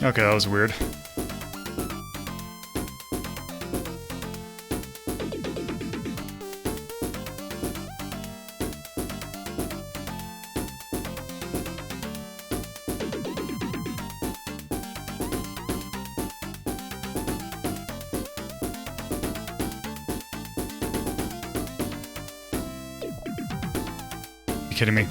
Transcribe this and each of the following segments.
Okay, that was weird. You kidding me?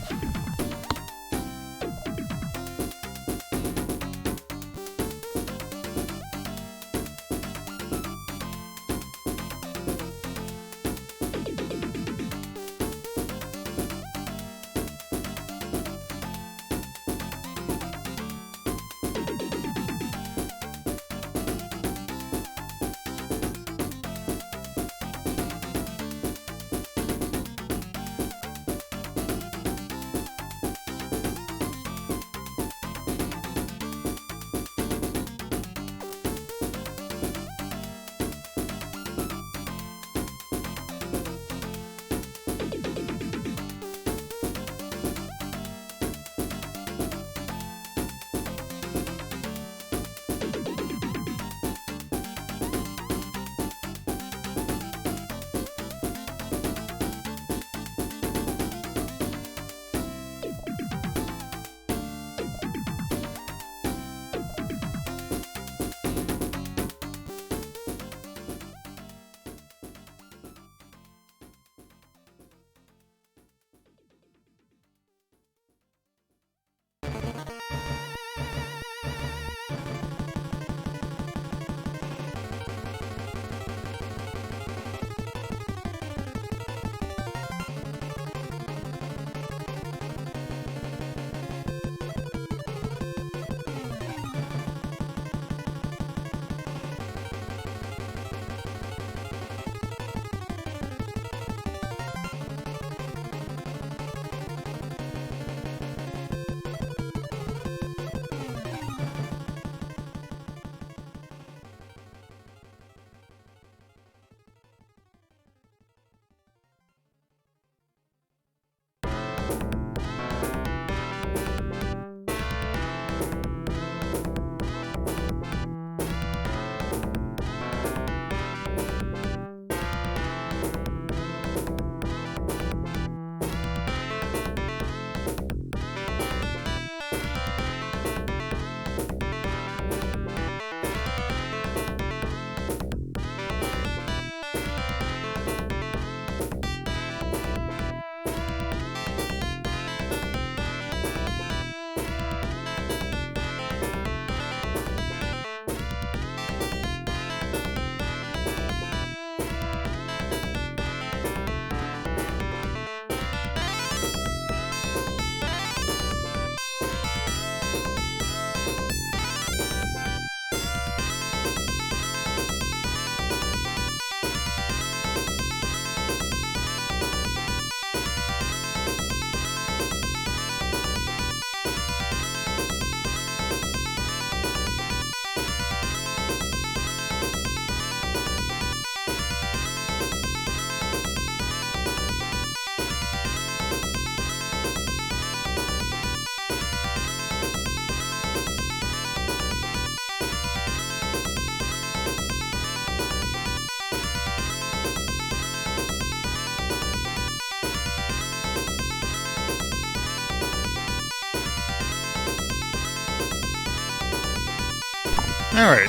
Alright.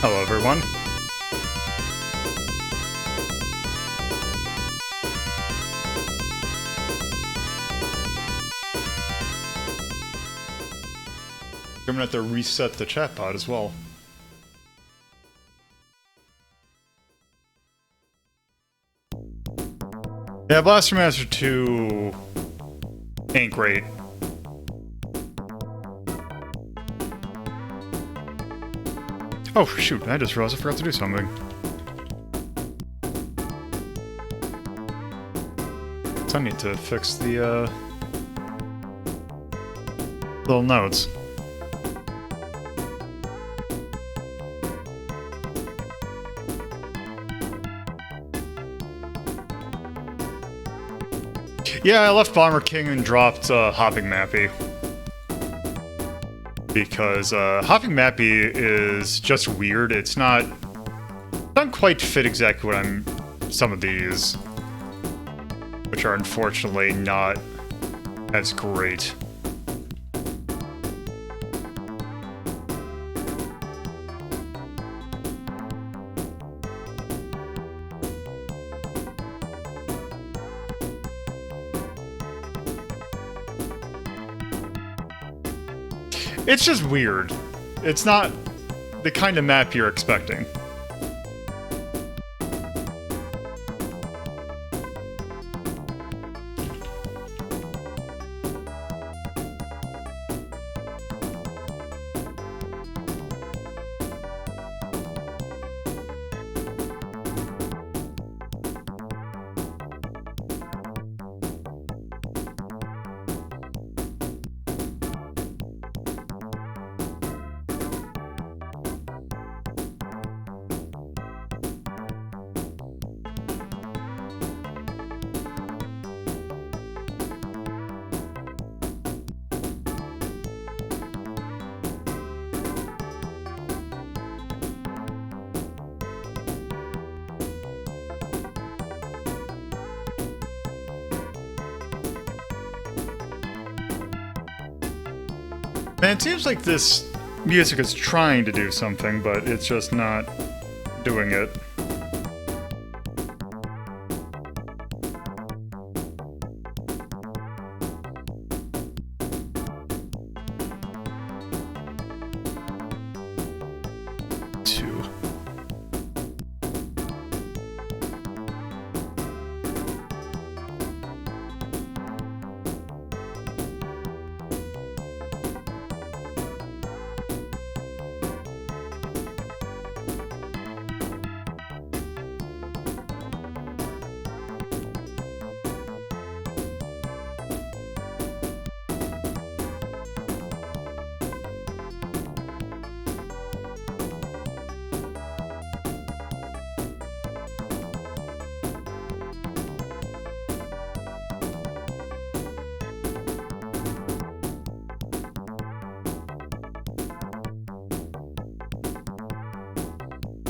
Hello, everyone. I'm gonna have to reset the chat pod as well. Yeah, Blaster Master 2 ain't great. Oh shoot, I just realized I forgot to do something. So I need to fix the little notes. Yeah, I left Bomber King and dropped Hopping Mappy. because hopping mappy is just weird. It's not doesn't quite fit exactly what I'm some of these, which are unfortunately not as great. It's just weird. It's not the kind of map you're expecting. Man, it seems like this music is trying to do something, but it's just not doing it.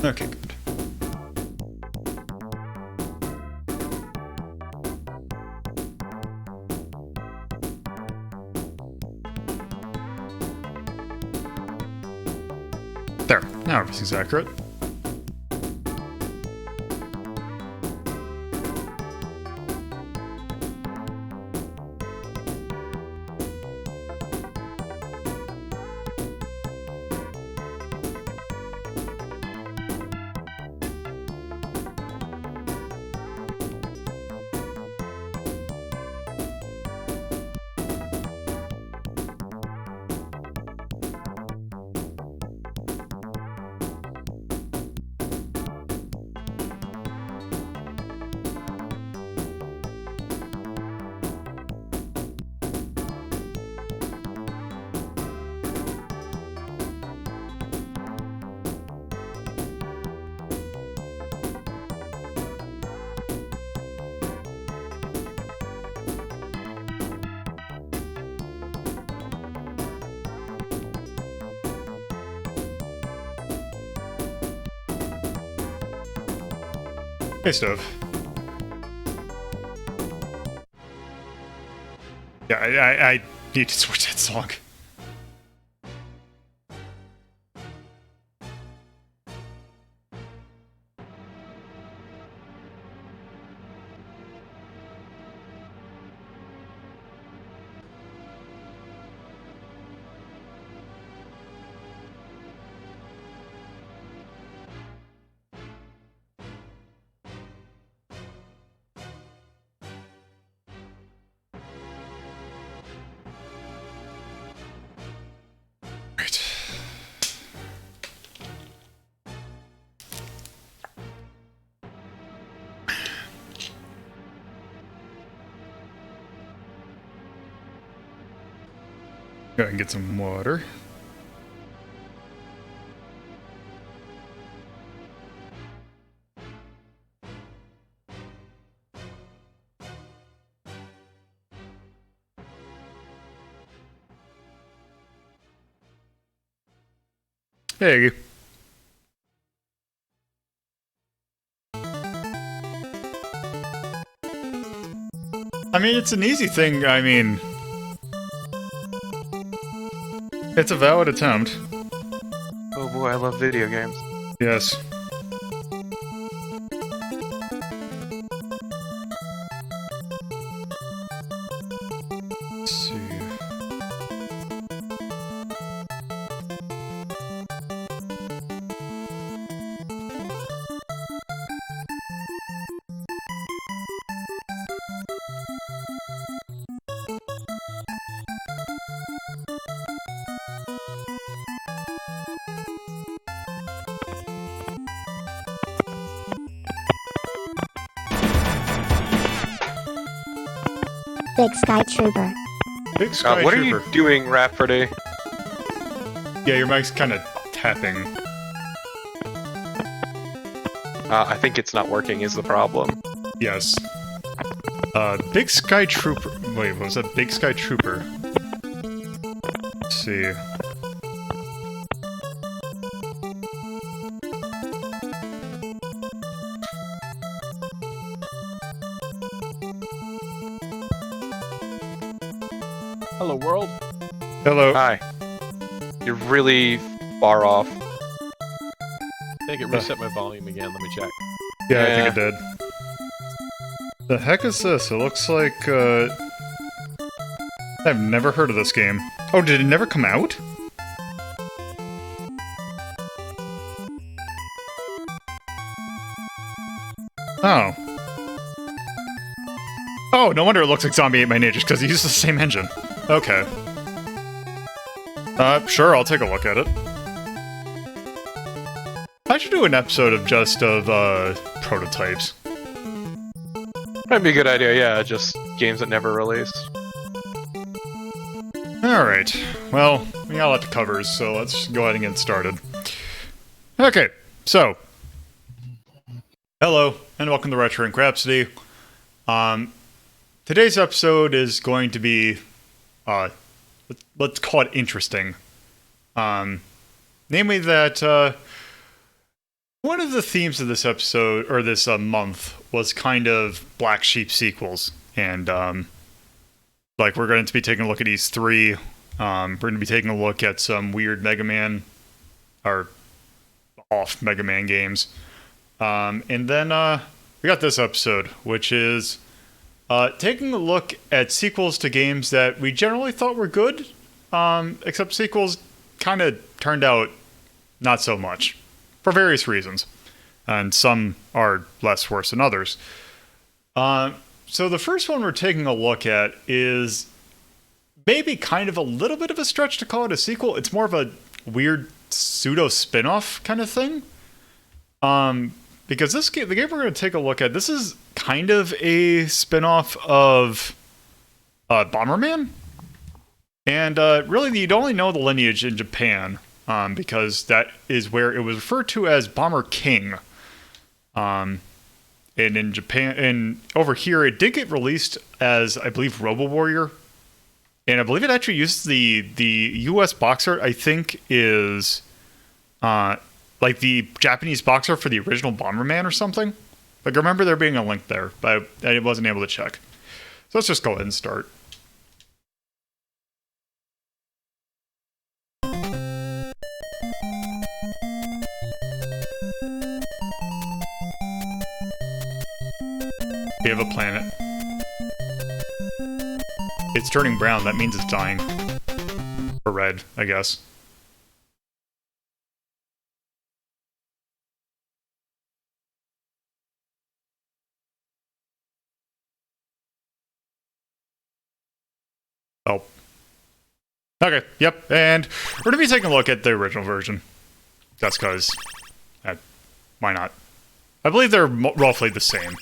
Okay, good. There, now everything's accurate. Hey, Stove. Yeah, I need to switch that song. Go ahead and get some water. Hey. I mean, it's an easy thing. I mean, it's a valid attempt. Oh boy, I love video games. Yes. Let's see. Big Sky Trooper. Big Sky What Trooper. are you doing, Rhapsody? Yeah, your mic's kind of tapping. I think it's not working is the problem. Yes. Big Sky Trooper. Wait, what was that? Big Sky Trooper. Let's see. Hello, world. Hello. Hi. You're really far off. I think it reset my volume again. Let me check. Yeah, I think it did. The heck is this? It looks like, I've never heard of this game. Oh, did it never come out? Oh. Oh, no wonder it looks like Zombie Ate My Ninjas, because he used the same engine. Okay. Sure, I'll take a look at it. I should do an episode of prototypes. That'd be a good idea, yeah, just games that never released. Alright, well, we got a lot to cover, so let's go ahead and get started. Okay, so, hello, and welcome to Retro Inc. Rhapsody. Today's episode is going to be, let's call it interesting. Namely that, one of the themes of this episode, or this month, was kind of black sheep sequels, and, like, we're going to be taking a look at these three. We're going to be taking a look at some weird Mega Man, or off Mega Man games. And then we got this episode, which is taking a look at sequels to games that we generally thought were good, except sequels kind of turned out not so much, for various reasons. And some are less worse than others. So the first one we're taking a look at is maybe kind of a little bit of a stretch to call it a sequel. It's more of a weird pseudo spin-off kind of thing. Because the game we're going to take a look at, this is kind of a spin-off of Bomberman. And really, you'd only know the lineage in Japan, because that is where it was referred to as Bomber King. And in Japan, and over here, it did get released as, I believe, Robo Warrior. And I believe it actually uses the US box art, I think, is like the Japanese box art for the original Bomberman or something. Like, I remember there being a link there, but I wasn't able to check. So let's just go ahead and start. We have a planet. It's turning brown, that means it's dying. Or red, I guess. Oh. Okay, yep, and we're gonna be taking a look at the original version. That's because... why not? I believe they're roughly the same.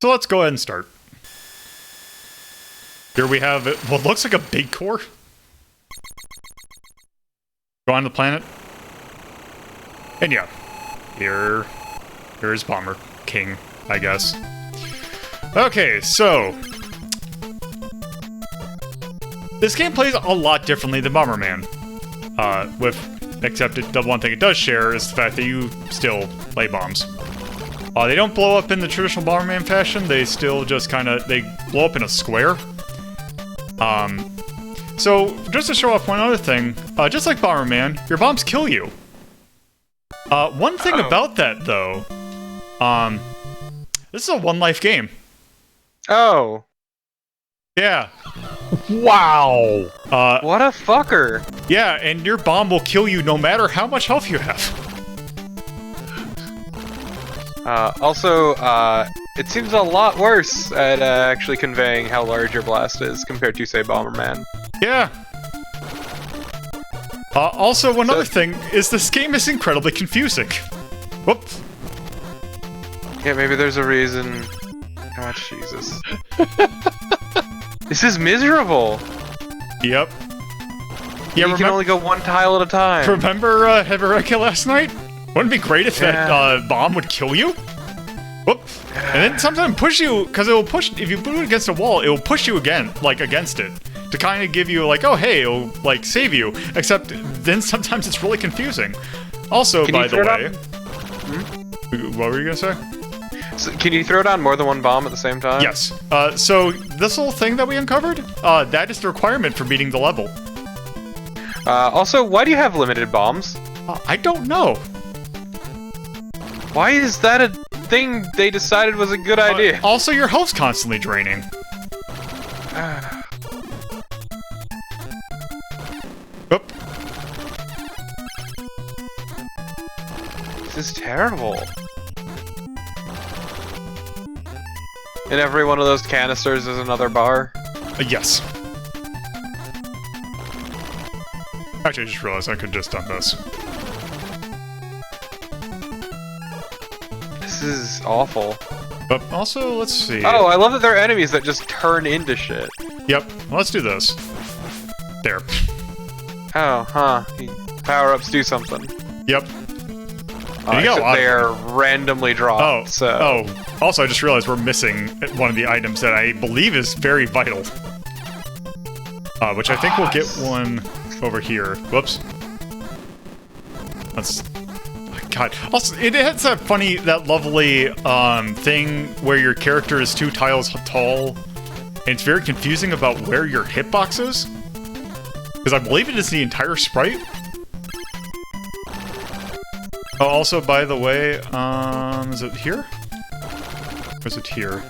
So let's go ahead and start. Here we have what looks like a big core. Go on the planet. And yeah, here's Bomber King, I guess. Okay, so this game plays a lot differently than Bomberman. except the one thing it does share is the fact that you still lay bombs. They don't blow up in the traditional Bomberman fashion, they still just they blow up in a square. So, just to show off one other thing, just like Bomberman, your bombs kill you. One thing about that, though, this is a one-life game. Oh. Yeah. Wow! What a fucker! Yeah, and your bomb will kill you no matter how much health you have. Also, it seems a lot worse at actually conveying how large your blast is compared to, say, Bomberman. Yeah. Also, one other thing is this game is incredibly confusing. Whoops. Yeah, maybe there's a reason. Oh, Jesus. This is miserable! Yep. Yeah, you can only go one tile at a time. Remember Hebereka last night? Wouldn't it be great if that bomb would kill you? Whoop. And then sometimes push you, because it will push, if you put it against a wall, it will push you again, like, against it. To kind of give you, like, oh, hey, it'll, like, save you. Except, then sometimes it's really confusing. Also, by the way... What were you gonna say? So, can you throw down more than one bomb at the same time? Yes. So, this whole thing that we uncovered, that is the requirement for beating the level. Also, why do you have limited bombs? I don't know. Why is that a thing they decided was a good idea? Also, your health's constantly draining. Oop. This is terrible. In every one of those canisters is another bar? Yes. Actually, I just realized I could just done this. This is awful. But also, let's see. Oh, I love that there are enemies that just turn into shit. Yep, let's do this. There. Oh, huh. Power-ups do something. Yep. Except they're randomly dropped, so... Oh, also I just realized we're missing one of the items that I believe is very vital. Which I think we'll get one over here. Whoops. That's... God. Also, it has that lovely thing where your character is 2 tiles tall, and it's very confusing about where your hitbox is. Because I believe it is the entire sprite. Oh, also, by the way, is it here? Or is it here?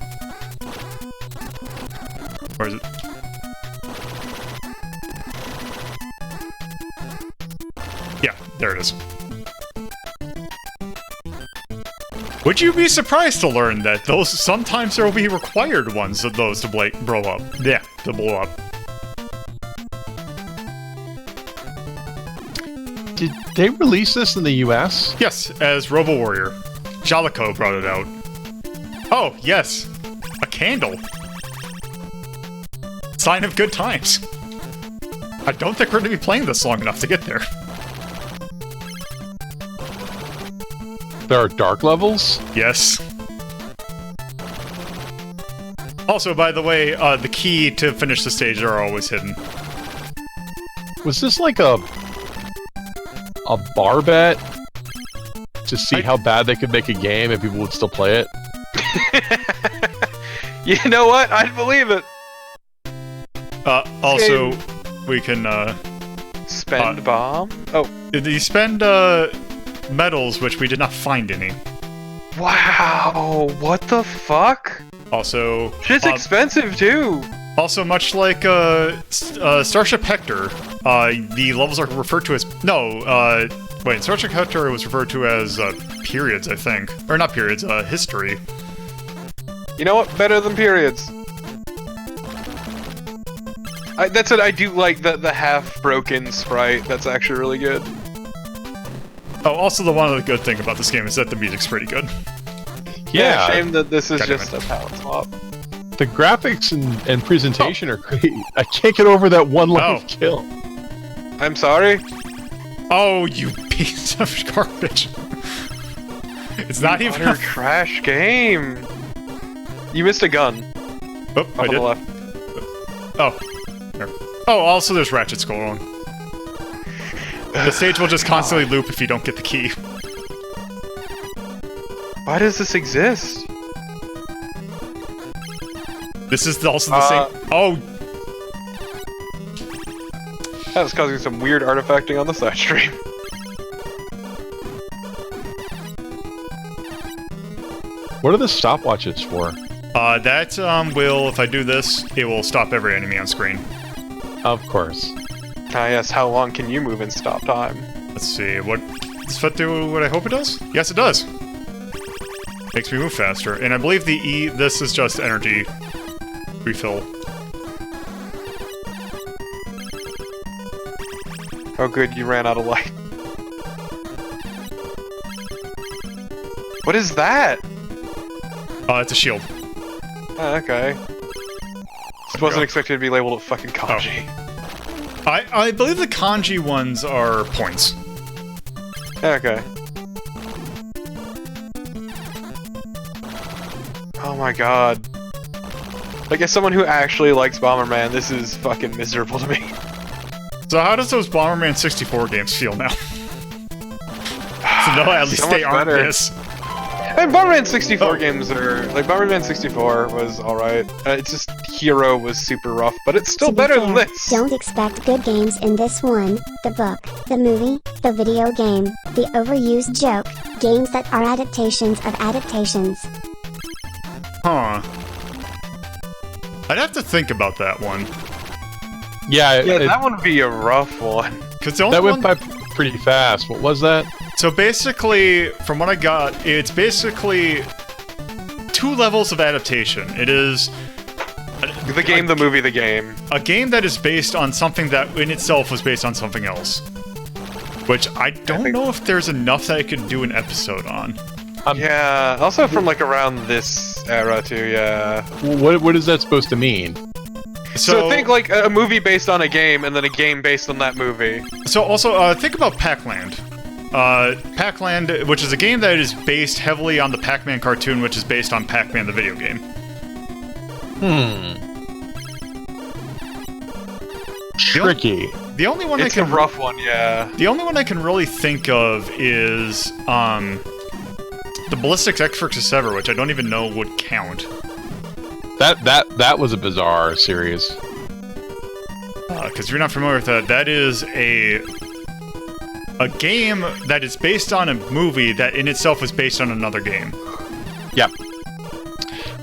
Or is it... Yeah, there it is. Would you be surprised to learn that those sometimes there will be required ones of those to blow up? Yeah, to blow up. Did they release this in the US? Yes, as Robo Warrior. Jalico brought it out. Oh, yes. A candle. Sign of good times. I don't think we're going to be playing this long enough to get there. There are dark levels? Yes. Also, by the way, the key to finish the stage are always hidden. Was this like a bar bet? To see how bad they could make a game and people would still play it? You know what? I'd believe it. Also, we can, spend bomb? Oh. You spend, medals, which we did not find any. Wow, what the fuck? Also... Shit's expensive, too! Also, much like, Starship Hector, the levels are referred to as... No, wait, Starship Hector was referred to as, periods, I think. Or not periods, history. You know what? Better than periods. That's it, I do like the half-broken sprite. That's actually really good. Oh, also the one other good thing about this game is that the music's pretty good. Yeah, shame that this is just a palette swap. The graphics and presentation are great. I can't get over that one life kill. I'm sorry? Oh, you piece of garbage. It's not even a trash game. You missed a gun. Oh, I did. On the left. Oh. There. Oh, also there's Ratchet Skull on. The stage will just constantly loop if you don't get the key. Why does this exist? This is also the same. Oh, That was causing some weird artifacting on the side stream. What are the stopwatches for? that will, if I do this, it will stop every enemy on screen. Of course. Ah yes, how long can you move in stop time? Let's see, does FUT do what I hope it does? Yes, it does. Makes me move faster, and I believe the E, this is just energy refill. Oh good, you ran out of light. What is that? It's a shield. Oh, okay. Just wasn't expected to be labeled a fucking kanji. I believe the kanji ones are points. Okay. Oh my god. Like, as someone who actually likes Bomberman, this is fucking miserable to me. So how does those Bomberman 64 games feel now? So no, at least So they much aren't better. this. And Bomberman 64 games are... Like, Bomberman 64 was alright. It's just Hero was super rough, but it's still To be better fair, than this. Don't expect good games in this one. The book, the movie, the video game, the overused joke, games that are adaptations of adaptations. Huh. I'd have to think about that one. Yeah, Yeah, that would be a rough one. Cause the only that went one... by pretty fast. What was that? So basically, from what I got, it's basically 2 levels of adaptation. It is The game, the movie, the game. a game that is based on something that in itself was based on something else. Which I don't know if there's enough that I could do an episode on. Yeah, also from like around this era too, yeah. What is that supposed to mean? So think like a movie based on a game, and then a game based on that movie. So also, think about Pac-Land. Pac-Land, which is a game that is based heavily on the Pac-Man cartoon, which is based on Pac-Man the video game. Tricky. The only one It's I a can rough one, yeah. The only one I can really think of is the Ballistic Exorcist Ever, which I don't even know would count. That was a bizarre series. Because you're not familiar with that, that is a game that is based on a movie that in itself was based on another game. Yep.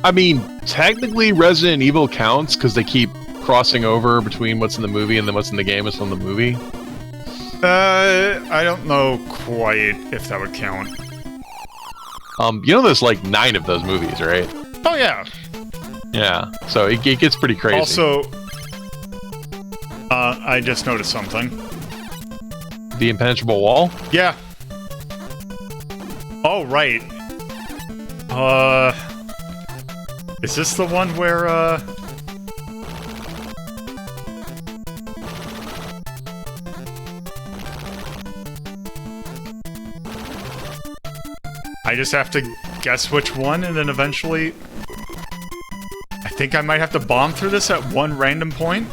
I mean, technically Resident Evil counts because they keep crossing over between what's in the movie and then what's in the game is from the movie. I don't know quite if that would count. You know there's like 9 of those movies, right? Oh yeah. Yeah. So it gets pretty crazy. Also, I just noticed something. The Impenetrable Wall? Yeah. Oh, right. Is this the one where, I just have to guess which one, and then eventually... I think I might have to bomb through this at one random point.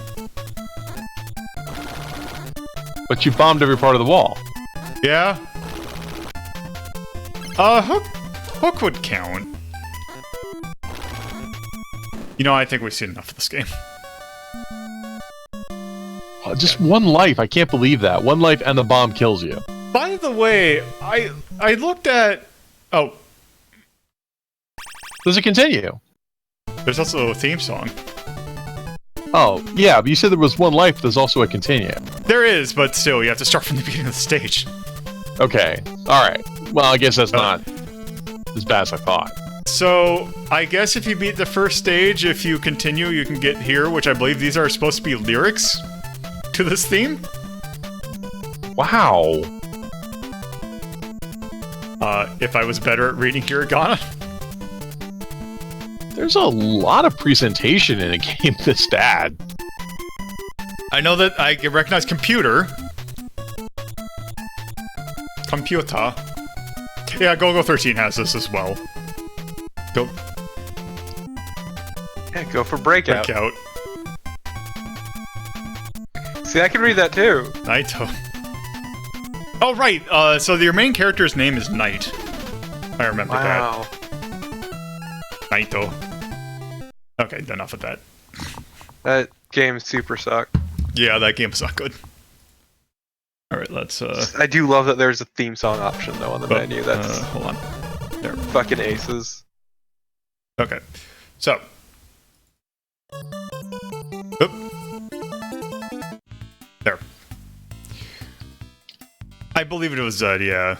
But you bombed every part of the wall. Yeah. Hook would count. You know, I think we've seen enough of this game. Just one life. I can't believe that. One life and the bomb kills you. By the way, I looked at... Oh, Does it continue? there's also a theme song. Oh, yeah, but you said there was one life, there's also a continue. There is, but still, you have to start from the beginning of the stage. Okay, alright. Well, I guess that's not as bad as I thought. So, I guess if you beat the first stage, if you continue, you can get here, which I believe these are supposed to be lyrics to this theme. Wow. If I was better at reading hiragana. There's a lot of presentation in a game this bad. I know that I can recognize computer. Computer. Yeah, GoGo 13 has this as well. Yeah, go for Breakout. Breakout. See, I can read that too. Naito. Oh, right. So your main character's name is Knight. I remember Wow. that. Knighto. Okay, enough of that. That game super sucked. Yeah, that game's not good. Alright, let's, I do love that there's a theme song option, though, on the menu. That's hold on. There. fucking aces. Okay. So. Oop. There. I believe it was Zed, yeah.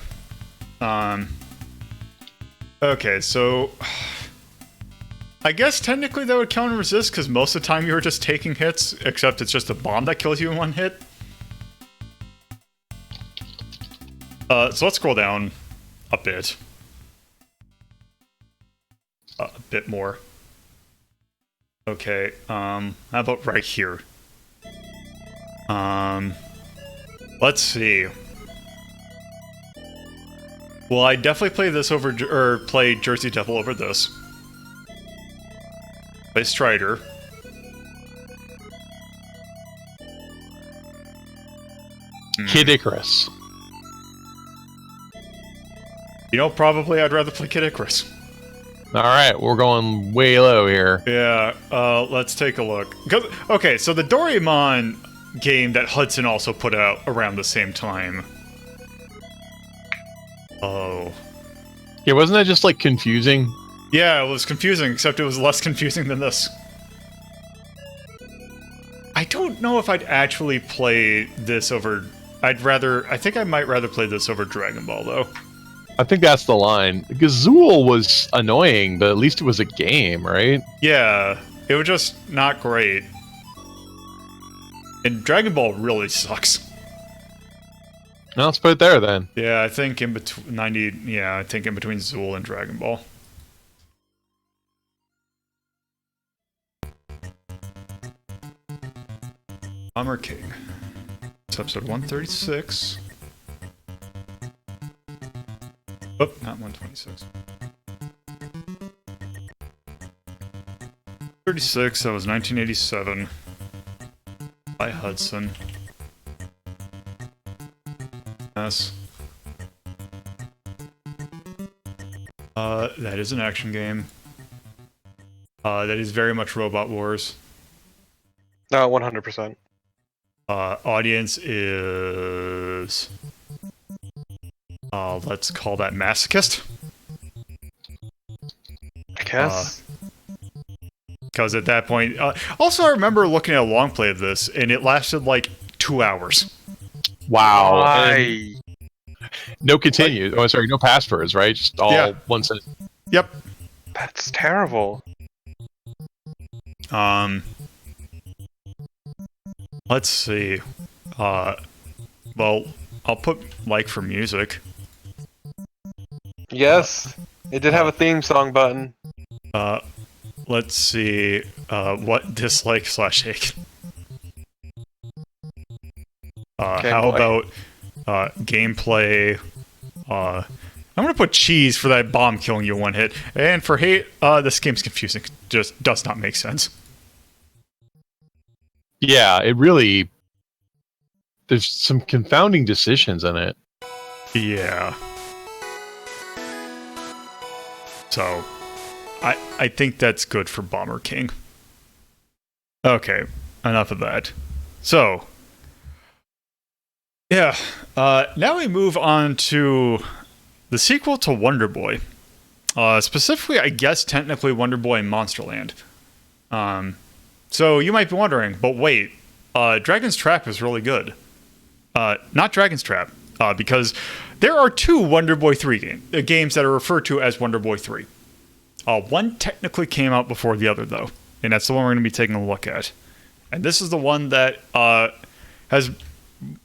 Okay, so... I guess technically that would count and resist, because most of the time you're just taking hits, except it's just a bomb that kills you in one hit. So let's scroll down a bit. A bit more. Okay, how about right here? Let's see. Well, I definitely play this over, or play Jersey Devil over this. Play Strider. Kid Icarus. You know, probably I'd rather play Kid Icarus. Alright, we're going way low here. Yeah, let's take a look. Okay, so the Doraemon game that Hudson also put out around the same time. Oh. Yeah, wasn't that just, like, confusing? Yeah, it was confusing, except it was less confusing than this. I don't know if I'd actually play this over... I think I might rather play this over Dragon Ball, though. I think that's the line. Because Zool was annoying, but at least it was a game, right? Yeah, it was just not great. And Dragon Ball really sucks. Now let's put it there, then. Yeah, I think in between I think in between Zool and Dragon Ball. Bomber King. It's episode 136. Oh, not 126. 36, that was 1987. By Hudson. Yes. That is an action game. That is very much Robot Wars. No, 100%. Audience is... let's call that Masochist. I guess. Because at that point... also, I remember looking at a long play of this, and it lasted like 2 hours. Wow. Why? No continue. Oh, sorry, no passwords, right? Just all one sentence. Yep. That's terrible. Let's see. Well, I'll put like for music. Yes, it did have a theme song button. Let's see. What dislike / hate. How about gameplay? I'm gonna put cheese for that bomb killing you one hit, and for hate, this game's confusing. Just does not make sense. Yeah, it really... There's some confounding decisions in it. Yeah. So, I think that's good for Bomber King. Okay, enough of that. So, yeah, now we move on to the sequel to Wonder Boy. Specifically, I guess technically Wonder Boy in Monsterland. So you might be wondering, but wait, Dragon's Trap is really good. Not Dragon's Trap, because there are 2 Wonder Boy 3 games that are referred to as Wonder Boy 3. One technically came out before the other, though, and that's the one we're going to be taking a look at. And this is the one that has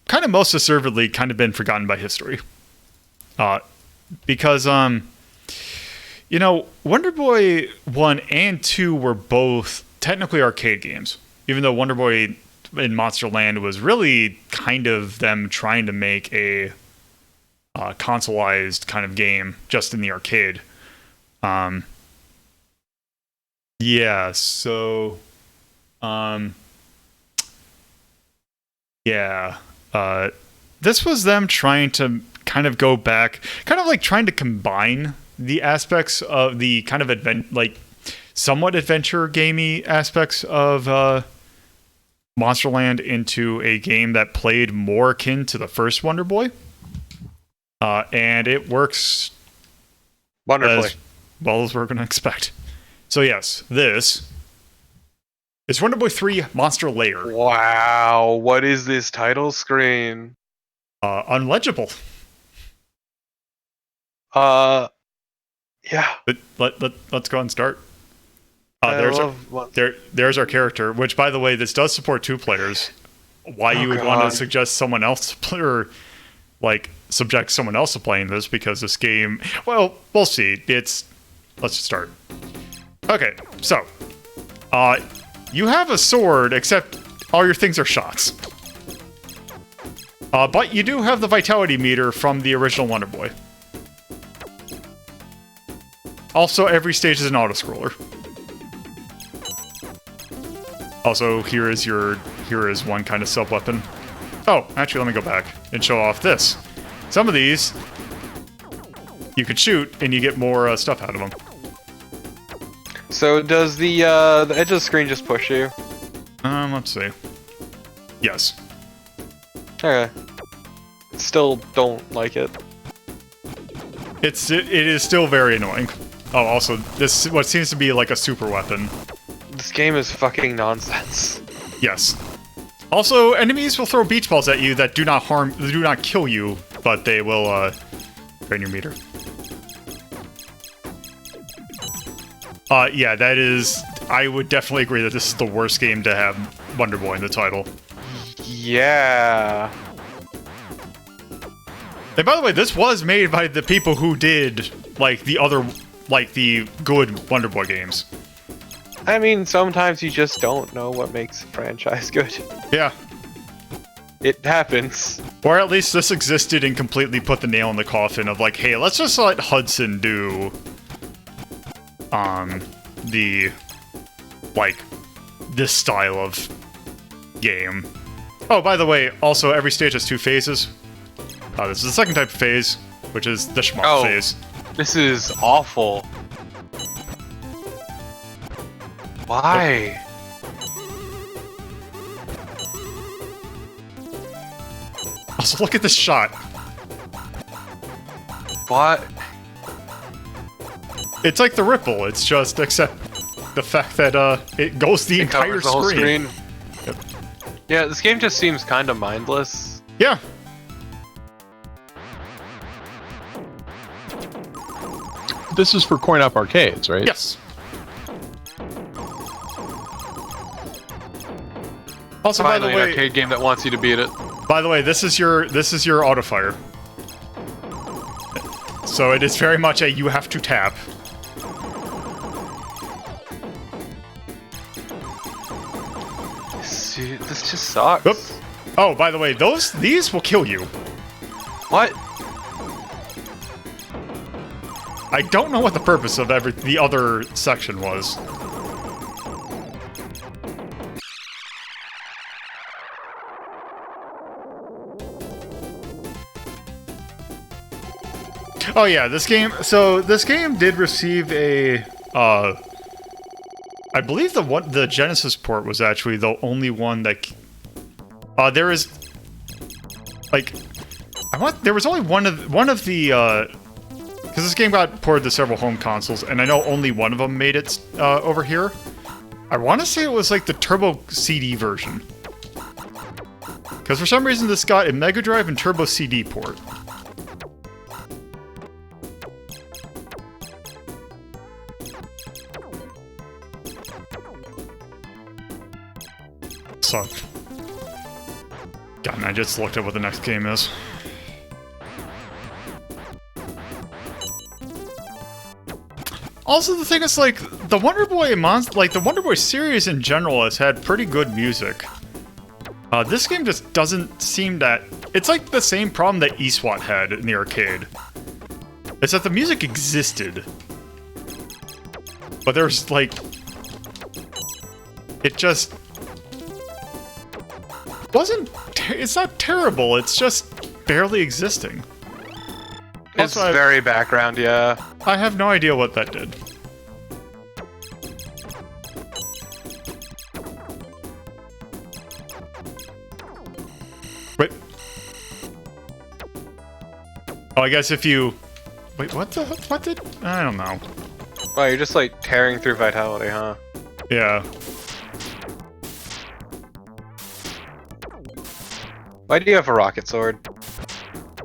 kind of most deservedly kind of been forgotten by history. Because, you know, Wonder Boy 1 and 2 were both technically arcade games, even though Wonder Boy in Monsterland was really kind of them trying to make a consoleized kind of game just in the arcade. Yeah, so this was them trying to kind of go back, kind of like trying to combine the aspects of the kind of somewhat adventure gamey aspects of Monsterland into a game that played more akin to the first Wonder Boy. And it works Wonderfully. as well as we're going to expect. So yes, this is Wonder Boy 3 Monster Lair. Wow, what is this title screen? Unlegible. Yeah. Let's go and start. There's there's our character, which, by the way, this does support 2 players. Why you would want to suggest someone else to play, or subject someone else to playing this, because this game, well, we'll see. Let's just start. Okay, so you have a sword, except all your things are shots. But you do have the vitality meter from the original Wonder Boy. Also, every stage is an auto-scroller. Also, here is one kind of sub-weapon. Oh, actually, let me go back and show off this. Some of these, you can shoot, and you get more stuff out of them. So does the edge of the screen just push you? Let's see. Yes. Okay. Still don't like it. It is still very annoying. Oh, also, this what seems to be like a super weapon. This game is fucking nonsense. Yes. Also, enemies will throw beach balls at you that do not kill you, but they will drain your meter. Yeah, that is. I would definitely agree that this is the worst game to have Wonder Boy in the title. Yeah. And by the way, this was made by the people who did the good Wonder Boy games. I mean, sometimes you just don't know what makes a franchise good. Yeah. It happens. Or at least this existed and completely put the nail in the coffin of hey, let's just let Hudson do this style of game. Oh, by the way, also every stage has 2 phases. This is the second type of phase, which is the schmuck phase. This is awful. Why? Also, look at this shot. What? It's like the ripple. It's just except the fact that it goes the entire Covers the whole screen. Yep. Yeah, this game just seems kind of mindless. Yeah. This is for coin-op arcades, right? Yes. Also, by the Finally, way, an arcade game that wants you to beat it. by the way, this is your auto fire. So it is very much a you have to tap. This just sucks. Oop. Oh, by the way, these will kill you. What? I don't know what the purpose of the other section was. Oh yeah, this game did receive a I believe the Genesis port was actually the only one that there is there was only one of the because this game got ported to several home consoles, and I know only one of them made it over here. I want to say it was the Turbo CD version, because for some reason this got a Mega Drive and Turbo CD port. So, God, and I just looked at what the next game is. Also, the thing is, the Wonder Boy the Wonder Boy series in general has had pretty good music. This game just doesn't seem that... It's the same problem that eSWAT had in the arcade. It's that the music existed. But there's, it just... wasn't... It's not terrible, it's just... barely existing. It's Also, very background, yeah. I have no idea what that did. Wait. Oh, I guess if you... Wait, what did... I don't know. Wow, you're just like tearing through vitality, huh? Yeah. Why do you have a rocket sword?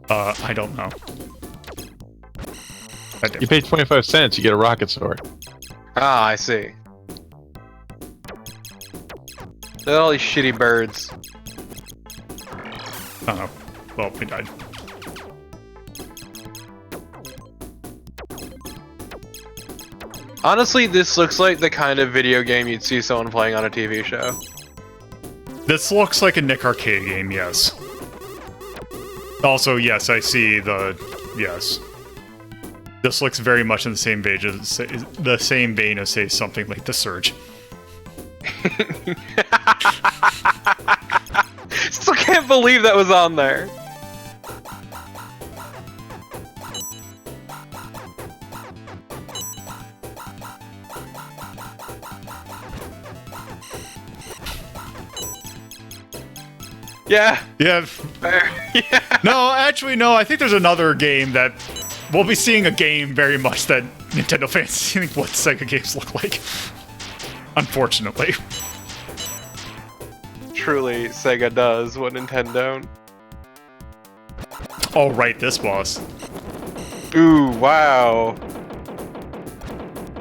I don't know. I do. You pay 25 cents, you get a rocket sword. Ah, I see. Look at all these shitty birds. Oh, well, we died. Honestly, this looks like the kind of video game you'd see someone playing on a TV show. This looks like a Nick Arcade game, yes. Also, yes, I see the... Yes. This looks very much in the same vein as, say, something like The Surge. Still can't believe that was on there. Yeah. Yeah. Fair. Yeah. No, actually, no. I think there's another game that... We'll be seeing a game very much that Nintendo fans think what Sega games look like. Unfortunately. Truly, Sega does what Nintendo don't. Oh, right, this boss. Ooh, wow.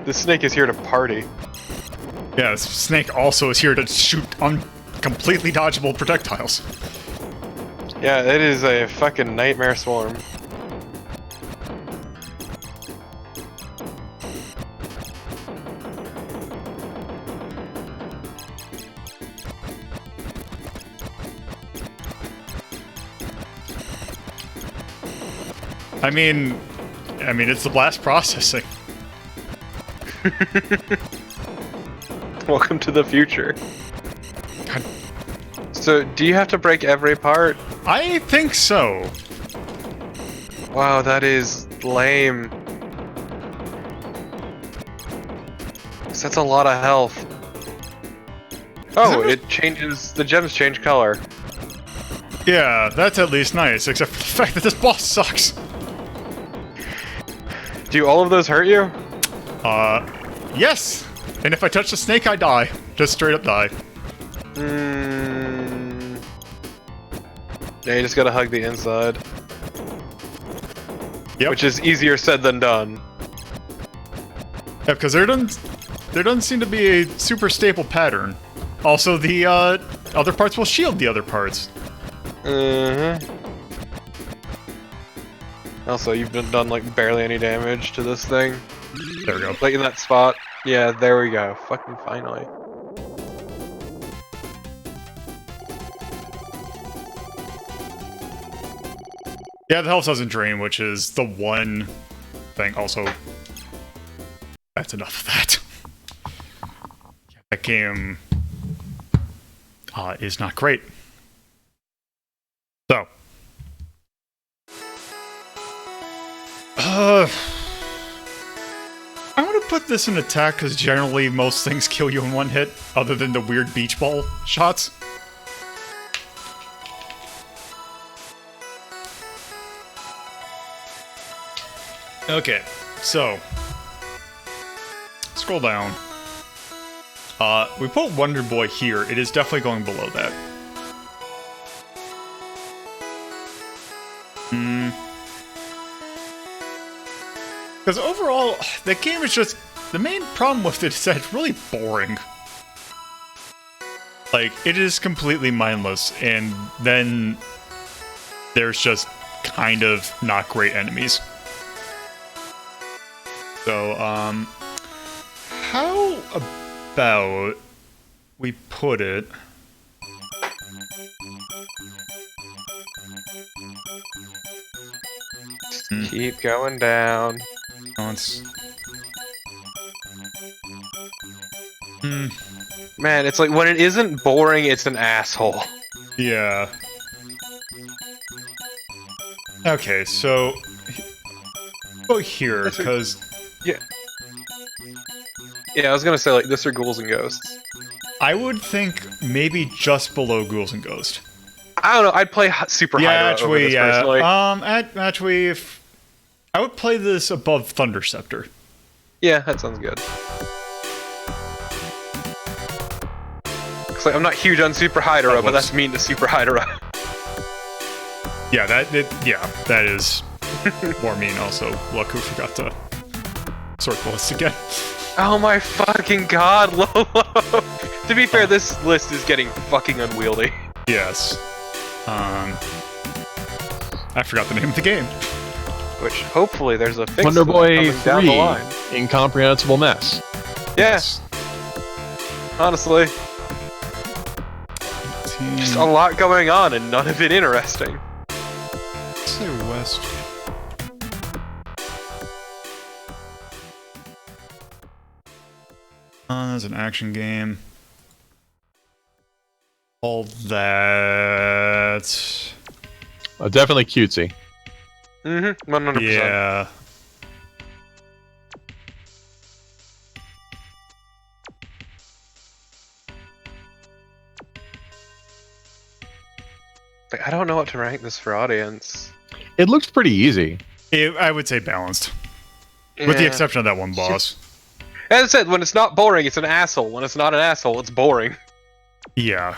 The snake is here to party. Yeah, Snake also is here to shoot on completely dodgeable projectiles. Yeah, it is a fucking nightmare swarm. I mean, it's the blast processing. Welcome to the future. God. So, do you have to break every part? I think so. Wow, that is lame. 'Cause that's a lot of health. Oh, it changes... The gems change color. Yeah, that's at least nice, except for the fact that this boss sucks. Do all of those hurt you? Yes! And if I touch the snake, I die. Just straight up die. Yeah, you just gotta hug the inside. Yep. Which is easier said than done. Yeah, because there doesn't seem to be a super stable pattern. Also, the other parts will shield the other parts. Also, you've done like barely any damage to this thing. There we go. Like in that spot. Yeah, there we go. Fucking finally. Yeah, the health doesn't drain, which is the one thing. Also, that's enough of that. That game is not great. So, I'm gonna put this in attack because generally most things kill you in one hit, other than the weird beach ball shots. Okay, so scroll down. We put Wonder Boy here. It is definitely going below that. Because overall, the game is just... The main problem with it is that it's really boring. Like, it is completely mindless, and then there's just kind of not great enemies. So, how about we put it... Keep going down. It's... Man, it's like when it isn't boring, it's an asshole. Yeah. Okay, so go here because Yeah, I was gonna say like this or Ghouls and Ghosts. I would think maybe just below Ghouls and Ghosts. I don't know. I'd play Super Yeah, Hydra over this personally. Actually, if I would play this above Thunder Scepter. Yeah, that sounds good. Cause like, I'm not huge on Super Hydra, but that's mean to Super Hydra. Yeah, that is more mean. Also, look who forgot to sort the list again. Oh my fucking god, Lolo! To be fair, this list is getting fucking unwieldy. Yes. I forgot the name of the game. Which, hopefully, there's a fix Wonder to that Boy coming down the 3, line. Incomprehensible Mess. Yes, honestly. Just a lot going on and none of it interesting. Let's say West. There's an action game. All that. Definitely cutesy. 100%. Yeah. Like, I don't know what to rank this for audience. It looks pretty easy. I would say balanced. With the exception of that one boss. As I said, when it's not boring, it's an asshole. When it's not an asshole, it's boring. Yeah.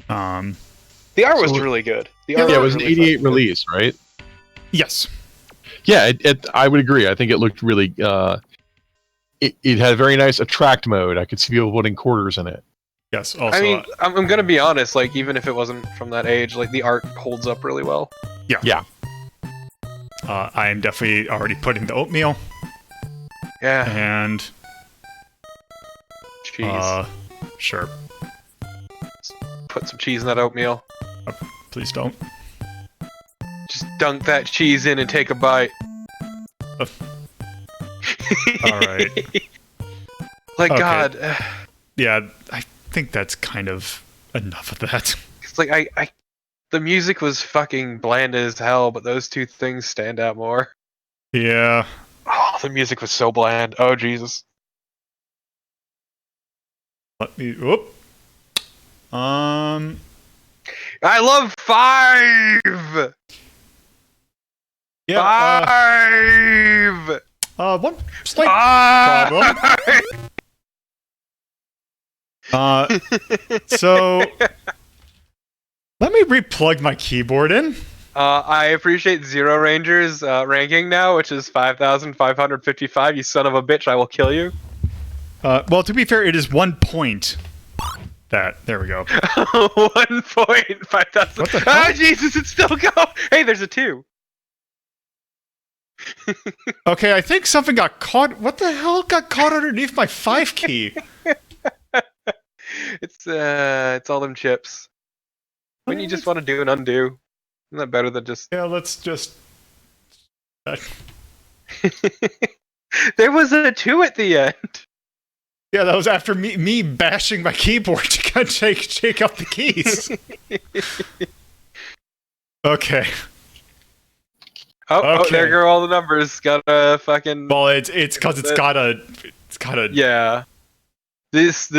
The art was really good. The art Yeah, it was an really 88 fucking good. release, right? Yes. Yeah, I would agree. I think it looked really... It had a very nice attract mode. I could see people putting quarters in it. Yes. Also, I mean, I'm gonna be honest. Like, even if it wasn't from that age, like the art holds up really well. Yeah. I am definitely already putting the oatmeal Yeah. and Cheese. Sure. Put some cheese in that oatmeal. Please don't. Just dunk that cheese in and take a bite. All right. Like, Okay. God. Yeah, I think that's kind of enough of that. It's like, the music was fucking bland as hell, but those two things stand out more. Yeah. Oh, the music was so bland. Oh, Jesus. Let me. Whoop. I love 5! Yeah. 5! One slight problem. So let me replug my keyboard in. I appreciate Zero Ranger's ranking now, which is 5,555. You son of a bitch, I will kill you. Well, to be fair, it is 1 point. There we go. 1 point, 5,000. What the hell? Ah, Jesus, it's still going. Hey, there's a 2. Okay, I think something got caught. What the hell got caught underneath my 5 key? It's all them chips. When you just want to do an undo, isn't that better than just? Yeah, let's just. There was a 2 at the end. Yeah, that was after me bashing my keyboard to kind of shake up the keys. Okay. Oh, Okay. there go all the numbers. Got a fucking. Well, it's because it's got a. Yeah. This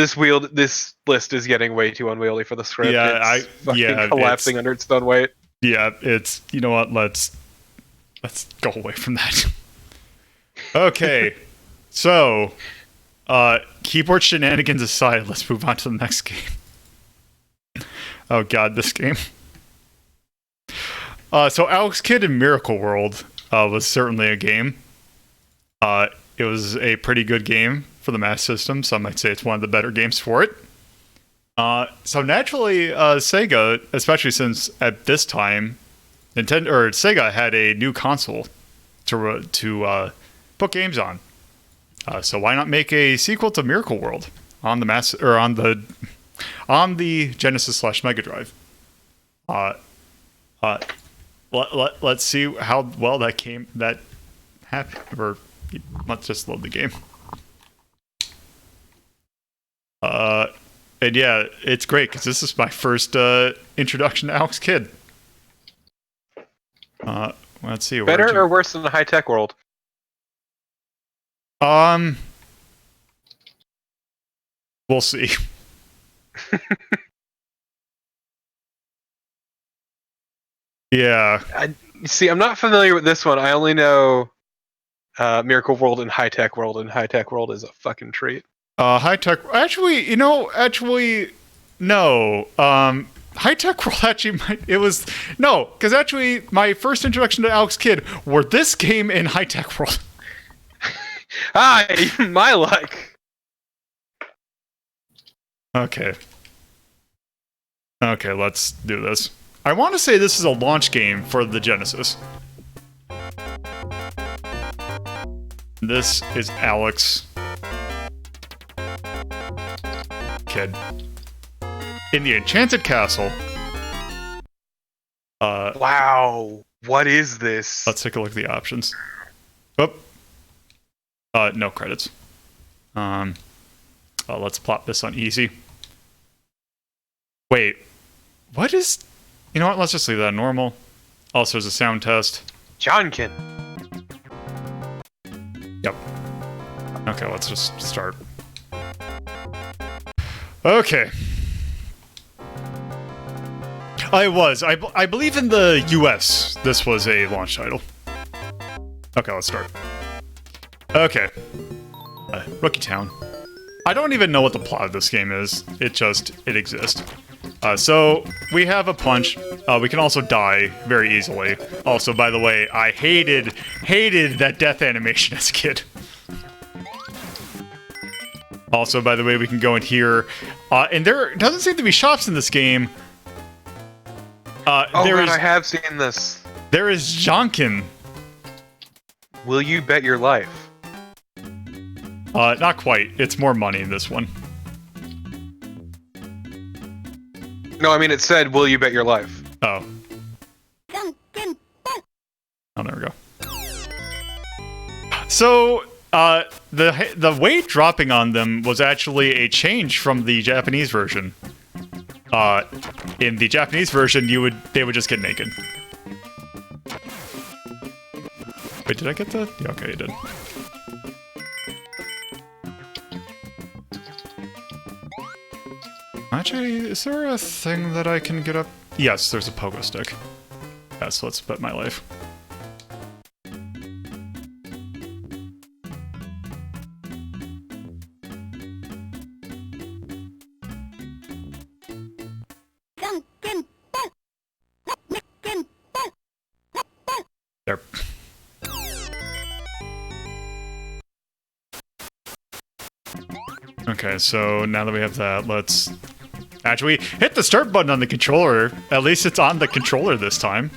list is getting way too unwieldy for the script. Yeah, it's fucking collapsing under its own weight. Yeah, it's. You know what? Let's go away from that. Okay, so. Keyboard shenanigans aside, let's move on to the next game. Oh god, this game. So Alex Kidd in Miracle World was certainly a game. It was a pretty good game for the Master System. Some might say it's one of the better games for it. So naturally, Sega, especially since at this time, Sega had a new console to put games on. So why not make a sequel to Miracle World on the the Genesis / Mega Drive? Let's see how well that happened. Or let's just load the game. And yeah, it's great because this is my first introduction to Alex Kidd. Let's see. Better or worse than the high-tech world? We'll see. Yeah. See, I'm not familiar with this one. I only know Miracle World and High-Tech World, and High-Tech World is a fucking treat. High-tech... Actually, no. High-Tech World actually it was... No, because actually, my first introduction to Alex Kidd were this game in High-Tech World. My luck! Okay. Okay, let's do this. I want to say this is a launch game for the Genesis. This is Alex Kidd. In the Enchanted Castle. Wow. What is this? Let's take a look at the options. Oh. No credits. Let's plop this on easy. Wait. What is... You know what? Let's just leave that normal. Also, as a sound test. Johnkin. Yep. Okay, let's just start. Okay. I believe in the US, this was a launch title. Okay, let's start. Okay. Rookie Town. I don't even know what the plot of this game is. It exists. So, we have a punch. We can also die very easily. Also, by the way, I hated that death animation as a kid. Also, by the way, we can go in here. And there doesn't seem to be shops in this game. I have seen this. There is Jonkin. Will you bet your life? Not quite. It's more money in this one. No, I mean it said, will you bet your life? Oh. Oh, there we go. So, the weight dropping on them was actually a change from the Japanese version. In the Japanese version, they would just get naked. Wait, did I get that? Yeah, okay, I did. Actually, is there a thing that I can get up? Yes, there's a pogo stick. Yeah, so let's bet my life. There. Okay, so now that we have that, let's actually hit the start button on the controller. At least it's on the controller this time.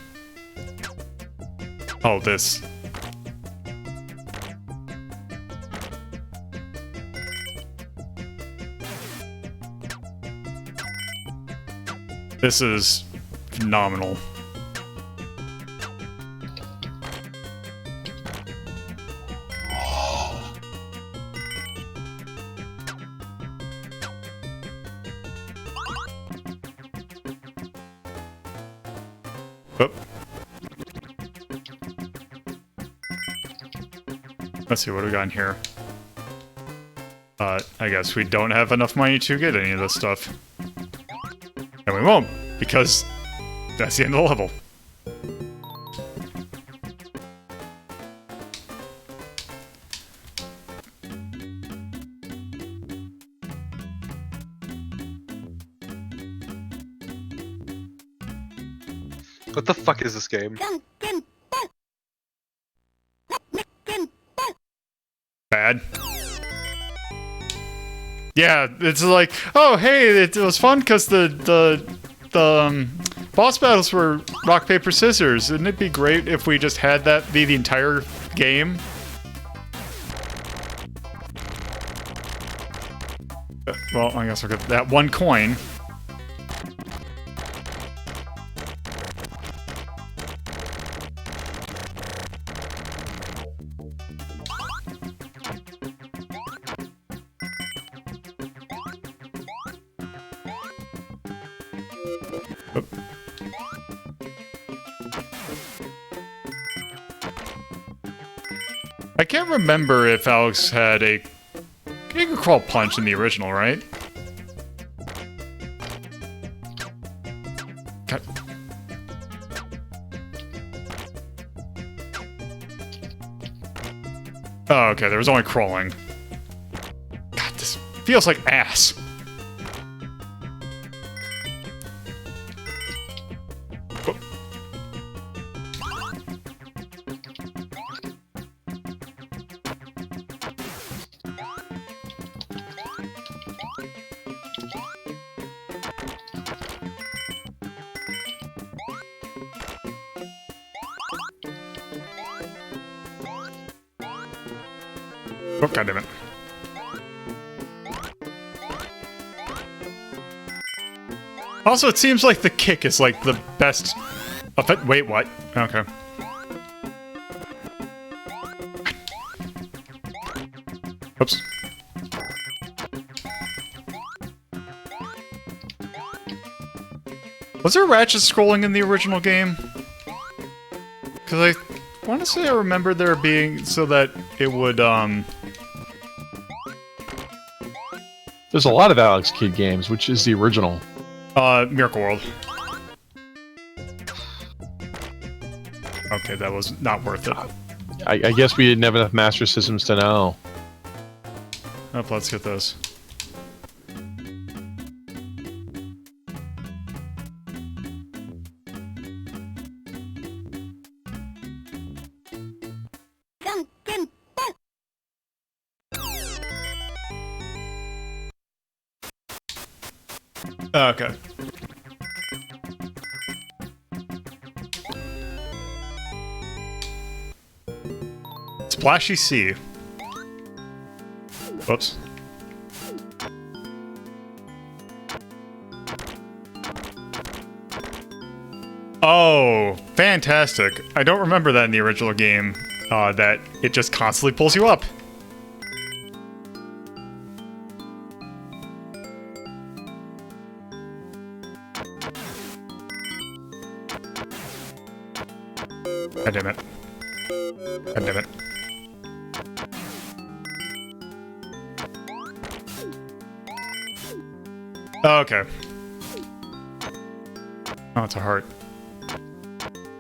Oh, this. This is phenomenal. Oop. Let's see, what do we got in here? I guess we don't have enough money to get any of this stuff. And we won't, because that's the end of the level. What the fuck is this game? Bad. Yeah, it's like, oh hey, it was fun because the boss battles were rock, paper, scissors. Wouldn't it be great if we just had that be the entire game? Well, I guess I'll get that one coin. I can't remember if Alex had a you can crawl punch in the original, right? God. Oh, okay, there was only crawling. God, this feels like ass. Oh. Oh, goddammit. Also, it seems like the kick is like the best. Wait, what? Okay. Oops. Was there ratchet scrolling in the original game? Because I want to say I remember there being so that it would, There's a lot of Alex Kidd games, which is the original. Miracle World. Okay, that was not worth it. I guess we didn't have enough Master Systems to know. Oh, let's get those. Okay. Splashy Sea. Whoops. Oh, fantastic. I don't remember that in the original game, that it just constantly pulls you up. God damn it. God damn it. Oh, okay. Oh, it's a heart.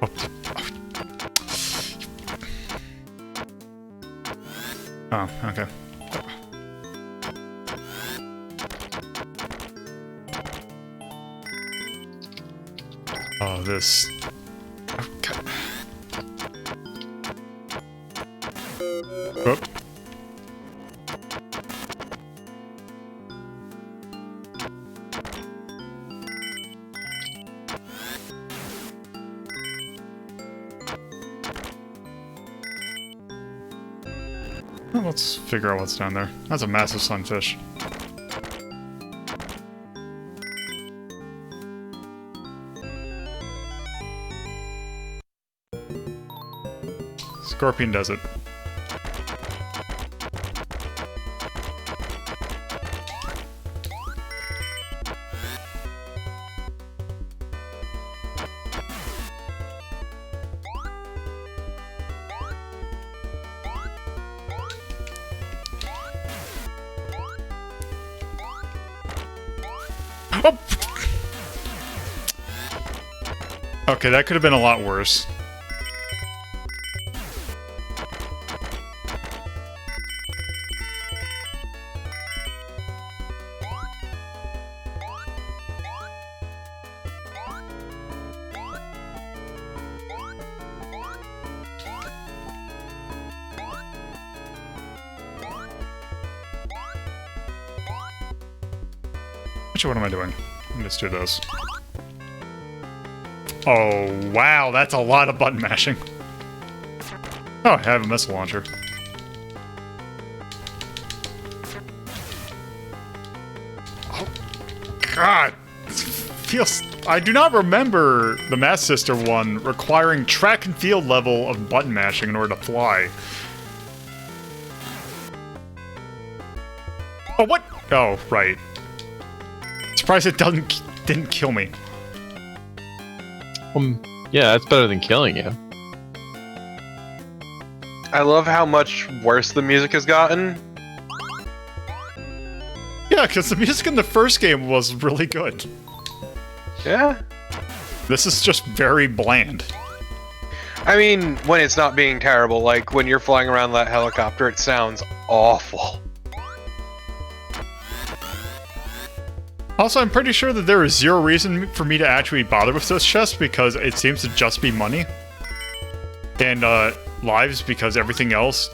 Oh. Oh, okay. Oh, this... Okay. Oh. Well, let's figure out what's down there. That's a massive sunfish. Scorpion does it. Oh! Okay, that could have been a lot worse. Actually, what am I doing? Let me just do this. Oh, wow, that's a lot of button mashing. Oh, I have a missile launcher. Oh, God. This feels... I do not remember the Mass Sister one requiring track and field level of button mashing in order to fly. Oh, what? Oh, right. Surprised it didn't kill me. Yeah, that's better than killing you. I love how much worse the music has gotten. Yeah, because the music in the first game was really good. Yeah. This is just very bland. I mean, when it's not being terrible, like when you're flying around that helicopter, it sounds awful. Also, I'm pretty sure that there is zero reason for me to actually bother with this chest because it seems to just be money. And, lives because everything else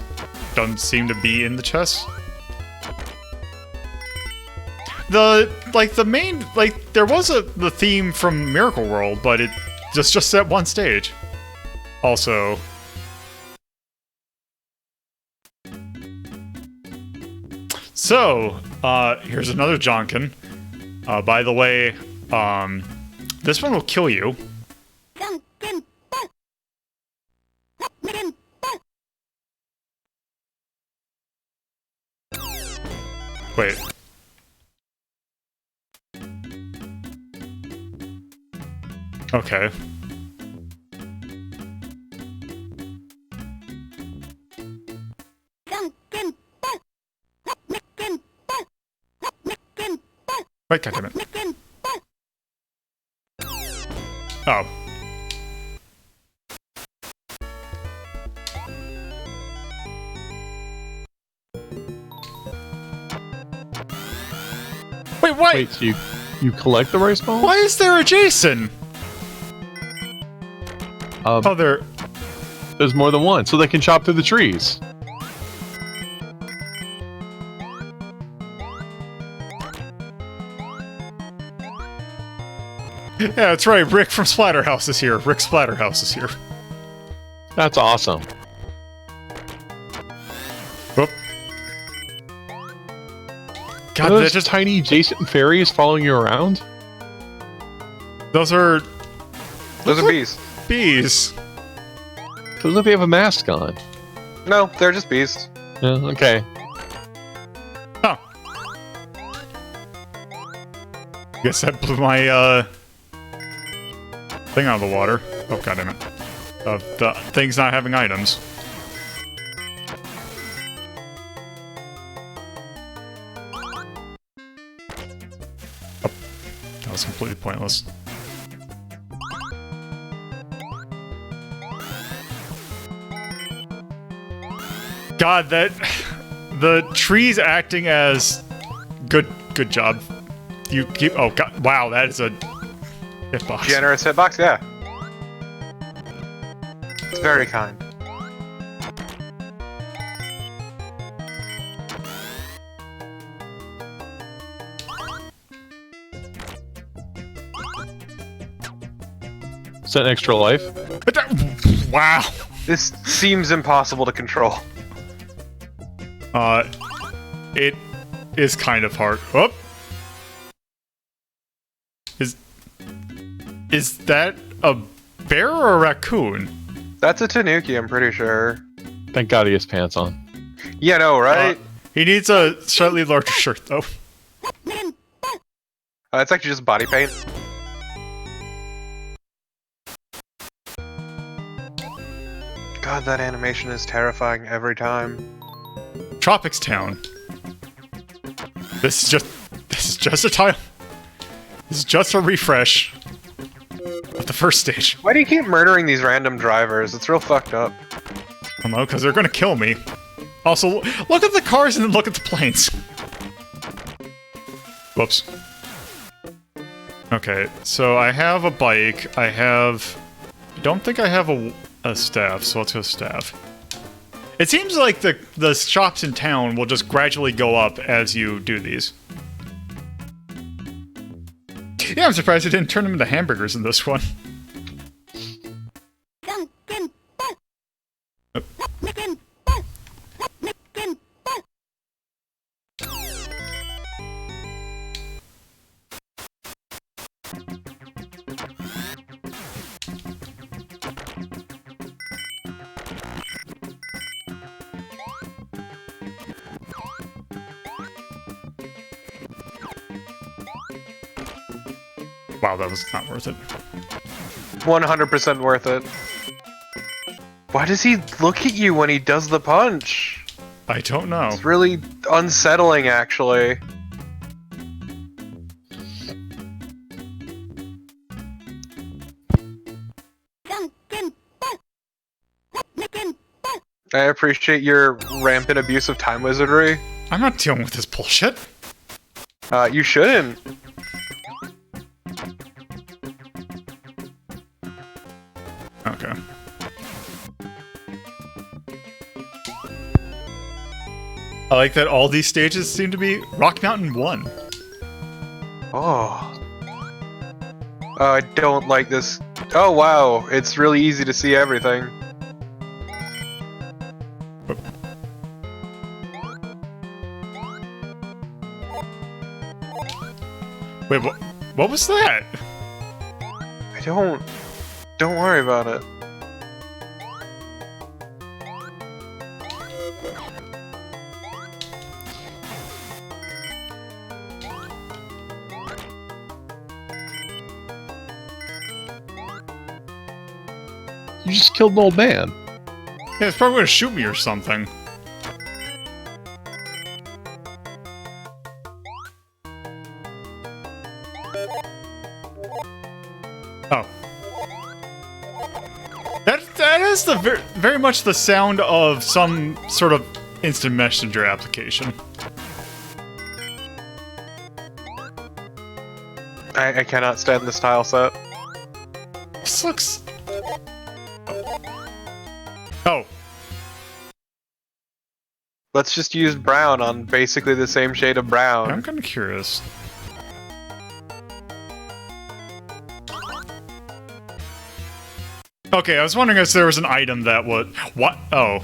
doesn't seem to be in the chest. The main, there was the theme from Miracle World, but it just that one stage. Also. So, here's another Jonkin. By the way, this one will kill you. Wait. Okay. Wait, goddammit. Oh. Wait, why? Wait, so you collect the rice balls? Why is there a Jason? Oh, There's more than one, so they can chop through the trees. Yeah, that's right. Rick from Splatterhouse is here. Rick Splatterhouse is here. That's awesome. Whoop. God, Are those that just tiny Jason fairies following you around? those are Bees. bees. Those look like they have a mask on. No, they're just bees. Yeah, okay. Huh. Guess that blew my thing out of the water. Oh, goddammit. The thing's not having items. Oh, that was completely pointless. God, the tree's acting as good job. You keep oh god wow, that is a hitbox. Generous hitbox, yeah. It's very kind. Is that an extra life? But wow. This seems impossible to control. It is kind of hard. Oh. Is that a bear or a raccoon? That's a Tanuki, I'm pretty sure. Thank God he has pants on. Yeah, no, right? He needs a slightly larger shirt, though. It's actually just body paint. God, that animation is terrifying every time. Tropics Town. This is just a title. This is just a refresh of the first stage. Why do you keep murdering these random drivers? It's real fucked up. I don't know, because they're gonna kill me. Also, look at the cars and then look at the planes. Whoops. Okay, so I have a bike. I don't think I have a staff, so let's go staff. It seems like the shops in town will just gradually go up as you do these. Yeah, I'm surprised they didn't turn them into hamburgers in this one. Wow, that was not worth it. 100% worth it. Why does he look at you when he does the punch? I don't know. It's really unsettling, actually. I appreciate your rampant abuse of time wizardry. I'm not dealing with this bullshit. You shouldn't. Okay. I like that all these stages seem to be Rock Mountain 1. Oh. Oh, I don't like this. Oh, wow. It's really easy to see everything. Wait, what was that? Don't worry about it. You just killed an old man. Yeah, it's probably gonna shoot me or something. Oh. That is the very much the sound of some sort of instant messenger application. I cannot stand this tile set. This looks... Oh. Let's just use brown on basically the same shade of brown. I'm kind of curious. Okay, I was wondering if there was an item that would... What? Oh.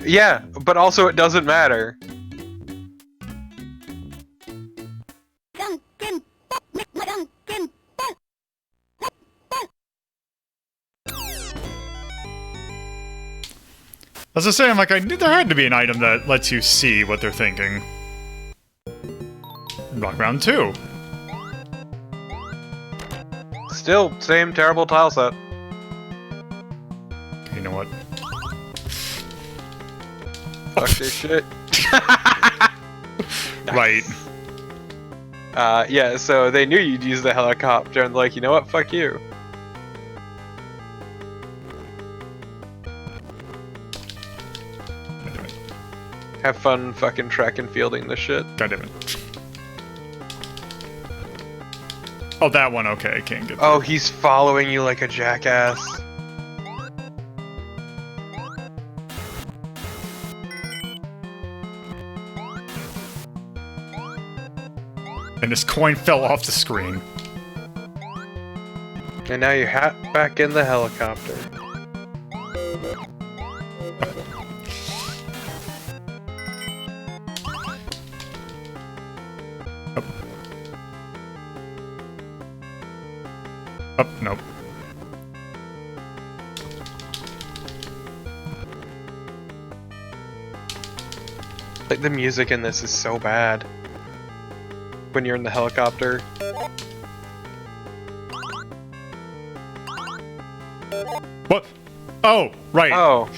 Yeah, but also it doesn't matter. As I say, I'm like, I knew there had to be an item that lets you see what they're thinking. Rock Round 2. Still, same terrible tile set. You know what? Fuck this shit. Right. Yeah, so they knew you'd use the helicopter and like, you know what, fuck you. Have fun fucking track and fielding this shit. God damn it. Oh, that one, okay, I can't get Oh, he's following you like a jackass. And his coin fell off the screen. And now you're back in the helicopter. Oh, nope. Like, the music in this is so bad. When you're in the helicopter. What? Oh, right. Oh.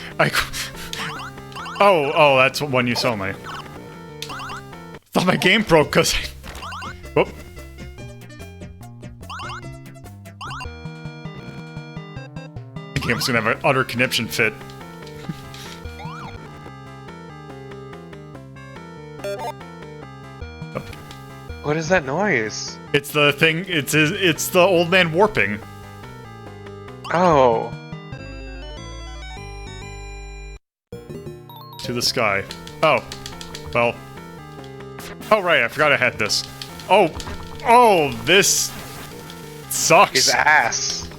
Oh, that's one you saw me. Thought my game broke because Whoop. The game's gonna have an utter conniption fit. What is that noise? It's the thing, it's the old man warping. Oh. To the sky. Oh. Well. Oh, right, I forgot I had this. Oh. Oh, this sucks. His ass.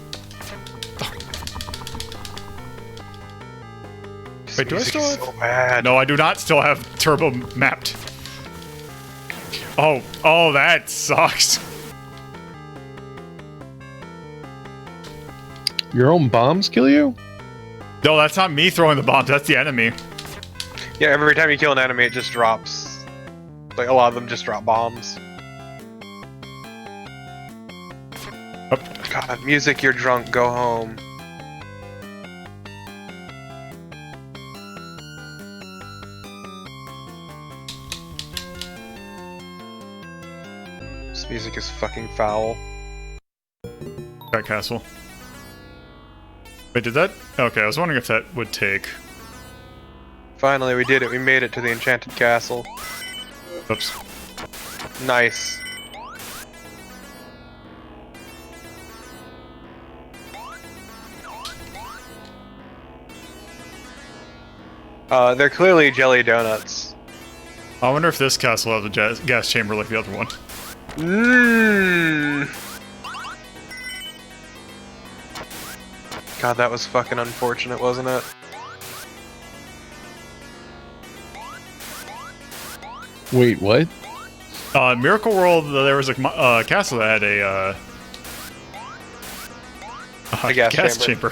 Wait, do I still have... So bad. No, I do not still have turbo mapped. Oh, that sucks. Your own bombs kill you? No, that's not me throwing the bombs, that's the enemy. Yeah, every time you kill an enemy, it just drops. Like, a lot of them just drop bombs. Oh. God, music, you're drunk, go home. This music is fucking foul. That castle. Wait, did that? Okay, I was wondering if that would take. Finally, we did it. We made it to the Enchanted Castle. Oops. Nice. They're clearly jelly donuts. I wonder if this castle has a gas chamber like the other one. Mmm. God, that was fucking unfortunate, wasn't it? Wait, what? Miracle World, there was a castle that had a gas chamber.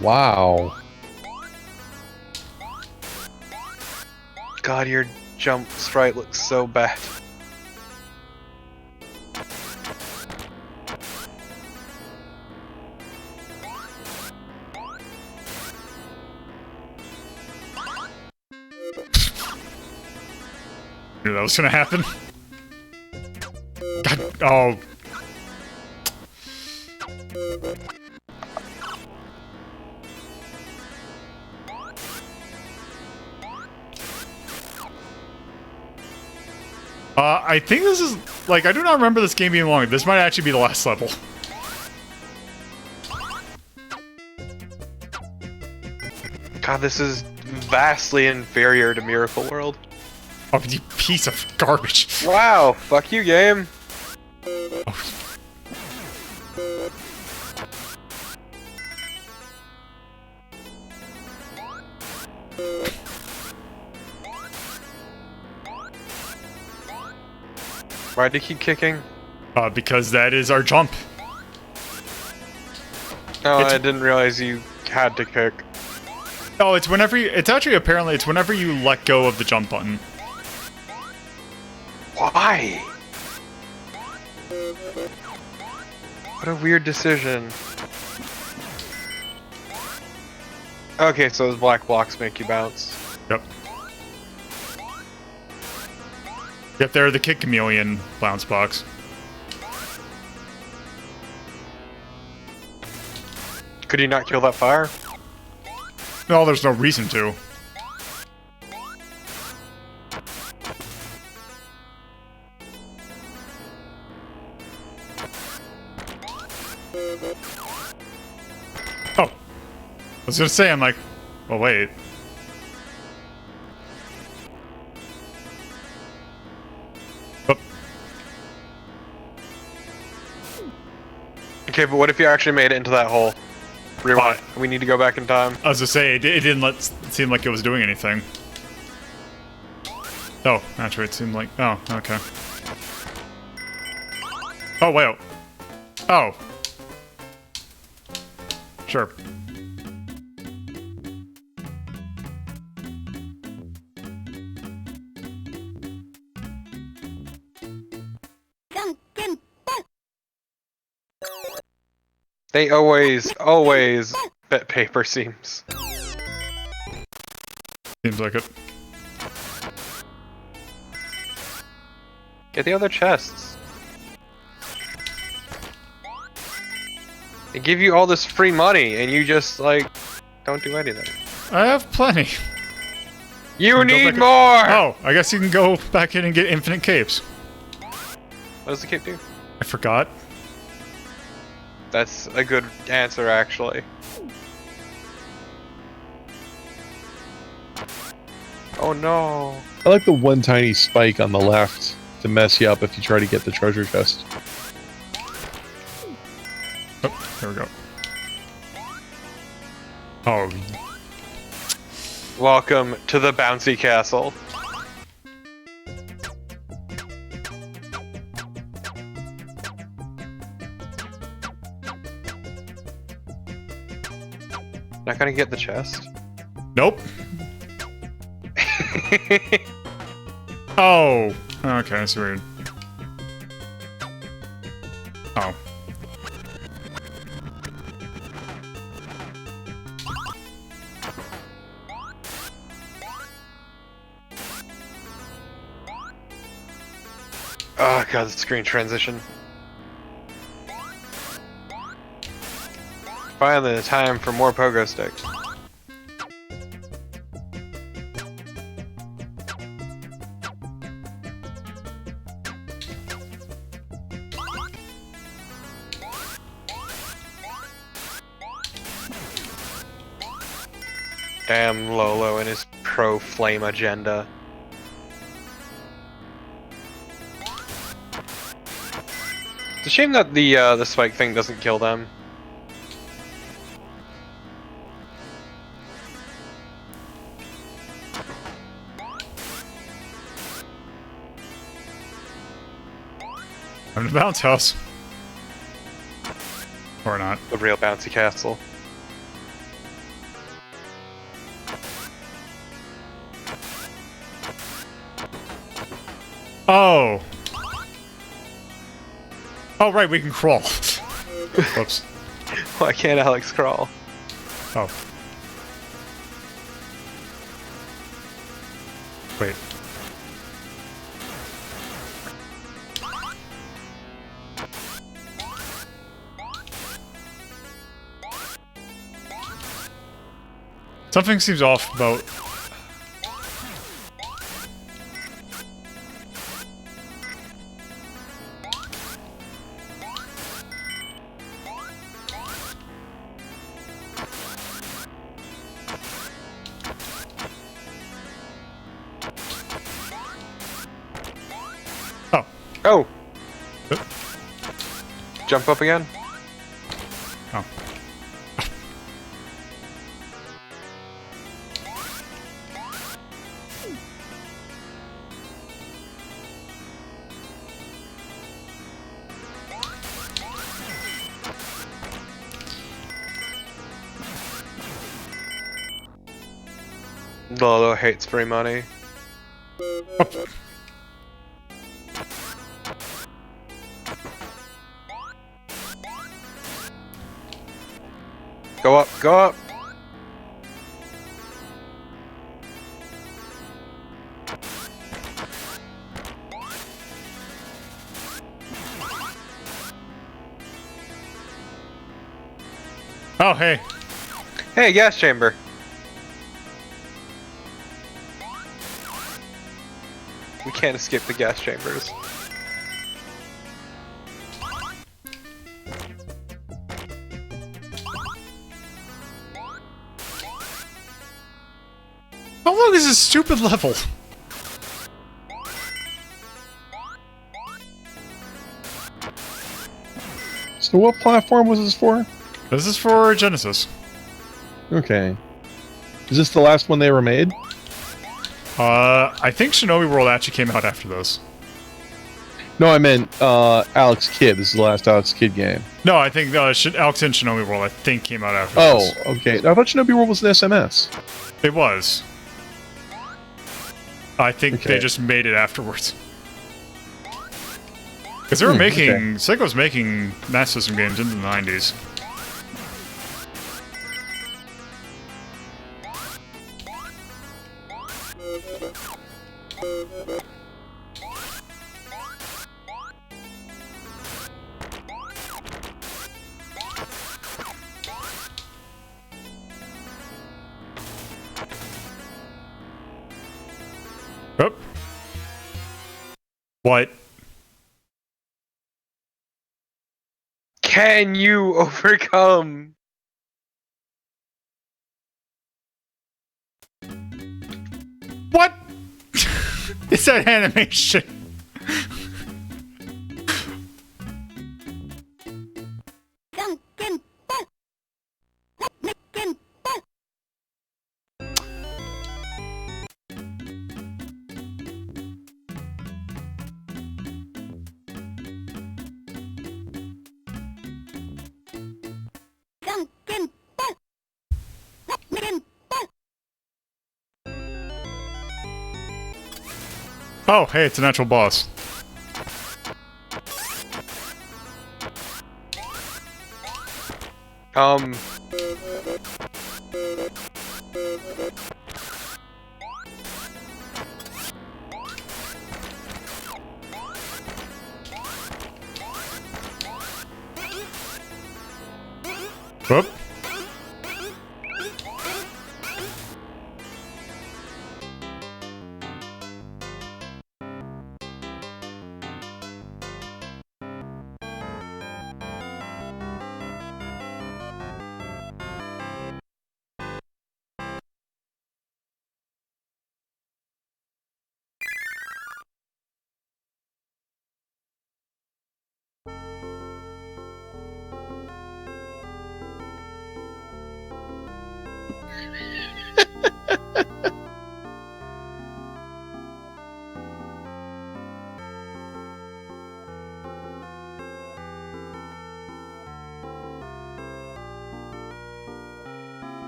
Wow. God, your jump sprite looks so bad. Knew that was gonna happen. God, oh. I think this is, like, I do not remember this game being long. This might actually be the last level. God, this is vastly inferior to Miracle World. Oh, you piece of garbage. Wow, fuck you, game. Oh. Why'd you keep kicking? Because that is our jump. Oh, I didn't realize you had to kick. Oh, it's whenever you, it's actually apparently it's whenever you let go of the jump button. Why? What a weird decision. Okay, so those black blocks make you bounce. Yep. Yep, they're the Kick Chameleon bounce box. Could you not kill that fire? No, there's no reason to. Oh. I was gonna say, I'm like, well, wait. Oh. Okay, but what if you actually made it into that hole? Rewind. We need to go back in time. I was gonna say, it didn't seem like it was doing anything. Oh, actually, it seemed like, oh, okay. Oh, wait. Oh. Sure. They always bet paper seams. Seems like it. Get the other chests. They give you all this free money and you just, like, don't do anything. I have plenty. You need more! Oh, I guess you can go back in and get infinite capes. What does the cape do? I forgot. That's a good answer, actually. Oh no. I like the one tiny spike on the left to mess you up if you try to get the treasure chest. Oh, there we go. Oh. Welcome to the bouncy castle. Not gonna get the chest? Nope. Oh. Okay, that's weird. Oh. Oh god, the screen transition. Finally, the time for more pogo sticks. Damn Lolo and his pro-flame agenda. It's a shame that the spike thing doesn't kill them. I'm in the bounce house. Or not. The real bouncy castle. Oh! Oh, right, we can crawl. Whoops. Why can't Alex crawl? Oh. Wait. Something seems off about... Oh. Oh! Jump up again? Oh. Lolo hates free money. Go up, go up! Oh, hey. Hey, gas chamber! We can't escape the gas chambers. How long is this stupid level? So what platform was this for? This is for Genesis. Okay. Is this the last one they ever made? I think Shinobi World actually came out after this. No, I meant Alex Kidd. This is the last Alex Kidd game. No, I think Alex and Shinobi World, I think, came out after Oh, this. okay. I thought Shinobi World was an SMS. It was. I think Okay. they just made it afterwards. Because they were making... okay. Sega was making Master System games in the 90s. Oh. What? Can you overcome? What? It's that animation. Oh, hey, it's an actual boss. Whoop.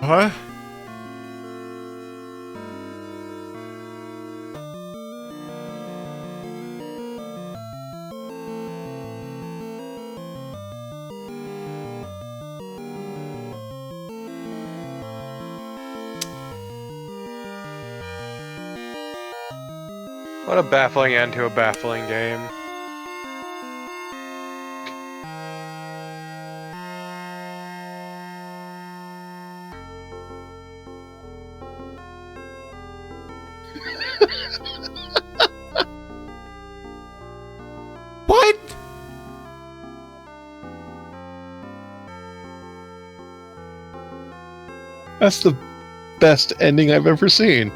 What? What a baffling end to a baffling game. What? That's the best ending I've ever seen.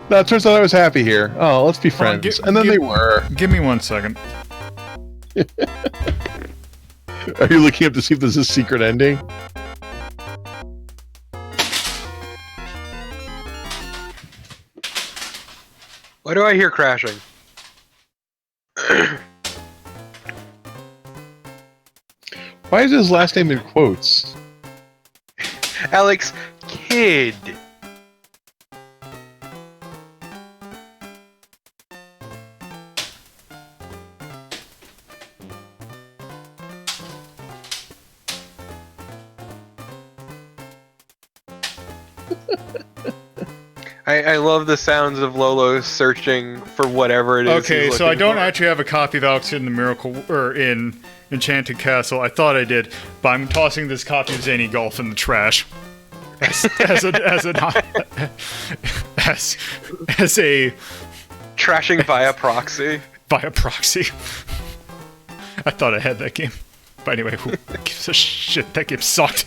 No, it turns out I was happy here. Oh, let's be Hold on, friends. And then they were. Give me 1 second. Are you looking up to see if there's a secret ending? Why do I hear crashing? Why is his last name in quotes? Alex Kidd. I love the sounds of Lolo searching for whatever it is. Okay, he's so I looking don't for. actually have a copy of Alex in the Miracle or in Enchanted Castle. I thought I did, but I'm tossing this copy of Zany Golf in the trash. As a Trashing via proxy. by proxy. I thought I had that game. But anyway, who gives a shit? That game sucked.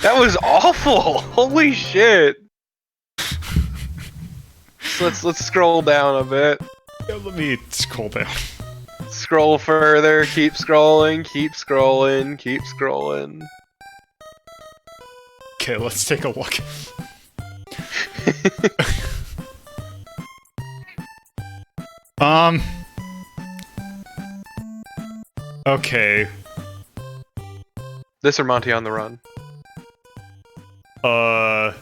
That was awful! Holy shit! Let's scroll down a bit. Yeah, let me scroll down. Scroll further, keep scrolling, keep scrolling, keep scrolling. Okay, let's take a look. Okay. This or Monty on the Run? How...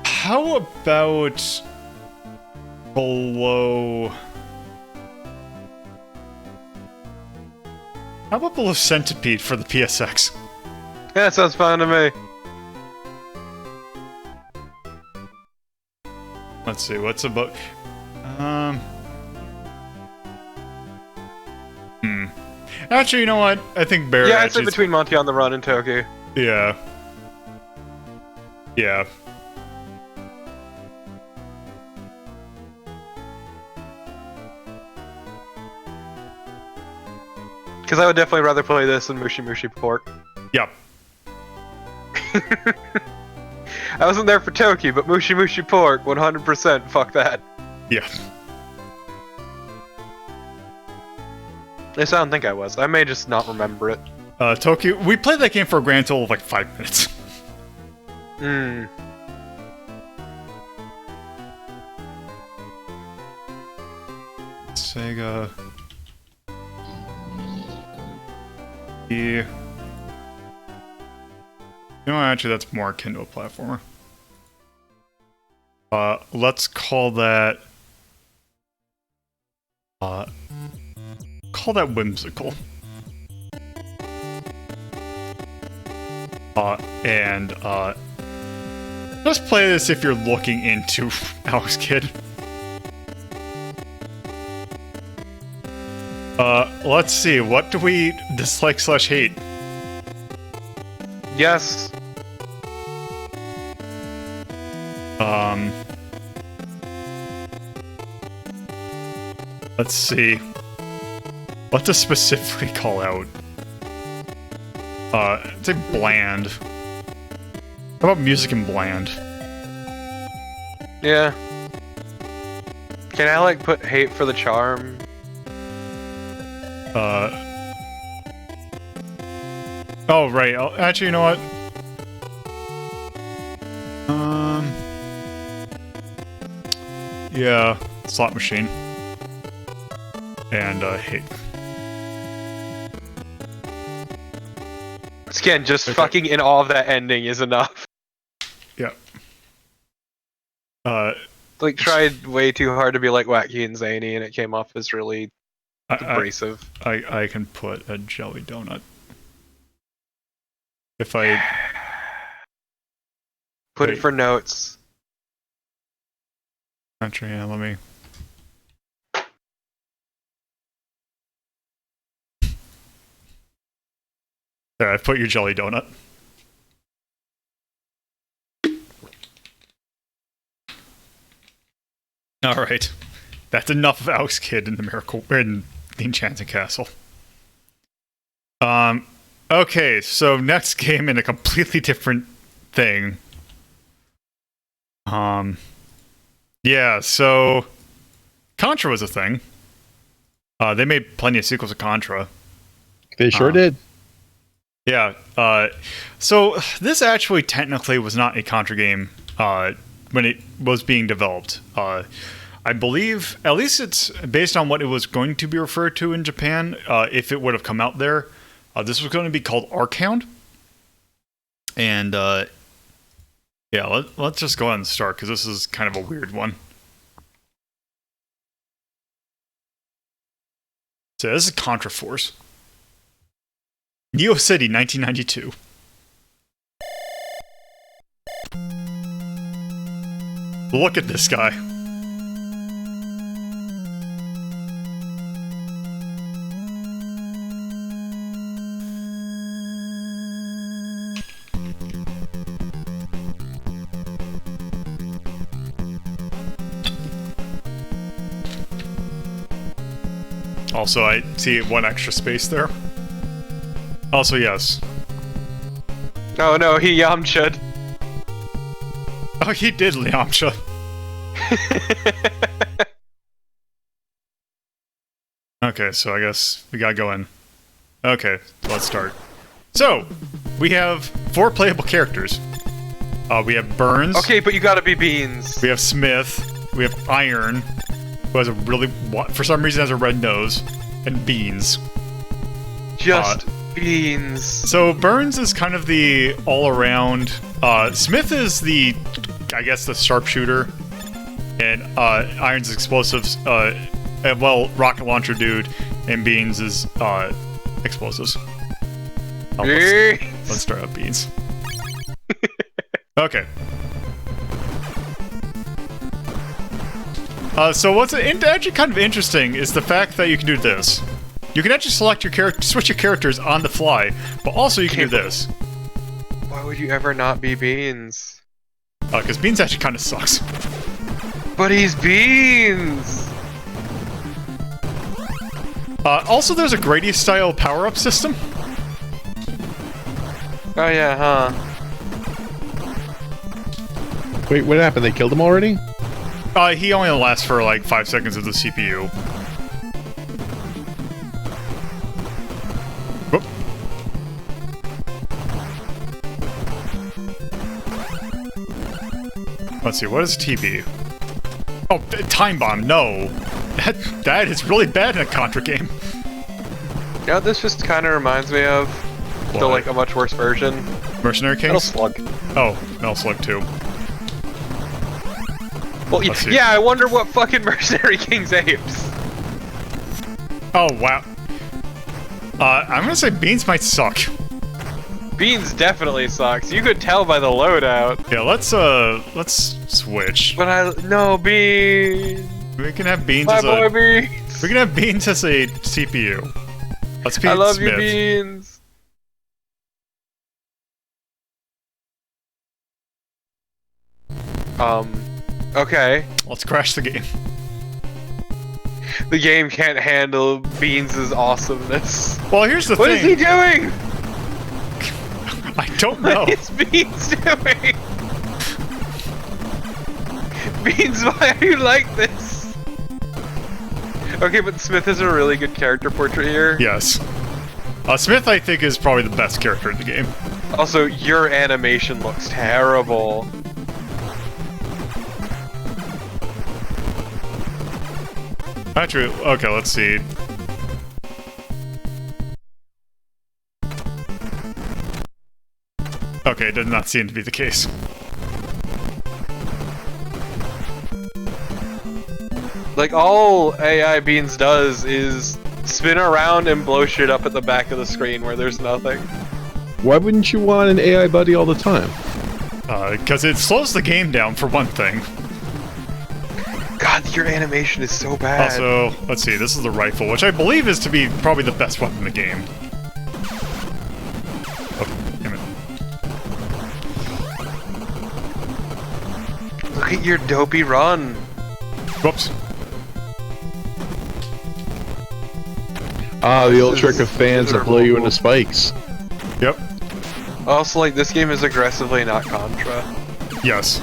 How about... below... How about below Centipede for the PSX? Yeah, that sounds fine to me. Let's see, what's about... Actually, you know what? I think Bear Yeah, it's in Edge is- between Monty on the Run and Toki. Yeah. Yeah. Because I would definitely rather play this than Mushi Mushi Pork. Yep. I wasn't there for Toki, but Mushi Mushi Pork, 100%, fuck that. Yeah. At least I don't think I was. I may just not remember it. Tokyo, we played that game for a grand total of like 5 minutes. Hmm. Sega. Yeah. You know, actually, that's more akin to a platformer. Let's call that... call that whimsical. Just play this if you're looking into Alex Kidd. Let's see, what do we dislike / hate? Yes. Let's see. What to specifically call out? I'd say bland. How about music and bland? Yeah. Can I, like, put hate for the charm? Oh, right. Actually, you know what? Yeah, slot machine. And, hate. Again, just Okay. fucking in all of that ending is enough. Yeah. Like, tried way too hard to be, like, wacky and zany, and it came off as really abrasive. I can put a jelly donut. If I... Put Wait. it for notes. Actually, yeah, let me... There, I've put your jelly donut. Alright. That's enough of Alex Kidd in the Enchanted Castle. Okay, so next game in a completely different thing. Yeah, so Contra was a thing. They made plenty of sequels of Contra. They sure did. Yeah, so this actually technically was not a Contra game when it was being developed. I believe, at least it's based on what it was going to be referred to in Japan, if it would have come out there. This was going to be called Arkhound. And, yeah, let's just go ahead and start, because this is kind of a weird one. So this is Contra Force. Neo City, 1992. Look at this guy. Also, I see one extra space there. Also, yes. Oh no, he Yamcha'd. Oh, he did Yamcha. Okay, so I guess we gotta go in. Okay, let's start. So, we have 4 playable characters. We have Burns. Okay, but you gotta be Beans. We have Smith. We have Iron, who has a really, for some reason, has a red nose, and Beans. Just Beans. So Burns is kind of the all-around. Smith is the, I guess, the sharpshooter, and Iron's explosives. Well, rocket launcher dude, and Beans is explosives. Oh, let's start out Beans. Okay. So what's actually kind of interesting is the fact that you can do this. You can actually select your character, switch your characters on the fly, but also you can do this. Why would you ever not be Beans? Because Beans actually kind of sucks. But he's Beans! Also, there's a Grady-style power-up system. Oh yeah, huh? Wait, what happened? They killed him already? He only lasts for like 5 seconds of the CPU. Whoop. Let's see, what is TB? Oh, Time Bomb, no! That is really bad in a Contra game. You know what this just kind of reminds me of? What? Though like a much worse version. Mercenary Kings? Metal Slug. Oh, Metal Slug 2. Well, Let's see. yeah, I wonder what fucking Mercenary Kings apes. Oh, wow. I'm gonna say Beans might suck. Beans definitely sucks. You could tell by the loadout. Yeah, let's switch. But no Beans. We can have Beans My as boy a Beans. we can have Beans as a CPU. Let's be I love Smith. you, Beans. Okay. Let's crash the game. The game can't handle Beans' awesomeness. Well, here's the What is he thing. doing? I don't know. What is Beans doing? Beans, why are you like this? Okay, but Smith is a really good character portrait here. Yes. Smith, I think, is probably the best character in the game. Also, your animation looks terrible. Actually, okay, let's see. Okay, it did not seem to be the case. Like, all AI Beans does is spin around and blow shit up at the back of the screen where there's nothing. Why wouldn't you want an AI buddy all the time? Because it slows the game down, for one thing. God, your animation is so bad. Also, let's see, this is the rifle, which I believe is to be probably the best weapon in the game. Oh, damn it. Look at your dopey run. Whoops. Ah, the old This trick is of fans that blow you into spikes. Yep. Also, like, this game is aggressively not Contra. Yes.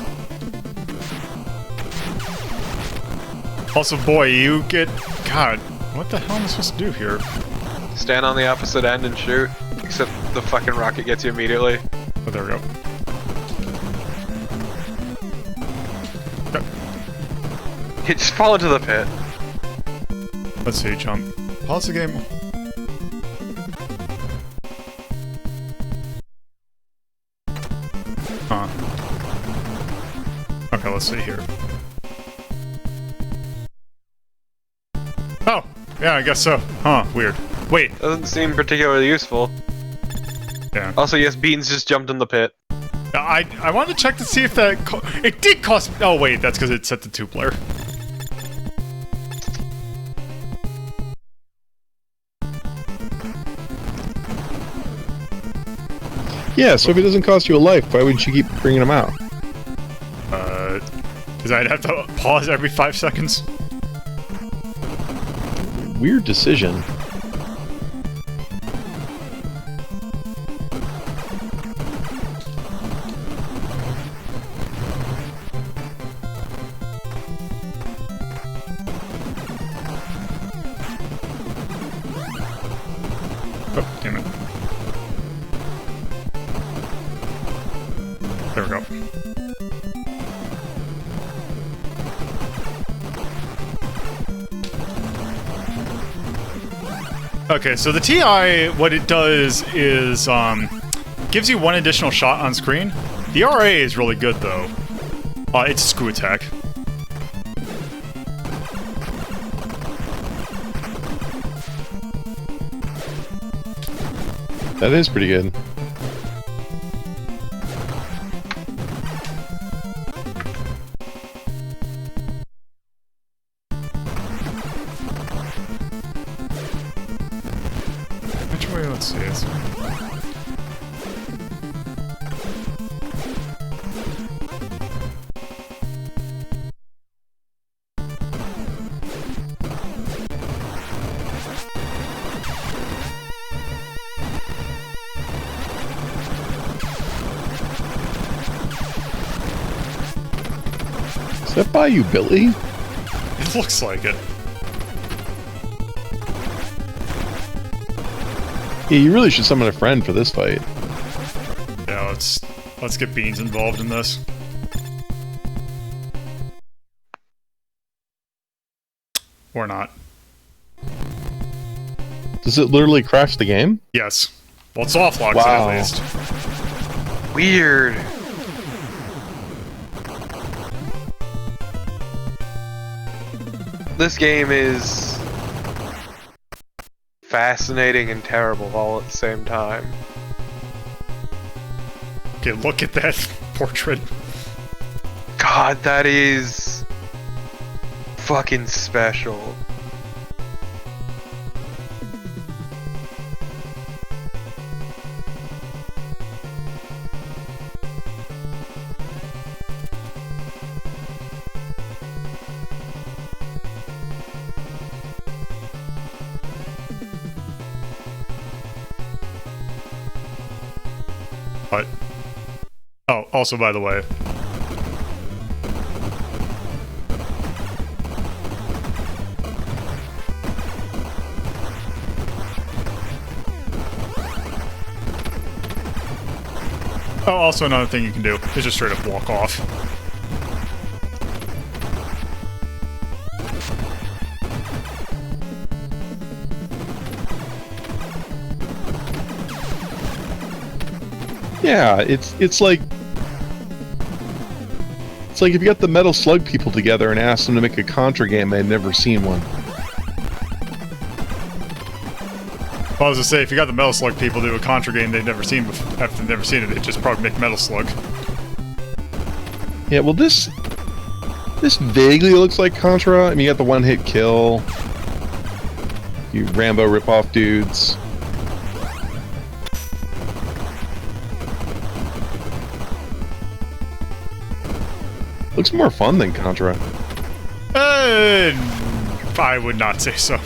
Also, boy, you get... God, what the hell am I supposed to do here? Stand on the opposite end and shoot. Except the fucking rocket gets you immediately. Oh, there we go. Okay. You just fall into the pit. Let's see, jump. Pause the game. Huh. Okay, let's see here. Oh! Yeah, I guess so. Huh, weird. Wait. Doesn't seem particularly useful. Yeah. Also, yes, Beans just jumped in the pit. I wanted to check to see if that... It did cost... Oh, wait, that's because it's set to 2-player. Yeah, so if it doesn't cost you a life, why wouldn't you keep bringing them out? Because I'd have to pause every 5 seconds. Weird decision. Oh, damn it. There we go. Okay, so the TI, what it does is, gives you one additional shot on screen. The RA is really good, though. It's a screw attack. That is pretty good. Which way? Let's see. Is that by you, Billy? It looks like it. Yeah, you really should summon a friend for this fight. Yeah, let's get Beans involved in this. Or not. Does it literally crash the game? Yes. Well, it's off logs Wow. at least. Weird. This game is fascinating and terrible all at the same time. Okay, look at that portrait. God, that is fucking special. But oh, also by the way, oh, also another thing you can do is just straight up walk off. Yeah, it's like if you got the Metal Slug people together and asked them to make a Contra game, they'd never seen one. Well, I was gonna say, if you got the Metal Slug people do a Contra game they've never seen before, after they've never seen it, they'd just probably make Metal Slug. Yeah, well, this vaguely looks like Contra. I mean, you got the one-hit kill, you Rambo rip-off dudes. Looks more fun than Contra. I would not say so.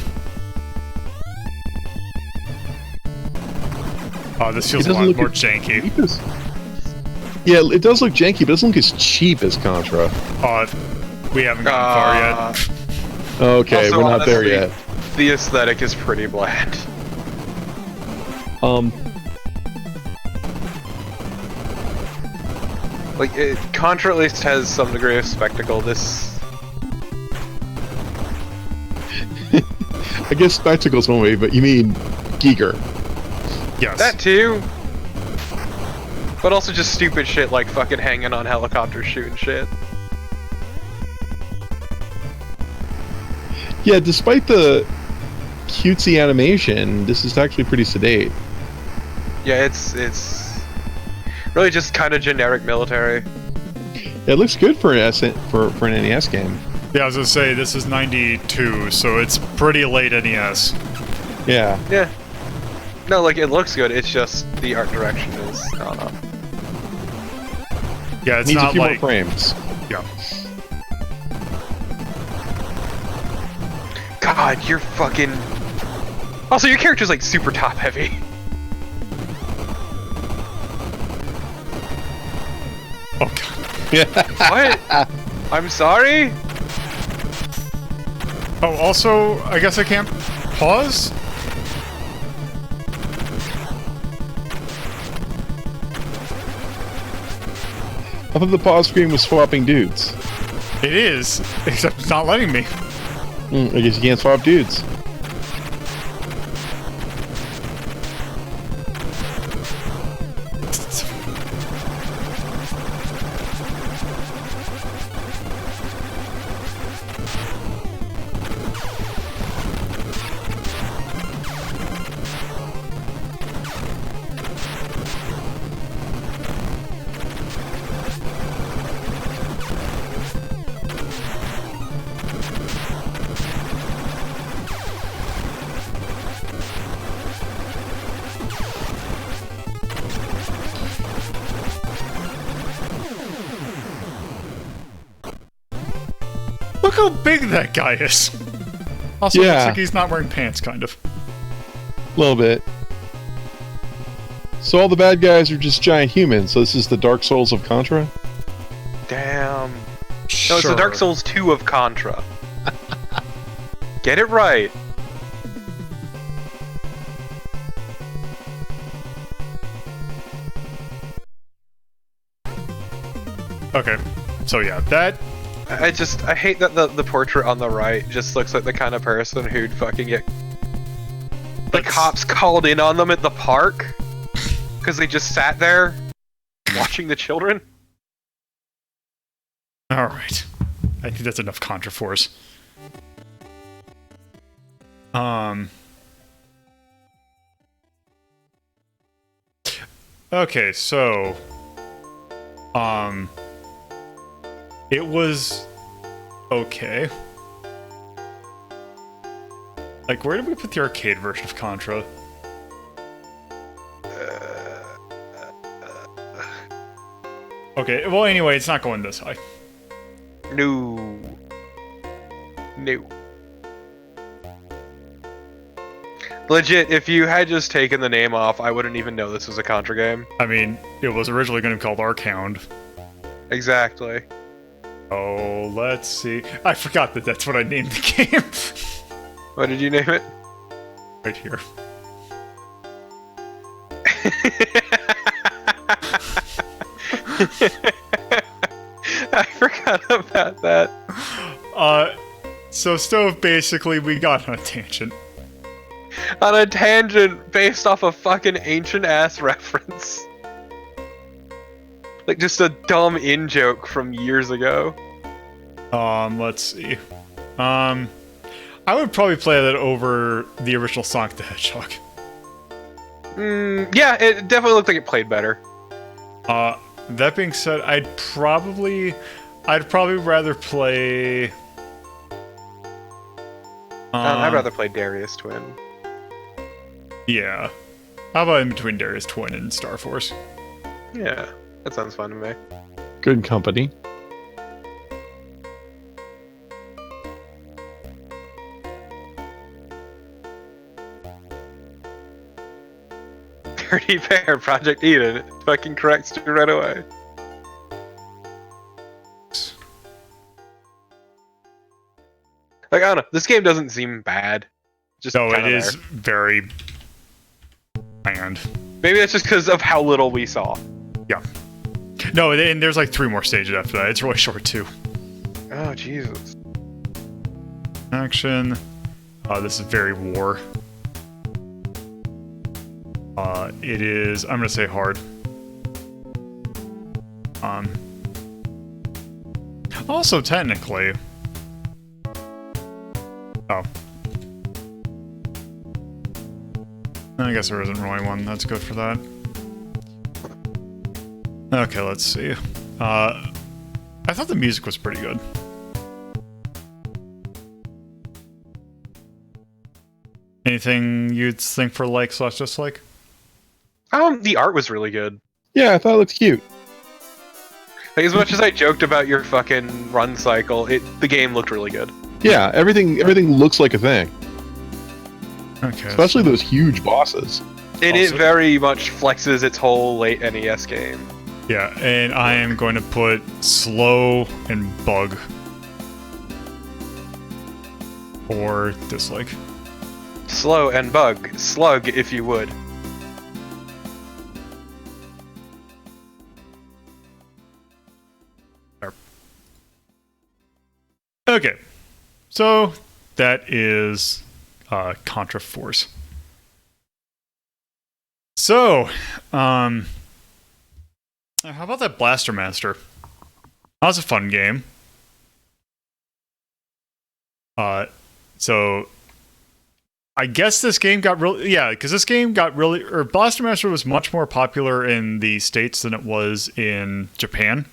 Oh, this feels a lot more janky. Yeah, it does look janky, but it doesn't look as cheap as Contra. We haven't gotten far yet. Okay, Also, we're not there honestly, yet. The aesthetic is pretty bland. Like, Contra at least has some degree of spectacle. This... I guess spectacle's one way, but you mean Giger. Yes. That too! But also just stupid shit like fucking hanging on helicopters shooting shit. Yeah, despite the cutesy animation, this is actually pretty sedate. Yeah, it's really just kind of generic military. Yeah, it looks good for an for an NES game. Yeah, I was gonna say, this is 92, so it's pretty late NES. Yeah. Yeah. No, like, it looks good, it's just the art direction is... I don't know. Yeah, it's Needs not a few like... more frames. Yeah. God, you're fucking... Also, your character's, like, super top-heavy. Oh, God. What? I'm sorry? Oh, also, I guess I can't pause? I thought the pause screen was swapping dudes. It is, except it's not letting me. I guess you can't swap dudes. Look how big that guy is. Also, Yeah. looks like he's not wearing pants, kind of. A little bit. So all the bad guys are just giant humans, so this is the Dark Souls of Contra? Damn. No, Sure. it's the Dark Souls 2 of Contra. Get it right. Okay, so yeah, that... I hate that the portrait on the right just looks like the kind of person who'd fucking get the That's- cops called in on them at the park because they just sat there watching the children. Alright. I think that's enough Contra Force. Okay, so... It was okay. Like, where did we put the arcade version of Contra? Okay, well, anyway, it's not going this high. No. No. Legit, if you had just taken the name off, I wouldn't even know this was a Contra game. I mean, it was originally going to be called Archound. Exactly. Oh, let's see. I forgot that that's what I named the game. What did you name it? Right here. I forgot about that. So Stove, basically, we got on a tangent. On a tangent based off a fucking ancient-ass reference. Like, just a dumb in-joke from years ago. Let's see. I would probably play that over the original Sonic the Hedgehog. Yeah, it definitely looked like it played better. That being said, I'd probably rather play... I'd rather play Darius Twin. Yeah. How about in between Darius Twin and Star Force? Yeah, that sounds fun to me. Good company. Dirty Bear, Project Eden. It fucking corrects you right away. Like, I don't know. This game doesn't seem bad. Just No, it kinda is there. very bland. Maybe that's just because of how little we saw. Yeah. No, and there's like 3 more stages after that. It's really short too. Oh, Jesus. Action. This is very war. It is, I'm gonna say hard. Also technically. Oh. I guess there isn't really one that's good for that. Okay, let's see. I thought the music was pretty good. Anything you'd think for like/dislike? The art was really good. Yeah, I thought it looked cute. Like, as much as I joked about your fucking run cycle, the game looked really good. Yeah, everything looks like a thing. Okay. Especially those huge bosses. It Also- very much flexes its whole late NES game. Yeah, and I am going to put slow and bug. Or dislike. Slow and bug. Slug, if you would. Okay. So, that is Contra Force. So, how about that Blaster Master? That was a fun game. So I guess this game got really, because this game got really, or Blaster Master was much more popular in the States than it was in Japan.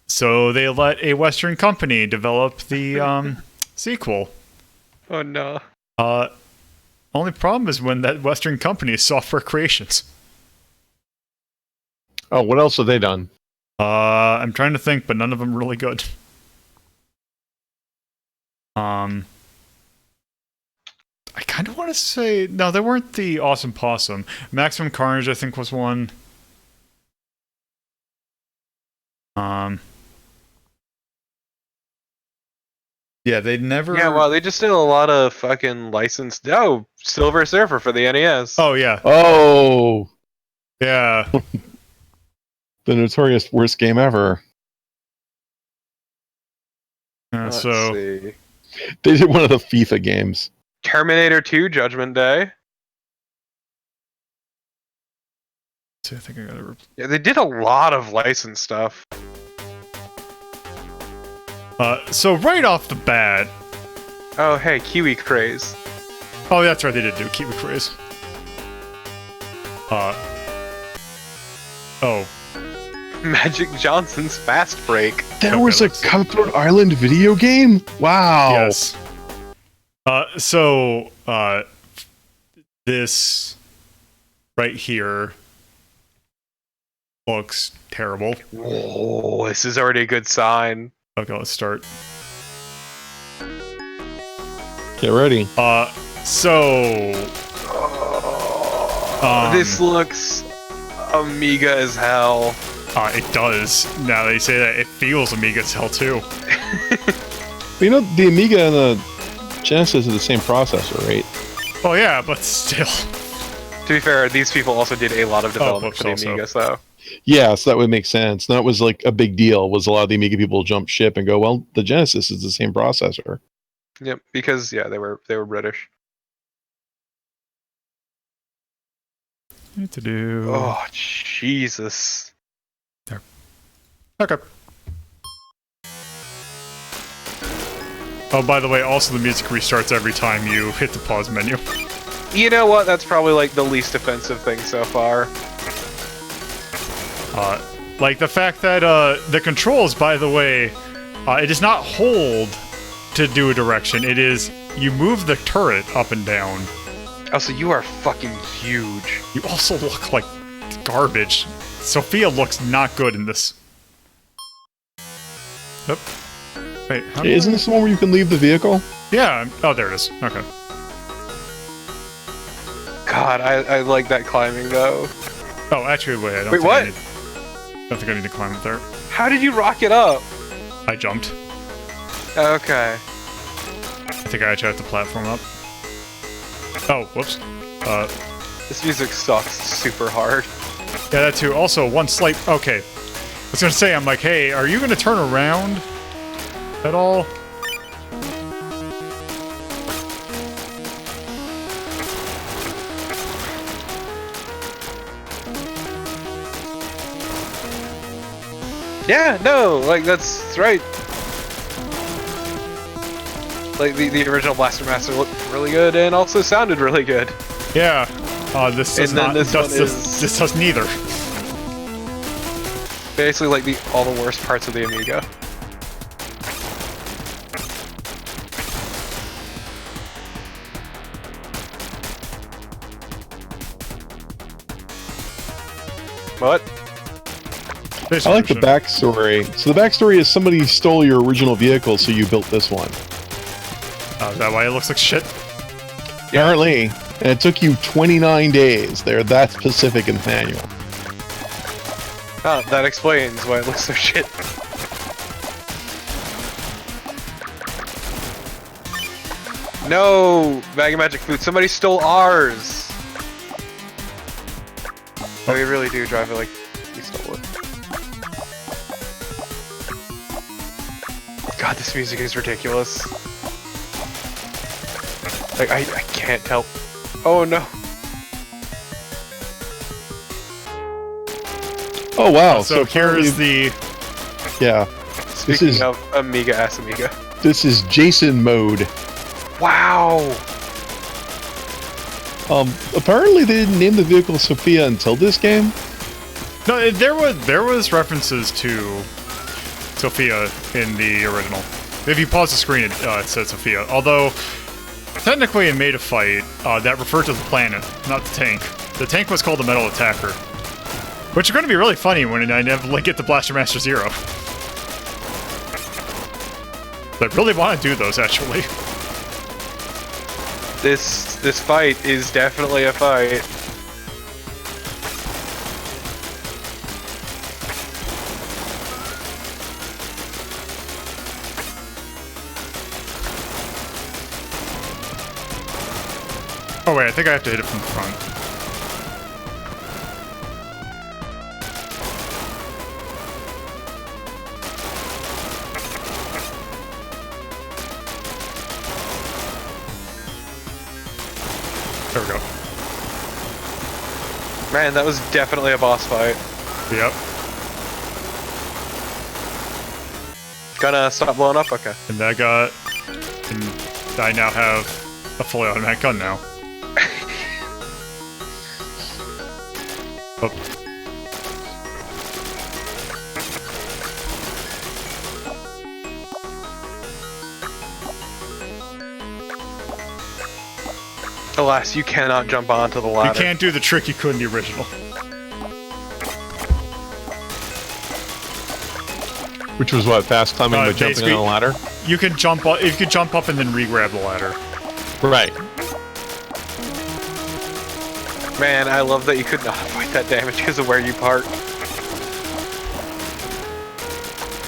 So they let a Western company develop the sequel. Oh no. Only problem is when that Western company is Software Creations. Oh, what else have they done? I'm trying to think, but none of them really good. I kind of want to say no. They weren't the Awesome Possum. Maximum Carnage, I think, was one. Yeah, they never. Yeah, wow, they just did a lot of fucking licensed. Oh, Silver Surfer for the NES. Oh yeah, Oh, yeah. the notorious worst game ever. Let's So see. They did one of the FIFA games. Terminator 2, Judgment Day. I think I got it. Yeah, they did a lot of licensed stuff. So right off the bat. Oh, hey, Kiwi Craze. Oh, that's right. They did do Kiwi Craze. Oh, Magic Johnson's Fast Break. There was a Cutthroat Island video game? Wow. Yes. This right here looks terrible. Oh, this is already a good sign. Okay, let's start. Get ready. This looks Amiga as hell. It does. Now that you say that, it feels Amiga as hell too. You know, the Amiga and the Genesis are the same processor, right? Oh yeah, but still. To be fair, these people also did a lot of development for the also. Amiga, so... Yeah, so that would make sense. That was like a big deal, was a lot of the Amiga people jump ship and go, well, the Genesis is the same processor. Yep, because, yeah, they were British. What to do? Oh, Jesus. There. Okay. Oh, by the way, also the music restarts every time you hit the pause menu. You know what? That's probably, like, the least offensive thing so far. Like the fact that the controls, by the way, it does not hold to do a direction. It is you move the turret up and down. Also, you are fucking huge. You also look like garbage. Sophia looks not good in this. Yep. Wait, how do Isn't this the one where you can leave the vehicle? Yeah. Oh, there it is. Okay. God, I like that climbing, though. Oh, actually, wait. I don't Wait, think what? I don't think I need to climb up there. How did you rocket up? I jumped. Okay. I think I actually have to platform up. Oh, whoops. This music sucks super hard. Yeah, that too. Also, one slight... Okay. I was gonna say, I'm like, hey, are you gonna turn around at all? Yeah, no, like, that's right. Like, the original Blaster Master looked really good and also sounded really good. Yeah. This does And then not... this one this does neither. Basically, like, all the worst parts of the Amiga. What? I like the backstory. So the backstory is somebody stole your original vehicle, so you built this one. Is that why it looks like shit? Apparently. And it took you 29 days. They're that specific in the manual. Oh, that explains why it looks so shit. No! Bag of Magic Food, somebody stole ours! Oh, we really do drive it like we stole it. God, this music is ridiculous. Like, I can't help. Oh no. Oh wow! So here is the... Yeah. Speaking of Amiga ass Amiga. This is Jason mode. Wow! Apparently they didn't name the vehicle Sophia until this game. No, there was references to Sophia in the original. If you pause the screen, it says Sophia. Although, technically in Made a Fight, that referred to the planet, not the tank. The tank was called the Metal Attacker. Which is going to be really funny when I never get to Blaster Master Zero. I really want to do those, actually. This fight is definitely a fight. Oh wait, I think I have to hit it from the front. There we go. Man, that was definitely a boss fight. Yep. Gonna stop blowing up? Okay. And that got... And I now have a fully automatic gun now. Oh. Alas, you cannot jump onto the You ladder. can't do the trick you could in the original. Which was what? Fast climbing by jumping basically- on a ladder? You can jump up. If you could jump up and then re-grab the ladder. Right. Man, I love that you could not avoid that damage because of where you parked.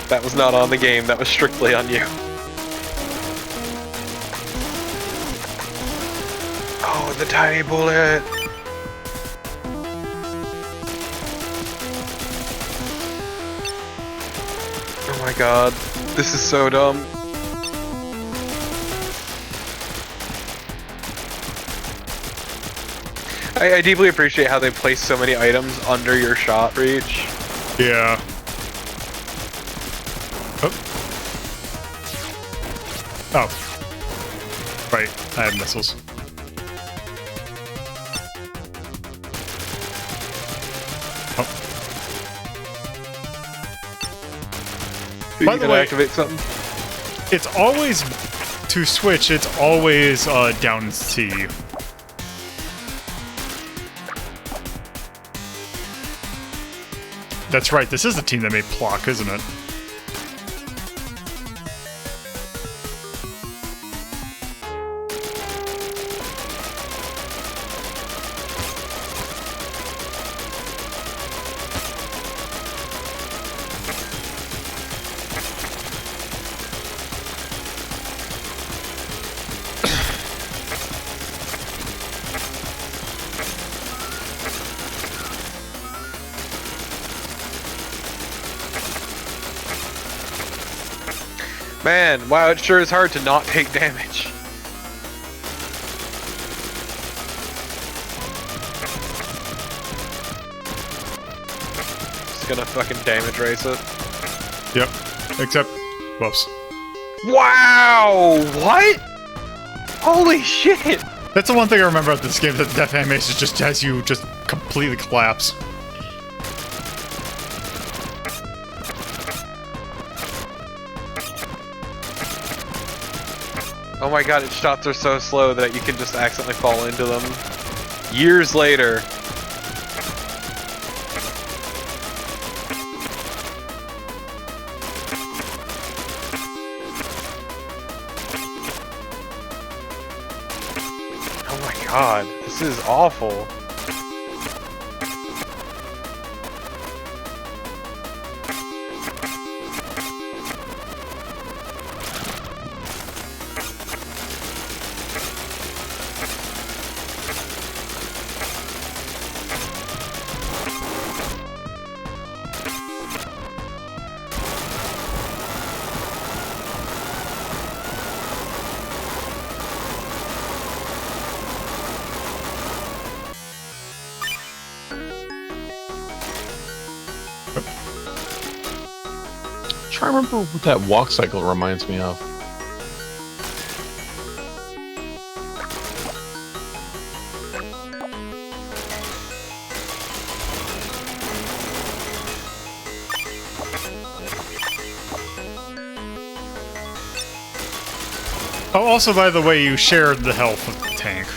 That was not on the game, that was strictly on you. Oh, the tiny bullet! Oh my god, this is so dumb. I deeply appreciate how they place so many items under your shot reach. Yeah. Oh. Oh. Right, I have missiles. Oh. You By the can way- activate something. It's always, to switch, it's always down C. That's right, this is the team that made Plock, isn't it? Man, wow, it sure is hard to not take damage. Just gonna fucking damage race it. Yep. Except, whoops. Wow! What? Holy shit! That's the one thing I remember about this game, that the death animation just has you just completely collapse. Oh my god, its shots are so slow that you can just accidentally fall into them. Years later. Oh my god, this is awful. Try to remember what that walk cycle reminds me of. Oh, also, by the way, you shared the health with the tank.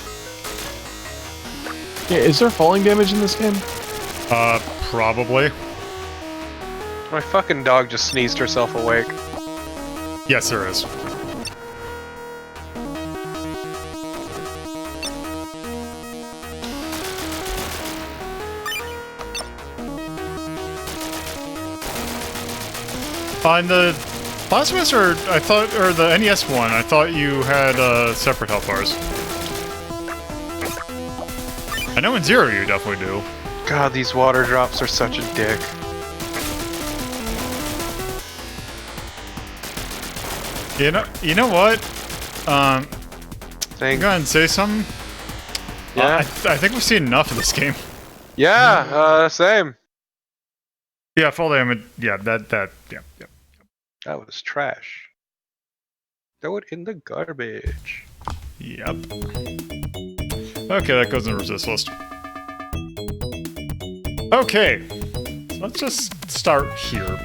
Yeah, is there falling damage in this game? Probably. My fucking dog just sneezed herself awake. Yes, there is. On the Plasmas, or I thought, or the NES one, I thought you had separate health bars. I know in Zero you definitely do. God, these water drops are such a dick. You know what? I'm Thank going to say something. Yeah. I think we've seen enough of this game. Yeah, same. Yeah, fall damage. Yeah, yeah. That was trash. Throw it in the garbage. Yep. Okay, that goes in the resist list. Okay, so let's just start here.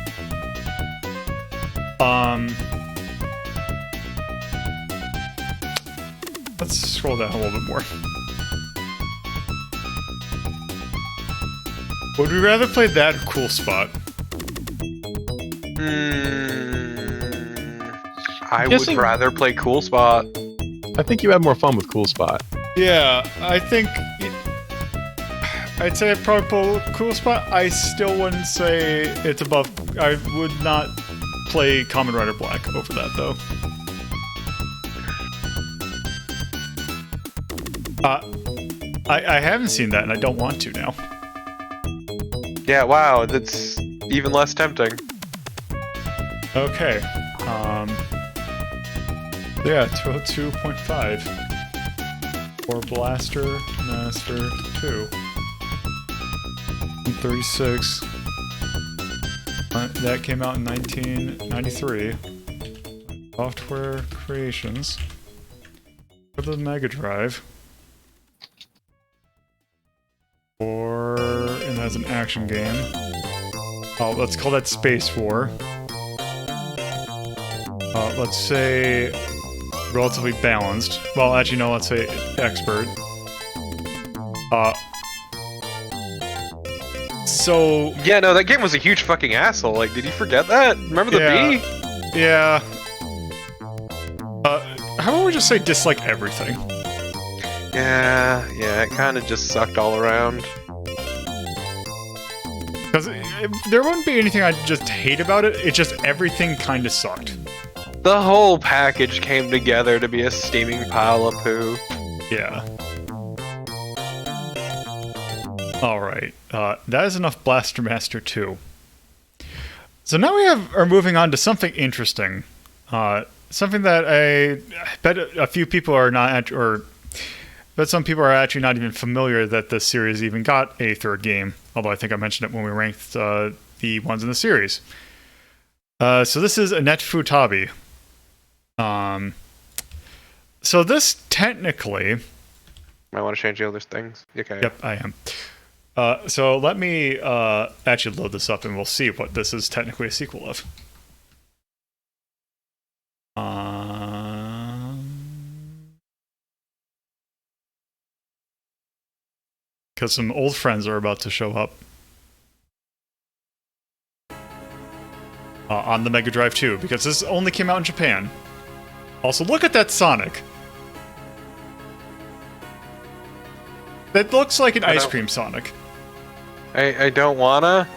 Let's scroll down a little bit more. Would we rather play that or Cool Spot? I would guessing- rather play Cool Spot. I think you have more fun with Cool Spot. Yeah, I think... I'd say I'd probably pull Cool Spot. I still wouldn't say it's above... I would not play Kamen Rider Black over that, though. I haven't seen that, and I don't want to now. Yeah, wow, that's even less tempting. Okay. Yeah, 202.5. For Blaster Master 2. 36. That came out in 1993. Software Creations. For the Mega Drive. And that's an action game. Oh, let's call that Space War. Let's say relatively balanced. Well, actually, no, let's say expert. So... Yeah, no, that game was a huge fucking asshole. Like, did you forget that? Remember the Yeah. B? Yeah. How about we just say dislike everything? Yeah, it kind of just sucked all around. Because there wouldn't be anything I just hate about it, it's just everything kind of sucked. The whole package came together to be a steaming pile of poo. Yeah. Alright, that is enough Blaster Master 2. So now we are moving on to something interesting. Something that I bet a few people are not, but some people are actually not even familiar that the series even got a third game. Although I think I mentioned it when we ranked the ones in the series. So this is Annet Futabi. So this technically... I want to change the other things. Okay. Yep, I am. So let me actually load this up and we'll see what this is technically a sequel of. Because some old friends are about to show up. On the Mega Drive 2, because this only came out in Japan. Also, look at that Sonic. That looks like an ice cream Sonic. I don't wanna.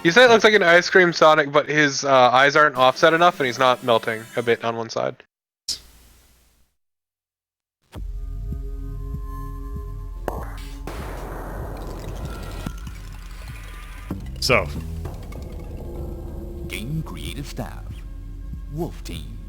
You say it looks like an ice cream Sonic, but his eyes aren't offset enough and he's not melting a bit on one side. So, Game creative staff. Wolf Team.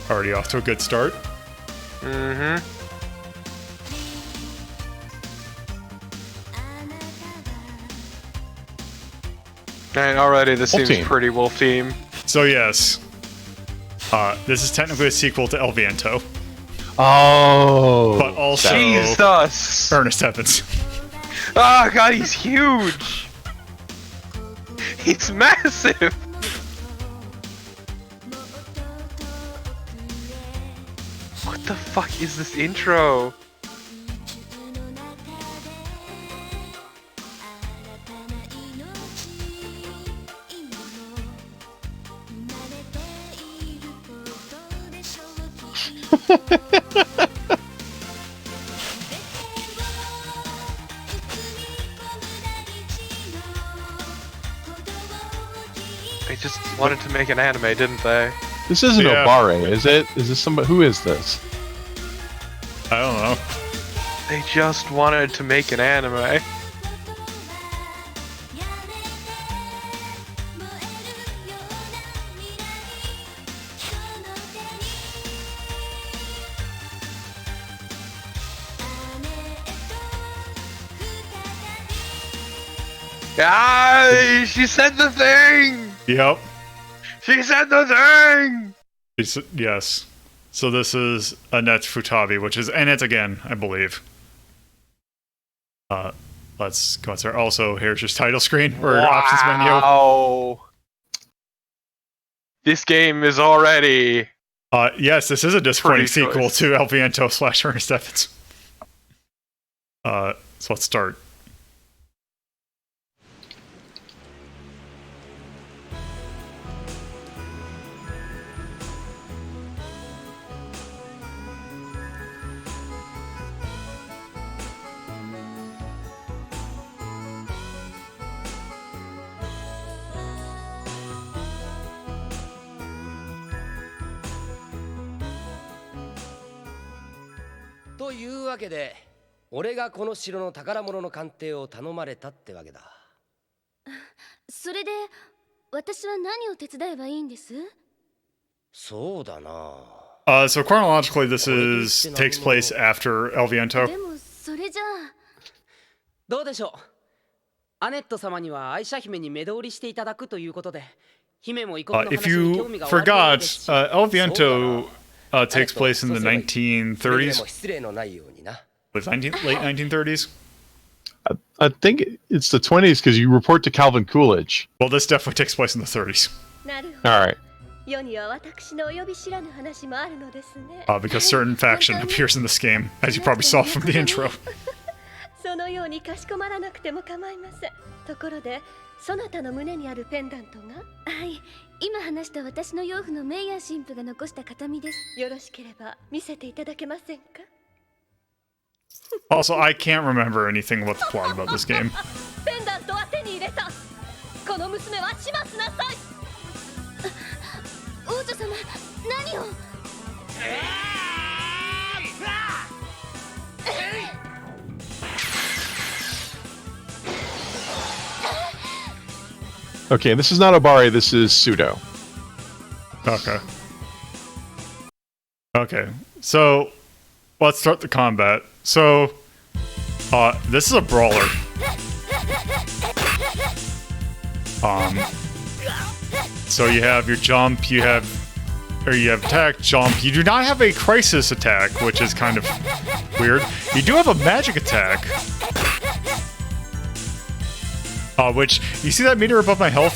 already off to a good start. Mm-hmm. And already this Wolf seems Team. pretty Wolf Team. So yes, this is technically a sequel to El Viento, Oh. but also Jesus! Ernest Evans. Oh god, he's huge! He's massive! What the fuck is this intro? They just wanted to make an anime, didn't they? This isn't Yeah. Obare, is it? Is this somebody? Who is this? I don't know. They just wanted to make an anime. Ah, she said the thing! Yep. She said the thing! Yes. So this is Annet Futabi, which is Annet again, I believe. Let's go there. Also, here's your title screen or options menu. Wow. This game is already... Yes, this is a disappointing Pretty sequel choice. to El Viento / Ernest Evans. So let's start. "というわけで、俺がこの城の宝物の鑑定を頼まれたってわけだ。それで私は何を手伝えばいいんです？そうだな。So chronologically, this takes place after El Viento. でもそれじゃあどうでしょう。アネット様には愛車姫に目通りしていただくということで、姫も異国の If 話に興 you 味がおありなようですし。 forgot, El Viento takes place in the くれぐれも 1930s. 失礼のないようにな。Was late 1930s? I think it's the 20s because you report to Calvin Coolidge. Well, this definitely takes place in the 30s. なるほど。 All right. 世には私の及び知らぬ話もあるのですね。 Because certain faction appears in this game, as you probably saw from the intro. そのようにかしこまらなくても構いません。ところで、そなたの胸にあるペンダントが、はい、今話した私の養父のメイヤー神父が残した形見です。よろしければ見せていただけませんか？ Also, I can't remember anything about the plot about this game. ペンダントは手に入れた。この娘は始末なさい。王女様、何を？ Okay, this is not Obari, this is Pseudo. Okay. Okay, so let's start the combat. So, this is a brawler. So you have your jump, you have attack, jump. You do not have a crisis attack, which is kind of weird. You do have a magic attack. Which, you see that meter above my health?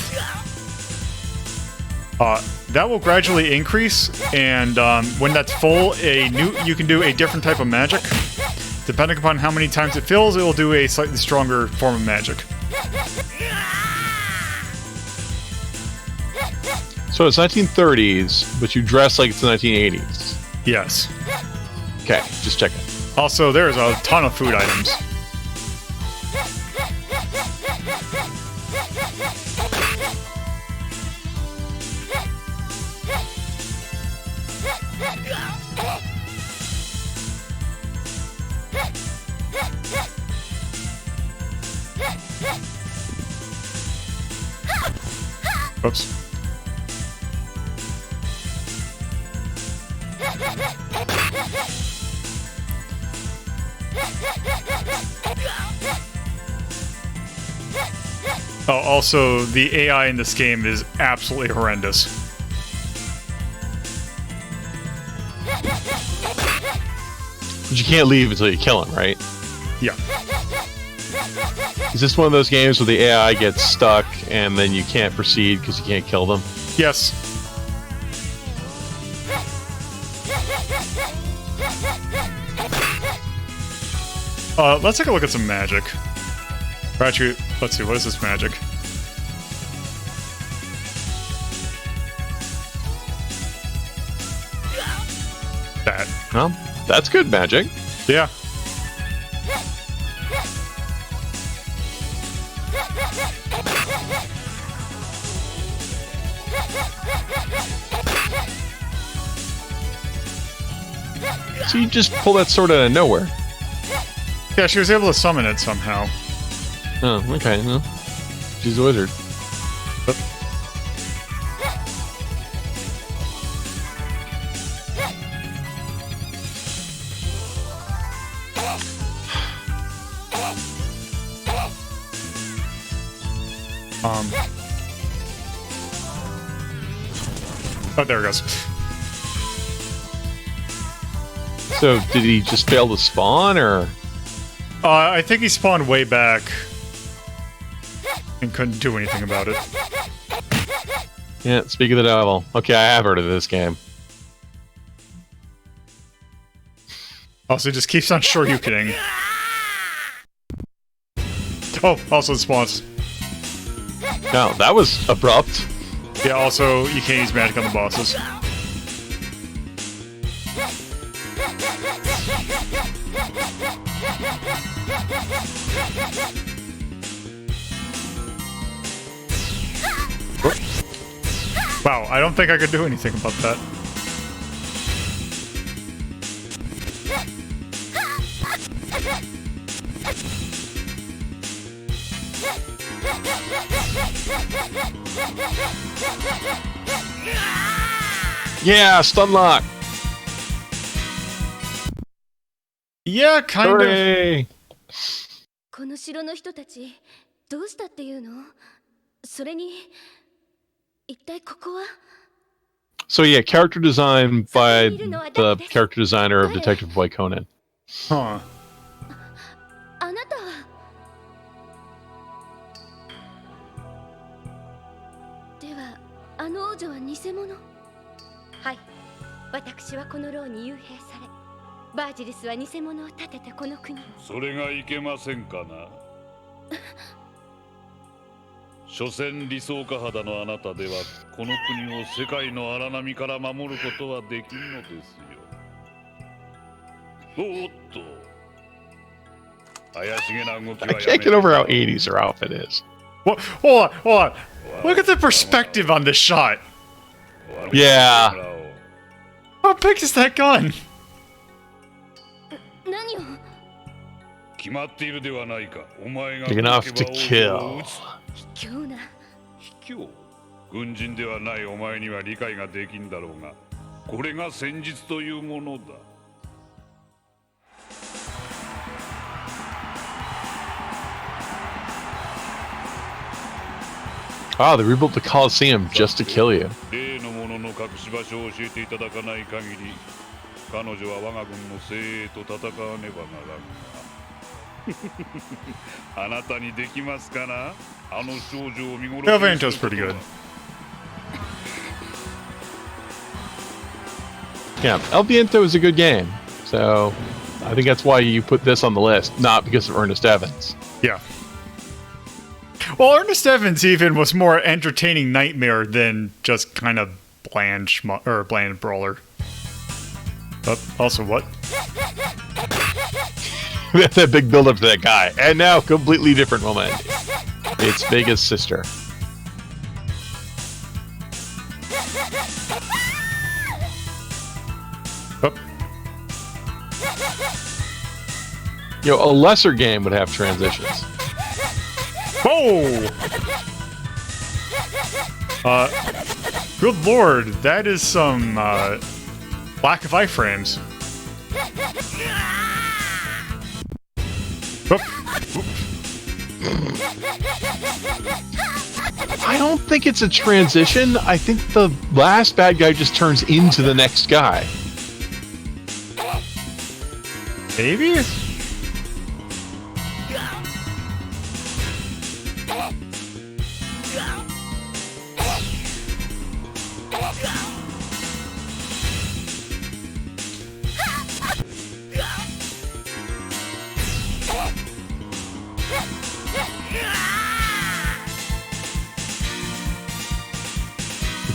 That will gradually increase, and when that's full, you can do a different type of magic. Depending upon how many times it fills, it will do a slightly stronger form of magic. So it's 1930s, but you dress like it's the 1980s. Yes. Okay, just checking. Also, there's a ton of food items. Oops. Oh, also, the AI in this game is absolutely horrendous. But you can't leave until you kill him, right? Yeah. Is this one of those games where the AI gets stuck and then you can't proceed because you can't kill them? Yes. Let's take a look at some magic. Or actually, let's see, what is this magic? That. Well, that's good magic. Yeah. So you just pull that sword out of nowhere. Yeah, she was able to summon it somehow. Oh, okay. Well, she's a wizard. Oh, there it goes. So did he just fail to spawn, or? I think he spawned way back and couldn't do anything about it. Yeah, speak of the devil. Okay, I have heard of this game. Also, just keeps on shoryukening. Oh, also spawns. No, that was abrupt. Yeah, also, you can't use magic on the bosses. Wow, I don't think I could do anything about that. Yeah, stun lock. Yeah, kind of. Hooray! この城の人たちどうしたっていうの？それに一体ここは？ So yeah, character design by the character designer of Detective Boy Conan. Huh. あなたは。ではあの王女は偽物？はい。私はこの牢に幽閉され、バージリスは偽物を立ててこの国を。それがいけませんかな。所詮理想家肌のあなたではこの国を世界の荒波から守ることはできんのですよ。おっと怪しげな動きは I can't get over how 80s her outfit is. What? Hold on, hold on. Look at the perspective on this shot. Yeah. How big is that gun? 何を？決まっているではないか。お前が Big enough to kill. 卑怯な。卑怯。軍人ではないお前には理解ができんだろうが、これが戦術というものだ。Wow, they rebuilt the Coliseum just to kill you. 例のものの隠し場所を教えていただかない限り、彼女は我が軍の精鋭と戦わねばならんが。あなたにできますかな？あの少女を見殺しにすることは。Elvanto's pretty good. Yeah, El Viento is a good game. So I think that's why you put this on the list, not because of Ernest Evans. Yeah. Well, Ernest Evans even was more entertaining nightmare than just kind of bland bland brawler. Also, what? That big build up to that guy. And now, completely different moment. It's Vega's sister. Oh. You know, a lesser game would have transitions. Whoa! Good lord, that is some, lack of iframes. I don't think it's a transition. I think the last bad guy just turns into the next guy. Maybe?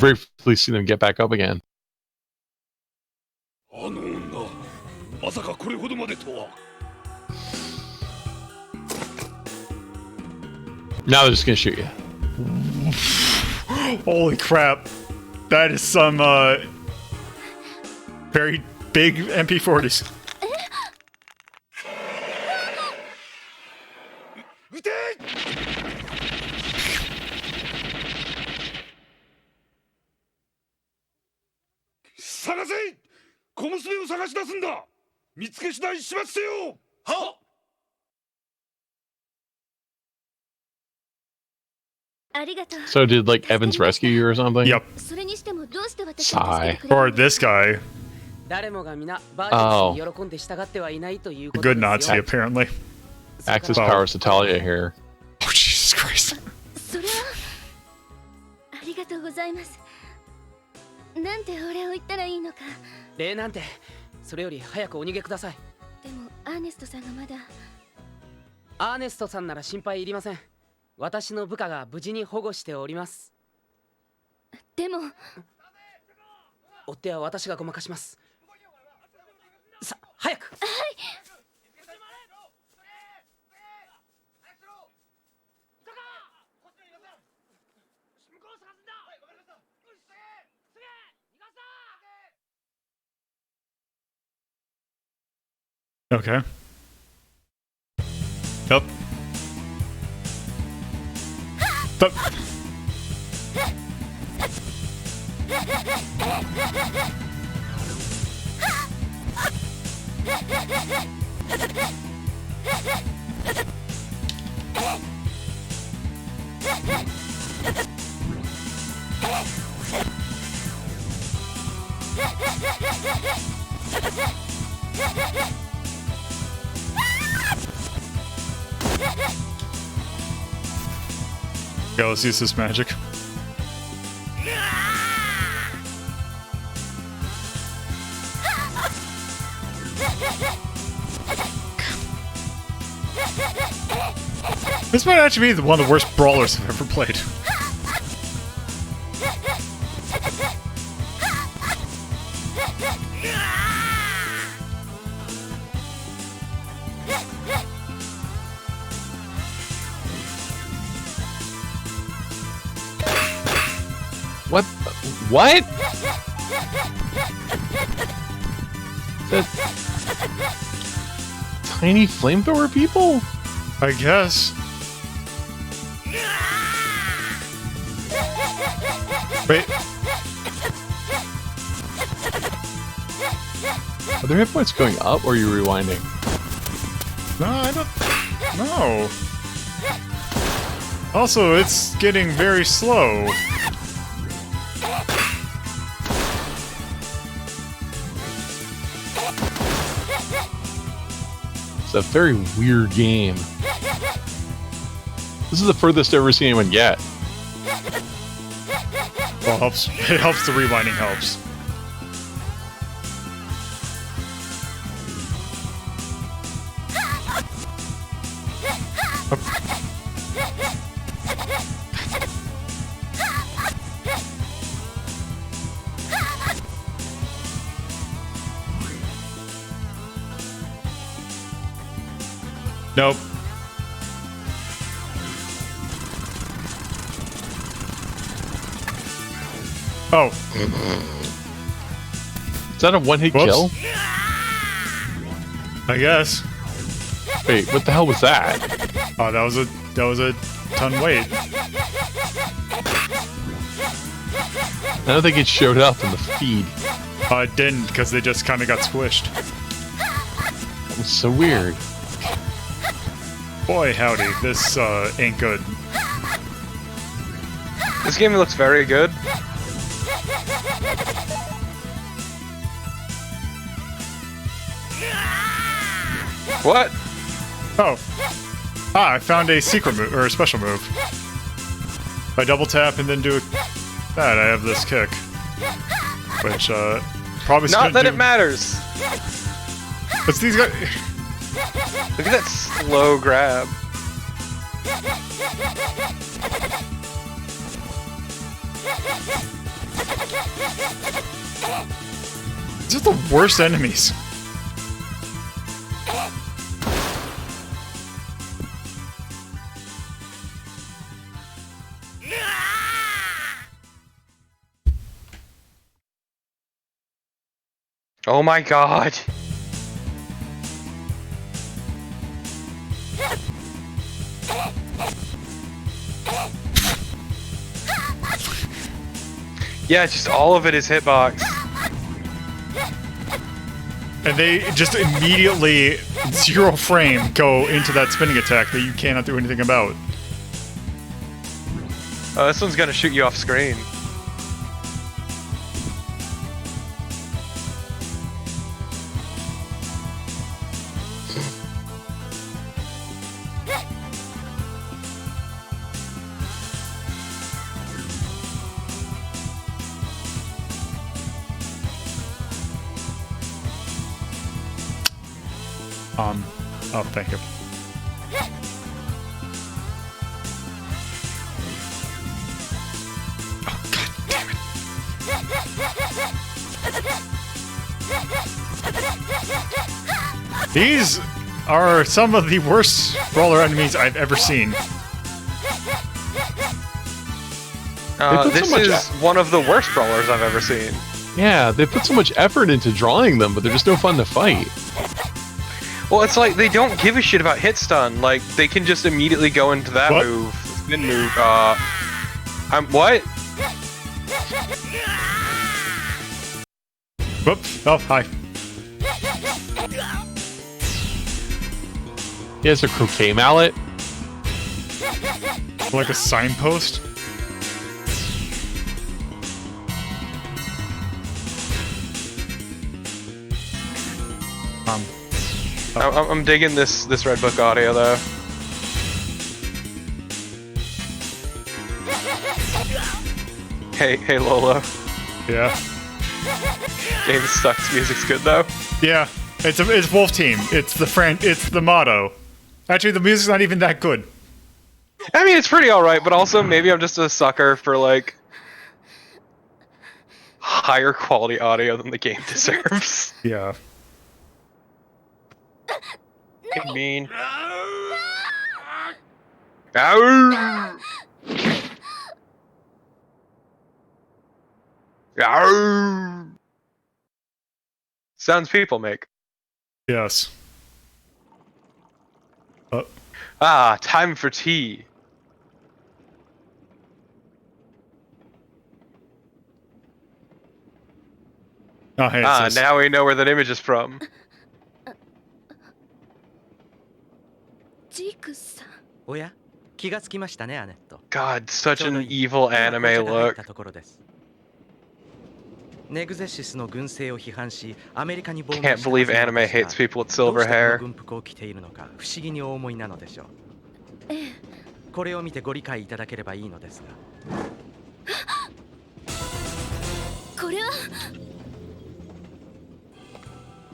Briefly see them get back up again. Now they're just gonna shoot you. Holy crap. That is some, very big MP40s. So did, like, Evans rescue you or something? Yep. Sigh. Or this guy. 誰もが皆バージェスに喜んで従ってはいないということですよ。Good Nazi, apparently. Access powers to Talia here. Oh, Jesus Christ. それはありがとうございます。なんてお礼を言ったらいいのか。礼なんて、それより早くお逃げください。でもアーネストさんがまだ。アーネストさんなら心配いりません。私の部下が無事に保護しております。でも追っ手は私がごまかします。さ、早く。はい。Okay. Yep. But yeah, let's use this magic. This might actually be one of the worst brawlers I've ever played. What? What? The tiny flamethrower people? I guess. Wait. Are their hit points going up or are you rewinding? No, I don't know. Also, it's getting very slow. It's a very weird game. This is the furthest I've ever seen anyone get. Well, it helps. It helps. The rewinding helps. Nope. Oh. Is that a one-hit kill? I guess. Wait, what the hell was that? Oh, that was a ton weight. I don't think it showed up in the feed. It didn't, because they just kind of got squished. It was so weird. Boy, howdy, this ain't good. This game looks very good. What? Oh. I found a secret move, or a special move. If I double tap and then do that, I have this kick. Which, probably Not that it matters! But these guys... Look at that slow grab. These are the worst enemies. Oh my god! Yeah, just all of it is hitbox. And they just immediately, 0 frame, go into that spinning attack that you cannot do anything about. Oh, this one's gonna shoot you off screen. Oh, thank you. Oh, god damn it. These are some of the worst brawler enemies I've ever seen. This is one of the worst brawlers I've ever seen. Yeah, they put so much effort into drawing them, but they're just no fun to fight. Well, it's like they don't give a shit about hit stun. Like, they can just immediately go into that move. Spin move. What? Whoops. Oh, hi. He has a croquet mallet. Like a signpost? I'm digging this Red Book audio though. Hey Lolo. Yeah. Game sucks. Music's good though. Yeah. It's Wolf Team. It's the motto. Actually, the music's not even that good. I mean, it's pretty alright, but also maybe I'm just a sucker for like higher quality audio than the game deserves. Yeah. I mean. Ow! Ow! Sounds people make. Yes. Time for tea. Oh, hey, now we know where that image is from. God, such an evil anime look. Can't believe anime hates people with silver hair. これを見てご理解いただければいいのですが。これは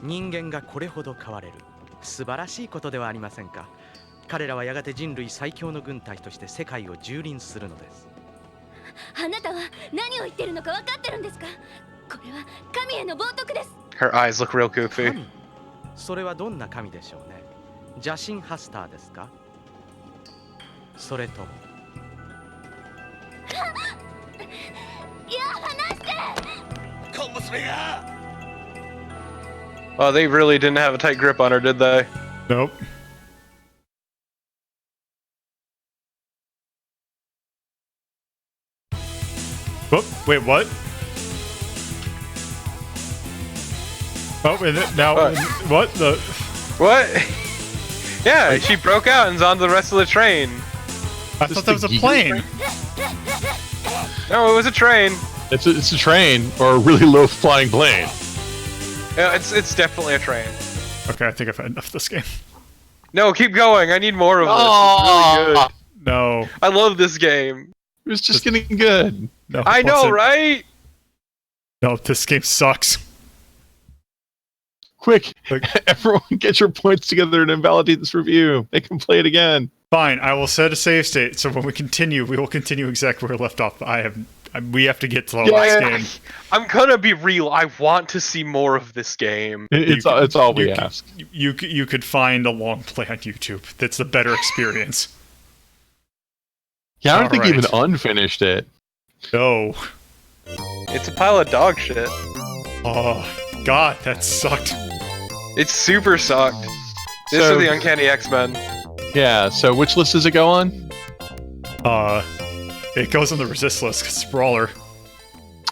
人間がこれほど変われる素晴らしいことではありませんか。彼らはやがて人類最強の軍隊として世界を蹂躙するのです。あなたは何を言ってるのか分かってるんですか。これは神への冒涜です。 Her eyes look real goofy. それはどんな神でしょうね。邪神ハスターですか。それとも。いや、離して。小娘が。Oh, they really didn't have a tight grip on her, did they? Nope. Oh, wait, what? Oh, and now what the? What? Yeah, she broke out and's on the rest of the train. I thought that was a plane. No, it was a train. It's a train or a really low flying plane. Yeah, it's definitely a train. Okay, I think I've had enough of this game. No, keep going. I need more of this. It's really good. No. I love this game. It was just getting good. No, I know, right? No, this game sucks. Quick, everyone get your points together and invalidate this review. They can play it again. Fine, I will set a save state, so when we continue, we will continue exactly where we left off. We have to get to the last game. I'm gonna be real. I want to see more of this game. It's all we ask. You could find a long play on YouTube. That's the better experience. Yeah, I don't think even unfinished it. No. It's a pile of dog shit. Oh, God, that sucked. It super sucked. This is the Uncanny X-Men. Yeah, so which list does it go on? It goes on the resist list, because it's Brawler.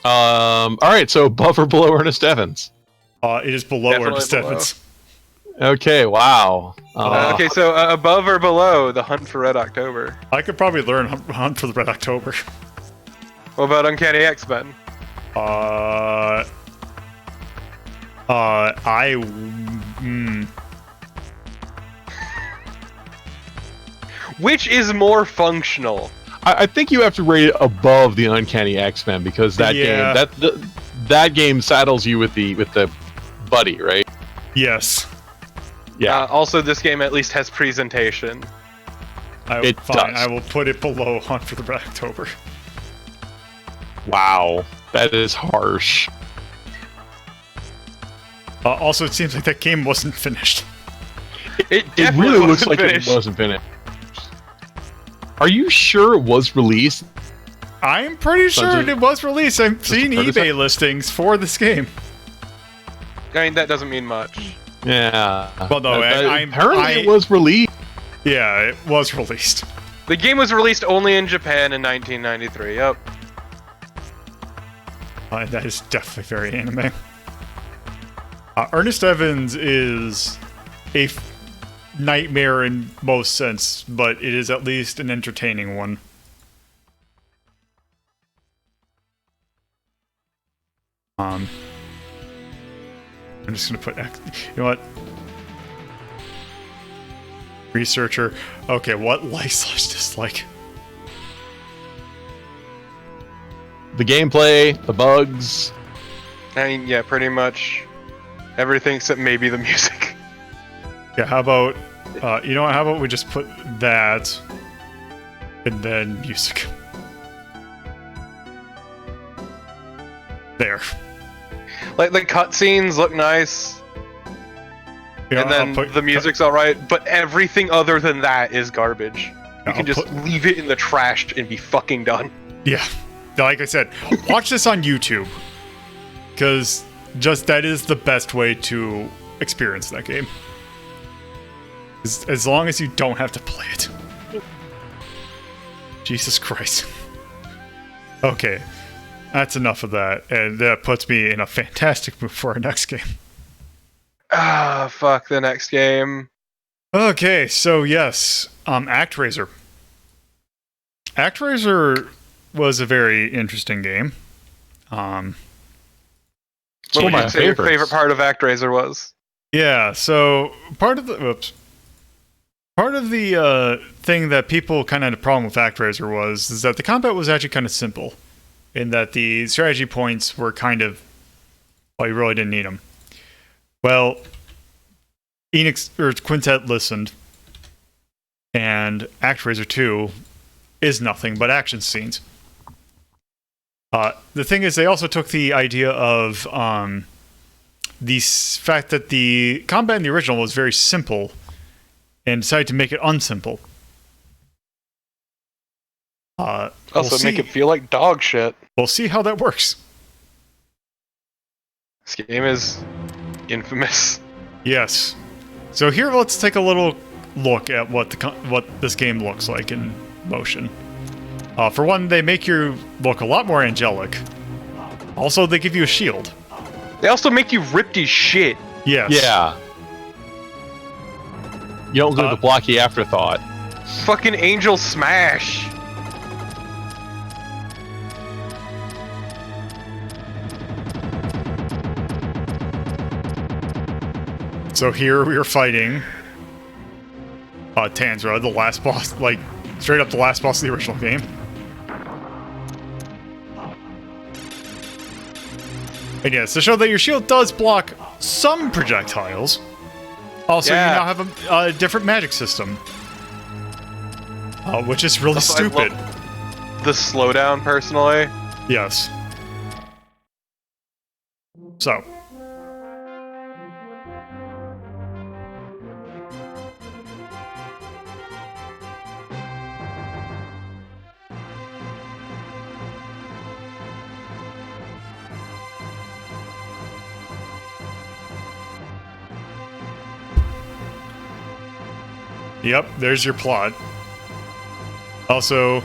Alright, so above or below Ernest Evans? It is below Definitely Ernest below. Evans. Okay, wow. Okay, so above or below The Hunt for Red October? I could probably learn Hunt for the Red October. What about Uncanny X-Men? Which is more functional? I think you have to rate it above the Uncanny X-Men because that game that game saddles you with the buddy, right? Yes. Yeah. Also, this game at least has presentation. It fine, does. I will put it below Hunt for the Red October. Wow, that is harsh. Also, it seems like that game wasn't finished. It It definitely really looks wasn't like finished. it wasn't finished. Are you sure it was released? I'm pretty sure it was released. I've seen eBay listings for this game. I mean, that doesn't mean much. Yeah. Well, no, apparently it was released. Yeah, it was released. The game was released only in Japan in 1993. Yep. That is definitely very anime. Ernest Evans is a nightmare in most sense, but it is at least an entertaining one. I'm just gonna put, you know what? Researcher. Okay, what like/dislike? The gameplay, the bugs. I mean, yeah, pretty much everything except maybe the music. Yeah, how about, you know what, how about we just put that, and then music. There. Like, the cutscenes look nice, You know, and then the music's alright, but everything other than that is garbage. You can just leave it in the trash and be fucking done. Yeah. Like I said, watch this on YouTube, because just that is the best way to experience that game. As long as you don't have to play it. Jesus Christ. Okay, that's enough of that, and that puts me in a fantastic mood for our next game. Ah, fuck the next game. Okay, so yes, ActRaiser. ActRaiser was a very interesting game. What would you say your favorite part of ActRaiser was? Yeah, so part of the thing that people kind of had a problem with ActRaiser is that the combat was actually kind of simple, in that the strategy points were kind of, well, you really didn't need them. Well, Quintet listened, and ActRaiser 2 is nothing but action scenes. The thing is, they also took the idea of the fact that the combat in the original was very simple and decided to make it unsimple. Also, make it feel like dog shit. We'll see how that works. This game is infamous. Yes. So here, let's take a little look at what this game looks like in motion. For one, they make you look a lot more angelic. Also, they give you a shield. They also make you ripped as shit. Yes. Yeah. You don't go to the blocky afterthought. Fucking Angel Smash. So here we are fighting Tanzra, the last boss, like straight up the last boss of the original game. And yes, to show that your shield does block some projectiles. Also, Yeah. you now have a different magic system, which is really Also, stupid. I love the slowdown, personally. Yes. So. Yep, there's your plot. Also,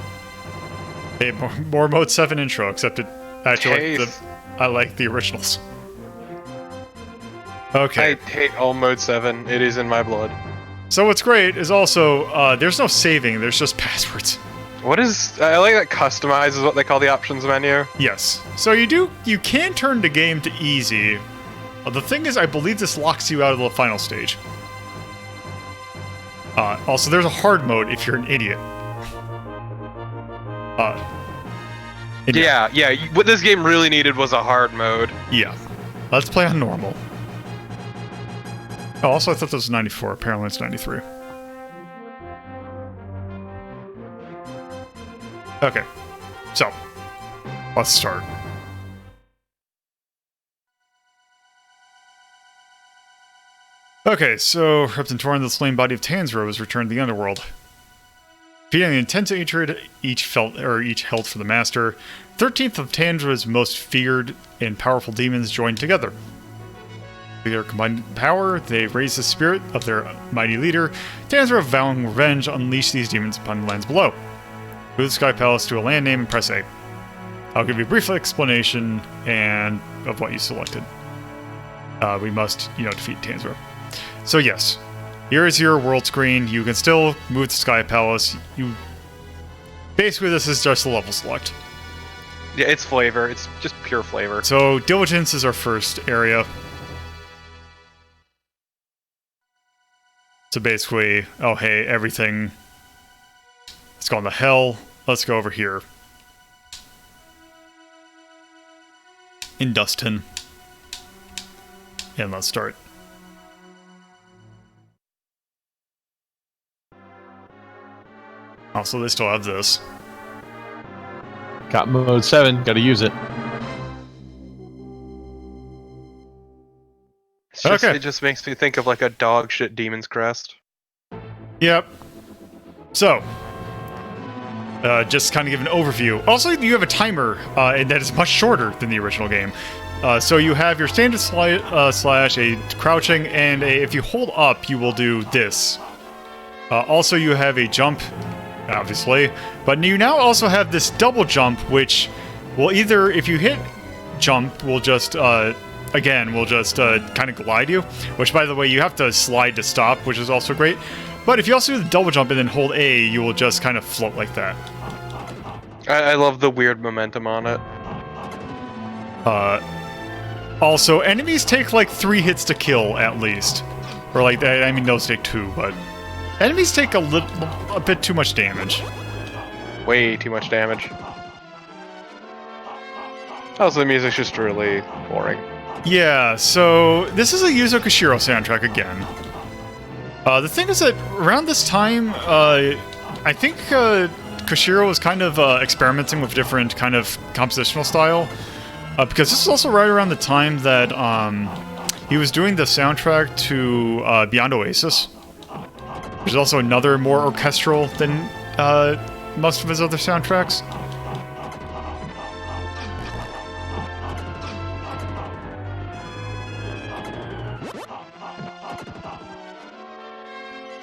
a more Mode 7 intro, except it actually I like the originals. Okay. I hate all Mode 7. It is in my blood. So what's great is also, there's no saving, there's just passwords. What is... I like that customize is what they call the options menu. Yes. So you can turn the game to easy. The thing is, I believe this locks you out of the final stage. Also, there's a hard mode if you're an idiot. Yeah, what this game really needed was a hard mode. Yeah. Let's play on normal. Oh, also I thought this was 94. Apparently it's 93. Okay, so let's start. Okay, so Reptentoran, the slain body of Tanzro, was returned to the underworld. Feeding the intense hatred each held for the master, 13th of Tanzro's most feared and powerful demons joined together. With their combined power, they raised the spirit of their mighty leader. Tanzro, vowing revenge, unleashed these demons upon the lands below. Move the Sky Palace to a land name and press A. I'll give you a brief explanation of what you selected. We must, defeat Tanzro. So yes, here is your world screen. You can still move the Sky Palace. Basically, this is just a level select. Yeah, it's flavor. It's just pure flavor. So Diligence is our first area. So basically, oh hey, everything has gone to hell. Let's go over here. In Dustin. And let's start. Also, they still have this. Got mode 7, gotta use it. It just makes me think of like a dog shit Demon's Crest. Yep. So, just kind of give an overview. Also, you have a timer that is much shorter than the original game. So you have your standard slash, a crouching, and if you hold up, you will do this. Also, you have a jump, obviously, but you now also have this double jump, which will either, if you hit jump, will just, kind of glide you, which, by the way, you have to slide to stop, which is also great. But if you also do the double jump and then hold A, you will just kind of float like that. I love the weird momentum on it. Also, enemies take like 3 hits to kill at least. Or like, I mean, those take 2, but enemies take a bit too much damage. Way too much damage. Also, the music's just really boring. Yeah, so this is a Yuzo Koshiro soundtrack again. The thing is that around this time, I think Koshiro was kind of experimenting with different kind of compositional style. Because this is also right around the time that he was doing the soundtrack to Beyond Oasis, which is also another more orchestral than most of his other soundtracks.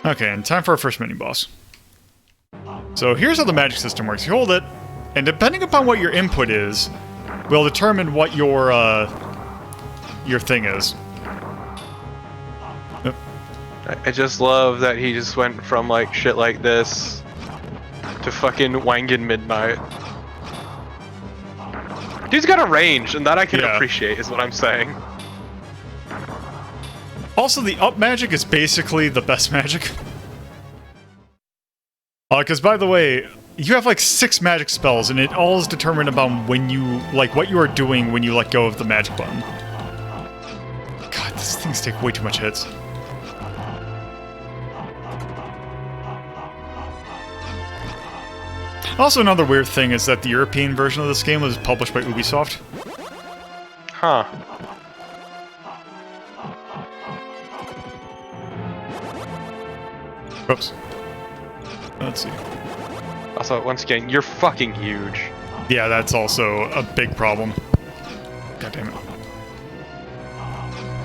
Okay, and time for our first mini-boss. So here's how the magic system works. You hold it, and depending upon what your input is, will determine what your thing is. Yep. I just love that he just went from like shit like this to fucking Wangan Midnight. Dude's got a range, and that I can appreciate, is what I'm saying. Also, the up magic is basically the best magic. Because, by the way, you have like 6 magic spells, and it all is determined about when you, like, what you are doing when you let go of the magic button. God, these things take way too much hits. Also, another weird thing is that the European version of this game was published by Ubisoft. Huh. Oops. Let's see. Also, once again, you're fucking huge. Yeah, that's also a big problem. God damn it.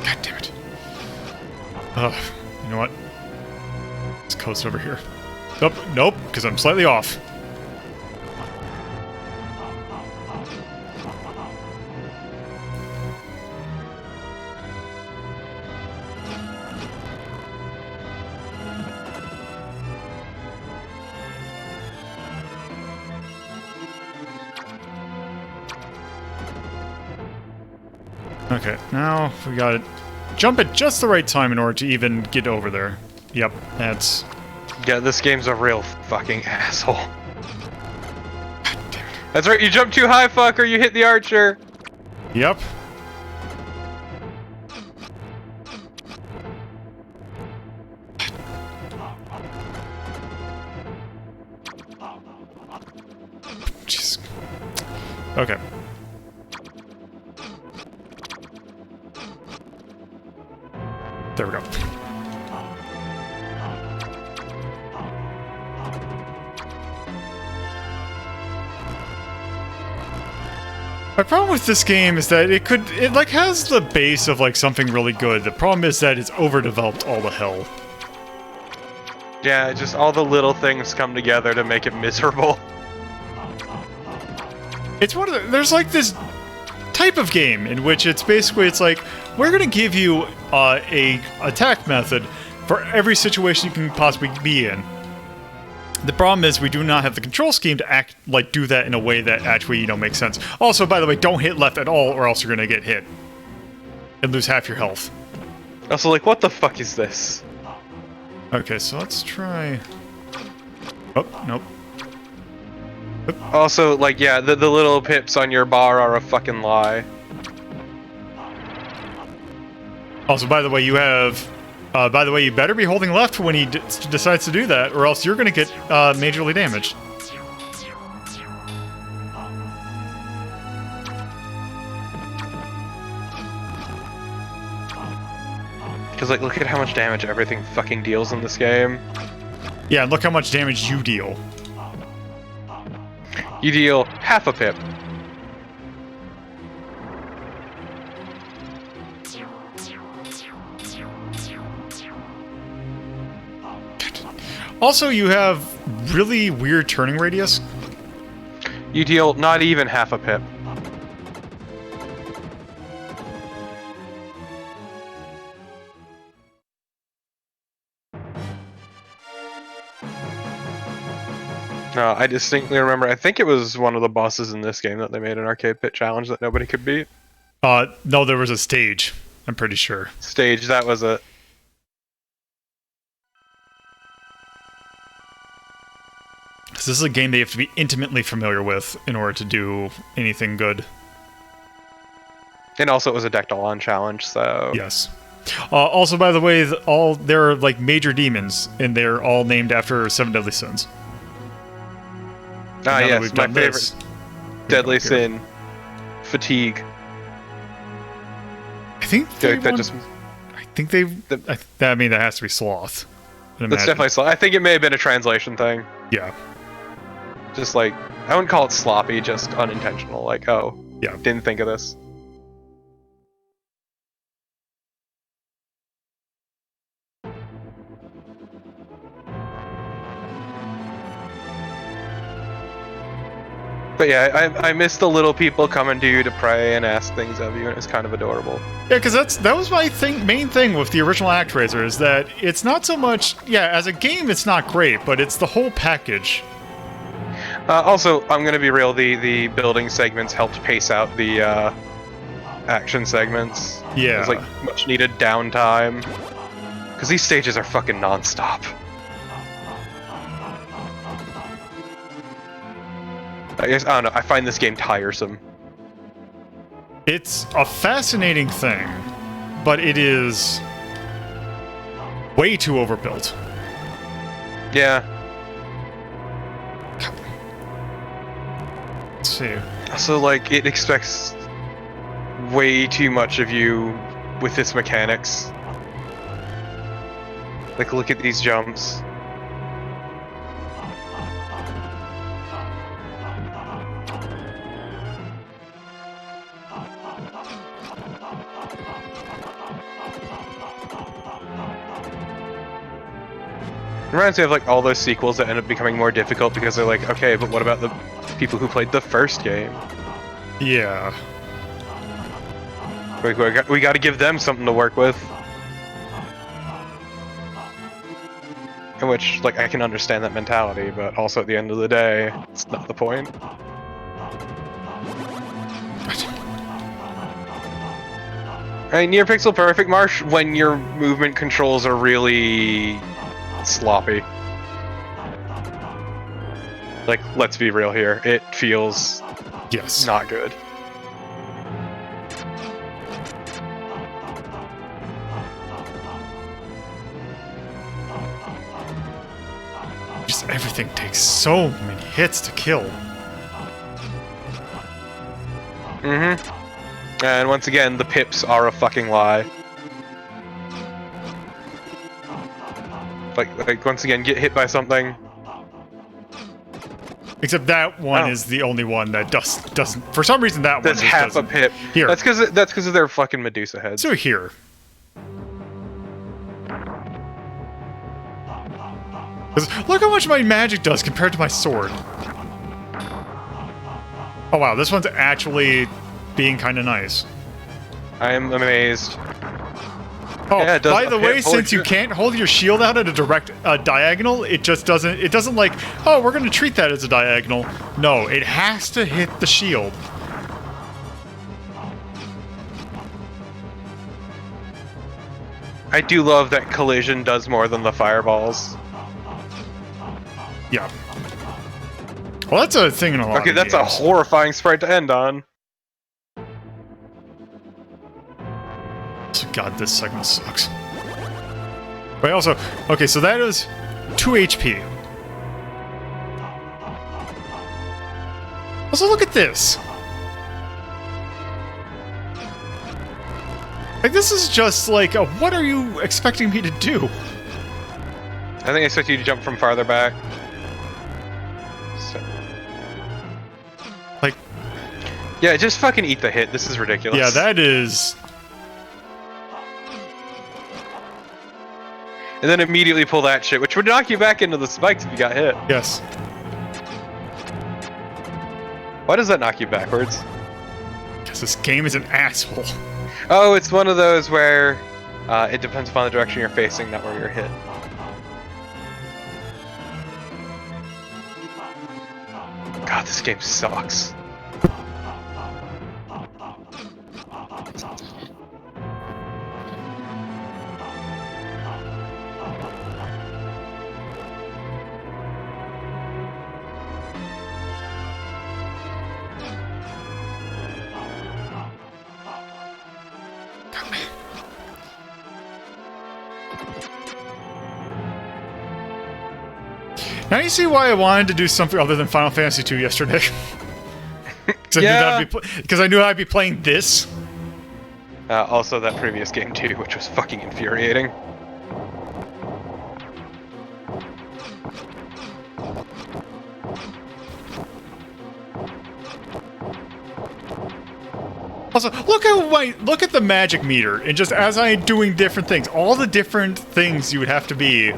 God damn it. Ugh. You know what? Let's coast over here. Nope, nope, because I'm slightly off. Okay, now we gotta jump at just the right time in order to even get over there. Yep, that's... Yeah, this game's a real fucking asshole. That's right, you jump too high, fucker, you hit the archer! Yep. Okay. There we go. My problem with this game is that it like has the base of like something really good. The problem is that it's overdeveloped all the hell. Yeah, just all the little things come together to make it miserable. It's one of the, there's like this type of game in which it's like we're gonna give you a attack method for every situation you can possibly be in. The problem is we do not have the control scheme to do that in a way that actually, makes sense. Also, by the way, don't hit left at all or else you're gonna get hit. And lose half your health. Also, like, what the fuck is this? Okay, so let's try... Oh, nope. Oop. Also, like, yeah, the little pips on your bar are a fucking lie. Also, by the way, you have... you better be holding left when he decides to do that, or else you're gonna get majorly damaged. Because, like, look at how much damage everything fucking deals in this game. Yeah, and look how much damage you deal. You deal half a pip. Also, you have really weird turning radius. You deal not even half a pip. No, I distinctly remember, I think it was one of the bosses in this game that they made an arcade pit challenge that nobody could beat. No, there was a stage, I'm pretty sure. Stage, that was it. This is a game that you have to be intimately familiar with in order to do anything good. And also it was a decked-all-on challenge, so... Yes. Also, by the way, they're like major demons, and they're all named after 7 deadly sins. Ah, yes, my favorite. Deadly sin. Fatigue. I think they I mean, that has to be sloth. That's definitely sloth. I think it may have been a translation thing. Yeah. Just like, I wouldn't call it sloppy, just unintentional. Like, oh, yeah, didn't think of this. But yeah, I miss the little people coming to you to pray and ask things of you, and it's kind of adorable. Yeah, because that was my main thing with the original ActRaiser, is that it's not so much... Yeah, as a game, it's not great, but it's the whole package. Also, I'm gonna be real, the building segments helped pace out the action segments. Yeah. It was like much needed downtime. Because these stages are fucking non-stop. I don't know, I find this game tiresome. It's a fascinating thing, but it is way too overbuilt. Yeah. Let's see. So, like, it expects way too much of you with its mechanics. Like, look at these jumps. It reminds me of like all those sequels that end up becoming more difficult because they're like, okay, but what about the people who played the first game? Yeah. We got to give them something to work with. In which, like, I can understand that mentality, but also at the end of the day, it's not the point. Near Pixel Perfect Marsh, when your movement controls are really sloppy. Like, let's be real here. It feels not good. Just everything takes so many hits to kill. Mm-hmm. And once again, the pips are a fucking lie. Like once again, get hit by something. Except that one is the only one that doesn't. For some reason, that one that's just half doesn't. a pip. Here. That's because of their fucking Medusa heads. So here. Look how much my magic does compared to my sword. Oh wow, this one's actually being kind of nice. I am amazed. Oh, yeah, it does by the way, hit. since you can't hold your shield out at a direct diagonal, it just doesn't. It doesn't like. Oh, we're gonna treat that as a diagonal. No, it has to hit the shield. I do love that collision does more than the fireballs. Yeah. Well, that's a thing in a lot Okay, of that's games. a horrifying sprite to end on. God, this segment sucks. But also, okay, so that is 2 HP. Also, look at this. Like, this is just like, what are you expecting me to do? I think I expect you to jump from farther back. So. Like... Yeah, just fucking eat the hit. This is ridiculous. Yeah, that is... And then immediately pull that shit, which would knock you back into the spikes if you got hit. Yes. Why does that knock you backwards? Because this game is an asshole. Oh, it's one of those where it depends upon the direction you're facing, not where you're hit. God, this game sucks. Now you see why I wanted to do something other than Final Fantasy II yesterday. Because I knew I'd be playing this. Also that previous game too, which was fucking infuriating. Also, look at the magic meter, and just as I'm doing different things, all the different things you would have to be.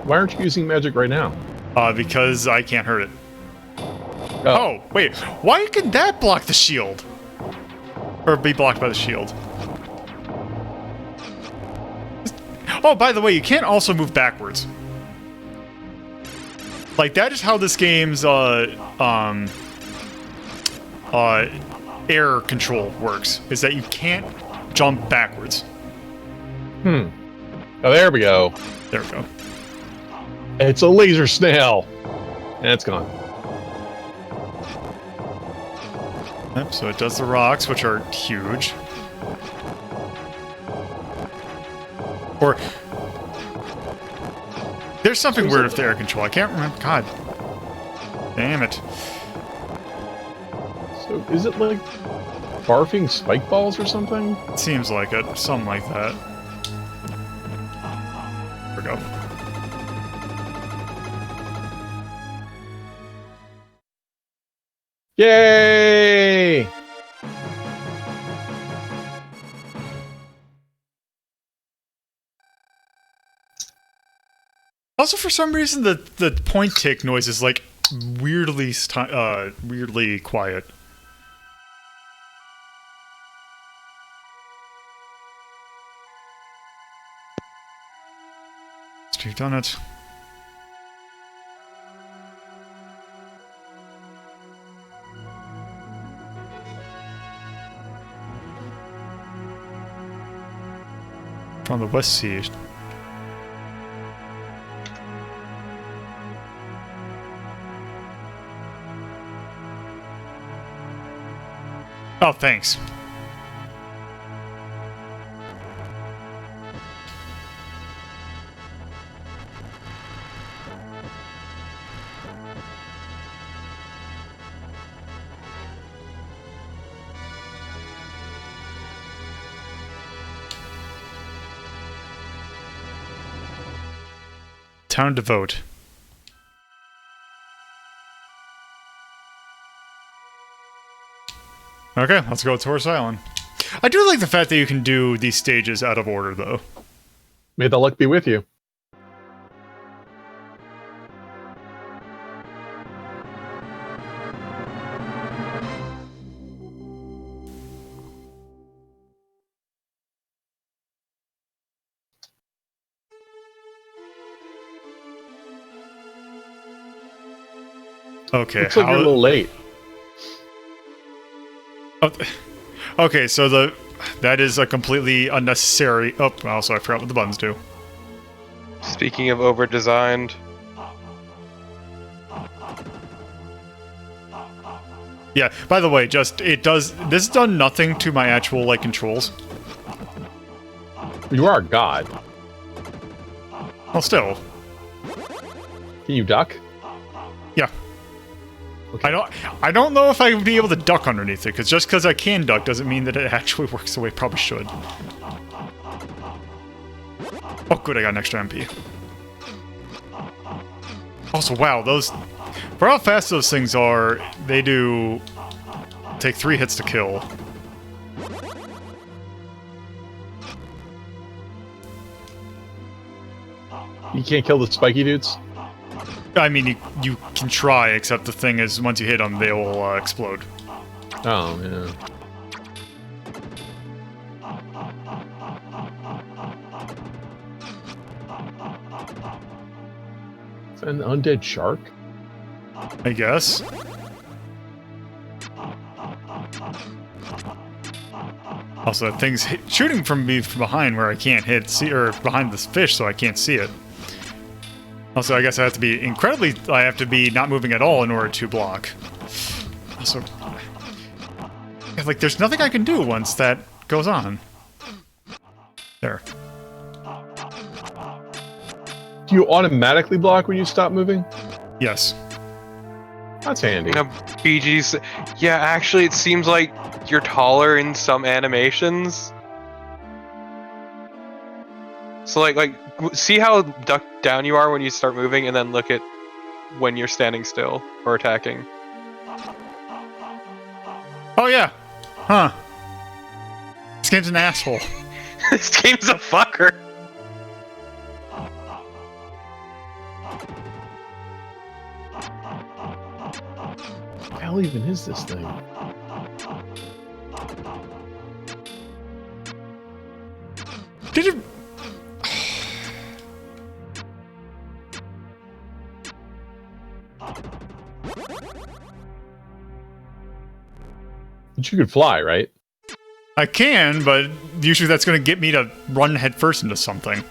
Why aren't you using magic right now? Because I can't hurt it. Oh, wait. Why can that block the shield? Or be blocked by the shield? Oh, by the way, you can't also move backwards. Like, that is how this game's, air control works. Is that you can't jump backwards. Oh, there we go. There we go. It's a laser snail. And it's gone. Yep, so it does the rocks, which are huge. Or... There's something weird with the air control. I can't remember. God. Damn it. So, is it like barfing spike balls or something? It seems like it. Something like that. There we go. Yay! Also, for some reason, the point tick noise is like weirdly quiet. So you've done it. From the West Sea. Oh, thanks. town to vote. Okay, let's go to Horse Island. I do like the fact that you can do these stages out of order, though. May the luck be with you. Okay, looks like you're a little late. Oh, okay, so that is a completely unnecessary. Oh, also I forgot what the buttons do. Speaking of over-designed. Yeah. By the way, this has done nothing to my actual like controls. You are a god. Well, still. Can you duck? Yeah. Okay. I don't know if I would be able to duck underneath it, because just because I can duck doesn't mean that it actually works the way it probably should. Oh, good, I got an extra MP. Also, wow, for how fast those things are, they do take 3 hits to kill. You can't kill the spiky dudes? I mean, you can try, except the thing is, once you hit them, they will explode. Oh, yeah. Is that an undead shark? I guess. Also, that thing's shooting from me from behind where I can't or behind this fish, so I can't see it. Also, I guess I have to be not moving at all in order to block. Also, like, there's nothing I can do once that goes on. There. Do you automatically block when you stop moving? Yes. That's handy. BG's. Yeah, actually, it seems like you're taller in some animations. So, like, see how ducked down you are when you start moving, and then look at when you're standing still or attacking. Oh yeah, huh? This game's an asshole. This game's a fucker. What the hell even is this thing? Did you? But you could fly, right? I can, but usually that's going to get me to run headfirst into something.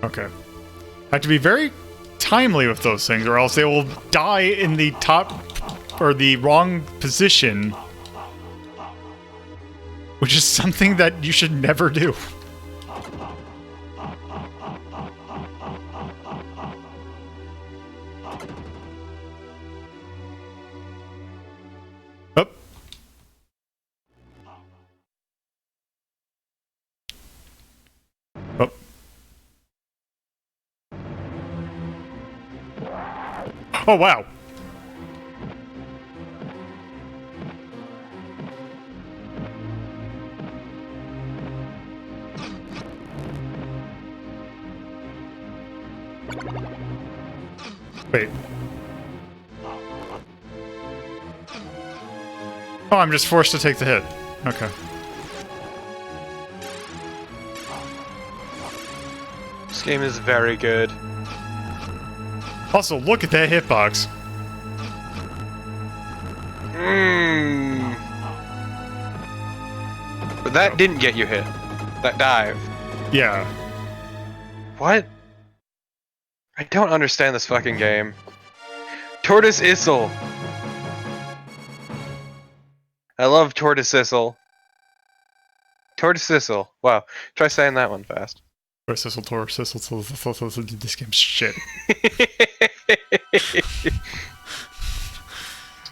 Okay. I have to be very timely with those things, or else they will die in the top or the wrong position, which is something that you should never do. Up. Up. Oh, wow. Wait. Oh, I'm just forced to take the hit. Okay. This game is very good. Also, look at that hitbox. But that didn't get you hit. That dive. Yeah. What? I don't understand this fucking game. Tortoise Issel. I love Tortoise Issel. Tortoisissel. Wow. Try saying that one fast. Tortoisissel, this game's shit.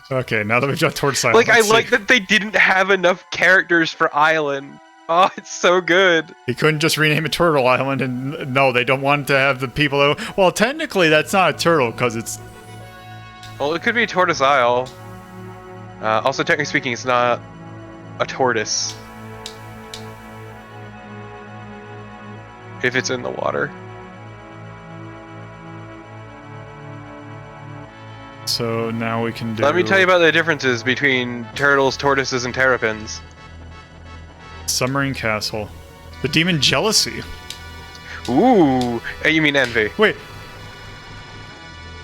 Okay, now that we've done Tortoisissel, Like, I like that they didn't have enough characters for Island. Oh, it's so good. You couldn't just rename it Turtle Island, and no, they don't want to have the people that... Well, technically, that's not a turtle, because it's... Well, it could be Tortoise Isle. Also, technically speaking, it's not a tortoise. If it's in the water. So now we can do... Let me tell you about the differences between turtles, tortoises, and terrapins. Submarine Castle. The Demon Jealousy. Ooh, you mean envy. Wait.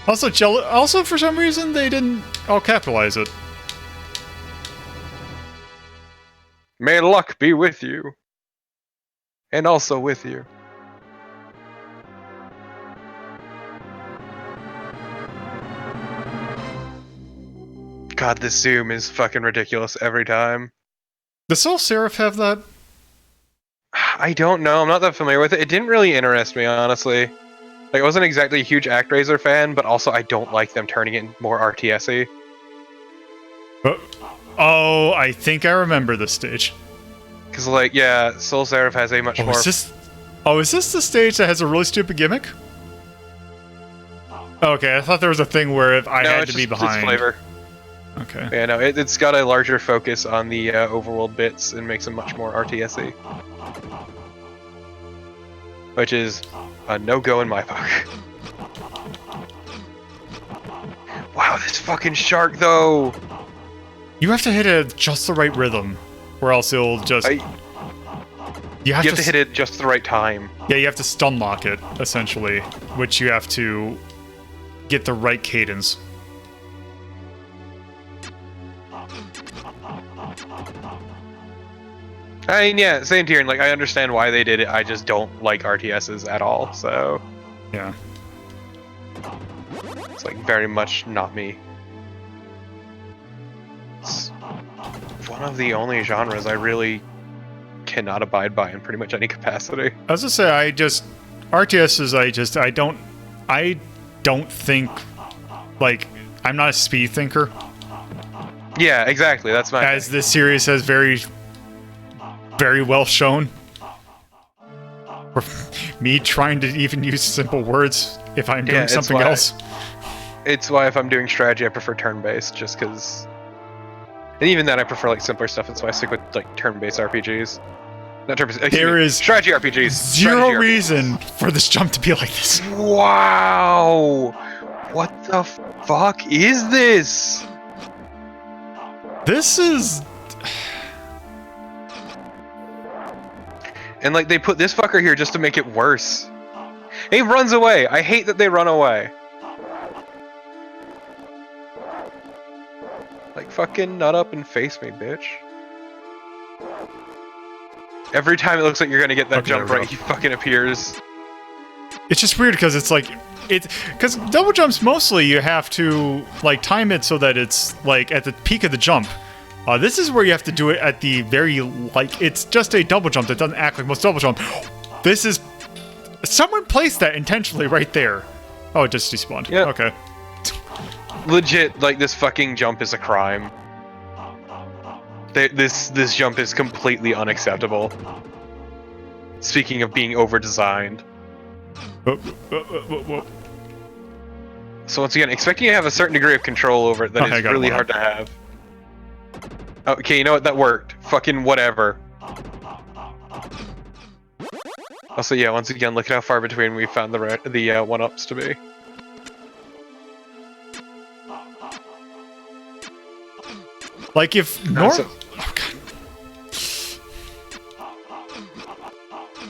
Also, for some reason, they didn't all capitalize it. May luck be with you. And also with you. God, this zoom is fucking ridiculous every time. Does Soul Seraph have that? I don't know. I'm not that familiar with it. It didn't really interest me, honestly. Like, I wasn't exactly a huge ActRaiser fan, but also I don't like them turning it more RTS-y. Oh, I think I remember this stage. Because, like, yeah, Soul Seraph has a much more... Is this the stage that has a really stupid gimmick? Okay, I thought there was a thing where if I had to be behind... It's flavor. Okay. Yeah, no, it's got a larger focus on the overworld bits and makes them much more RTS-y. Which is a no-go in my book. Wow, this fucking shark, though! You have to hit it at just the right rhythm, or else it'll just... You have to hit it just the right time. Yeah, you have to stun lock it, essentially, which you have to get the right cadence. I mean, yeah, same here, and like, I understand why they did it, I just don't like RTSs at all, so... Yeah. It's like, very much not me. It's one of the only genres I really cannot abide by in pretty much any capacity. I was gonna say, RTSs, I don't think, like, I'm not a speed thinker. Yeah, exactly, that's my... As this series has very well shown. Or me trying to even use simple words if I'm doing something else. It's why if I'm doing strategy, I prefer turn-based, just because... And even then, I prefer, like, simpler stuff, that's why I stick with, like, turn-based RPGs. Not turn-based, there is strategy RPGs. Zero reason for this jump to be like this. Wow! What the fuck is this? This is... And, like, they put this fucker here just to make it worse. And he runs away. I hate that they run away. Like, fucking nut up and face me, bitch. Every time it looks like you're gonna get that jump right, he fucking appears. It's just weird because it's like... Because double jumps, mostly you have to, like, time it so that it's, like, at the peak of the jump. This is where you have to do it at the very, like, it's just a double jump that doesn't act like most double jump. This is... Someone placed that intentionally right there. Oh, it just despawned. Yeah. Okay. Legit, like, this fucking jump is a crime. This jump is completely unacceptable. Speaking of being over-designed. So once again, expecting you to have a certain degree of control over it that is really hard to have. Okay, you know what? That worked. Fucking whatever. Also, yeah, once again, look at how far between we found the one-ups to be. Like if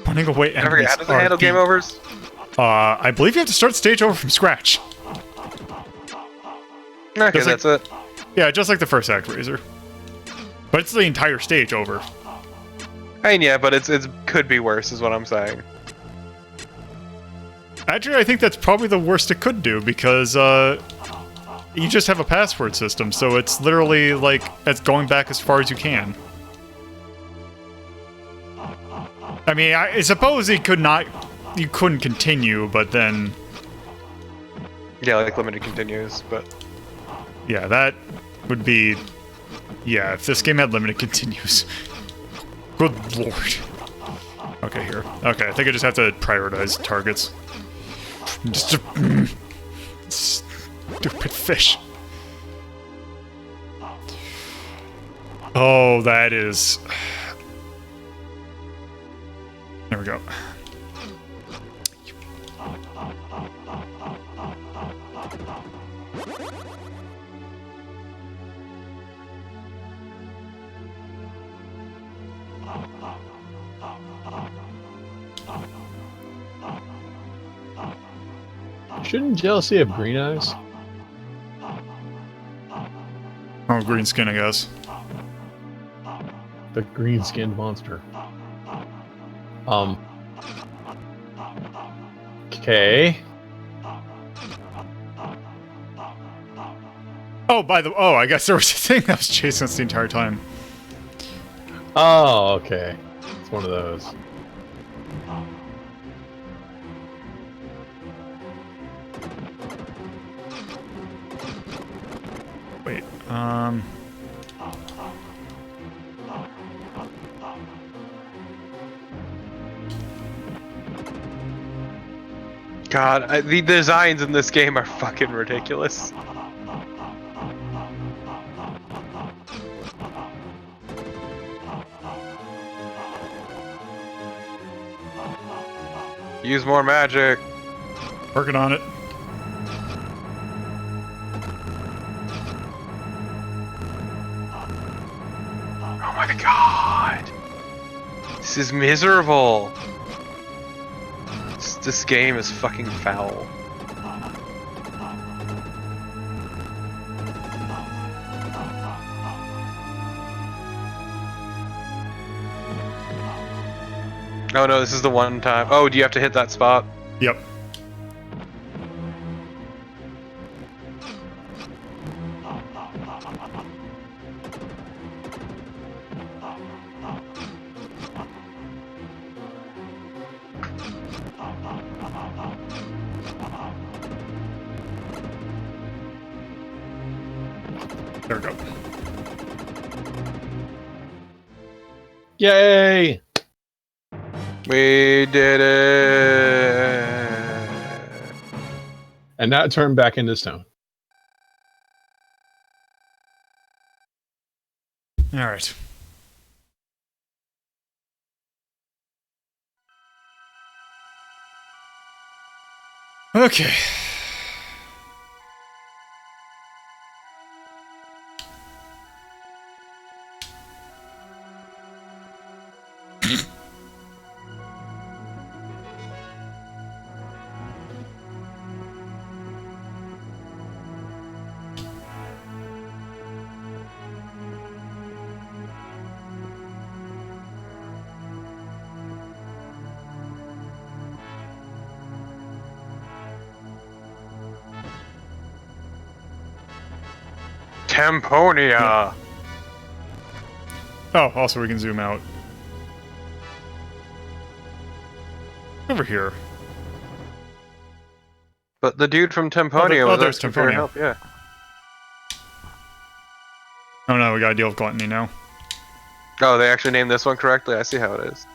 running away. I forget, how does it handle game overs? I believe you have to start the stage over from scratch. Okay, that's it. Yeah, just like the first ActRaiser. But it's the entire stage over. I mean, yeah, but it could be worse, is what I'm saying. Actually, I think that's probably the worst it could do, because you just have a password system, so it's literally like it's going back as far as you can. I mean, I suppose you couldn't continue, but then... Yeah, like limited continues, but... Yeah, that would be... Yeah, if this game had limited continues. Good lord. Okay, here. Okay, I think I just have to prioritize targets. Stupid fish. Oh, that is... There we go. Shouldn't jealousy have green eyes? Oh, green skin, I guess. The green-skinned monster. Okay. Oh, I guess there was a thing that was chasing us the entire time. Oh, okay. It's one of those. Wait, God, the designs in this game are fucking ridiculous. Use more magic. Working on it. Oh my god. This is miserable. This game is fucking foul. Oh no, this is the one time. Oh, do you have to hit that spot? Yep. There we go. Yay! We did it! And now turn back into stone. Alright. Okay. Temponia! Oh, also we can zoom out. Over here. But the dude from Temponia was there's asking for your Temponia. help, yeah. Oh no, we gotta deal with gluttony now. Oh, they actually named this one correctly? I see how it is.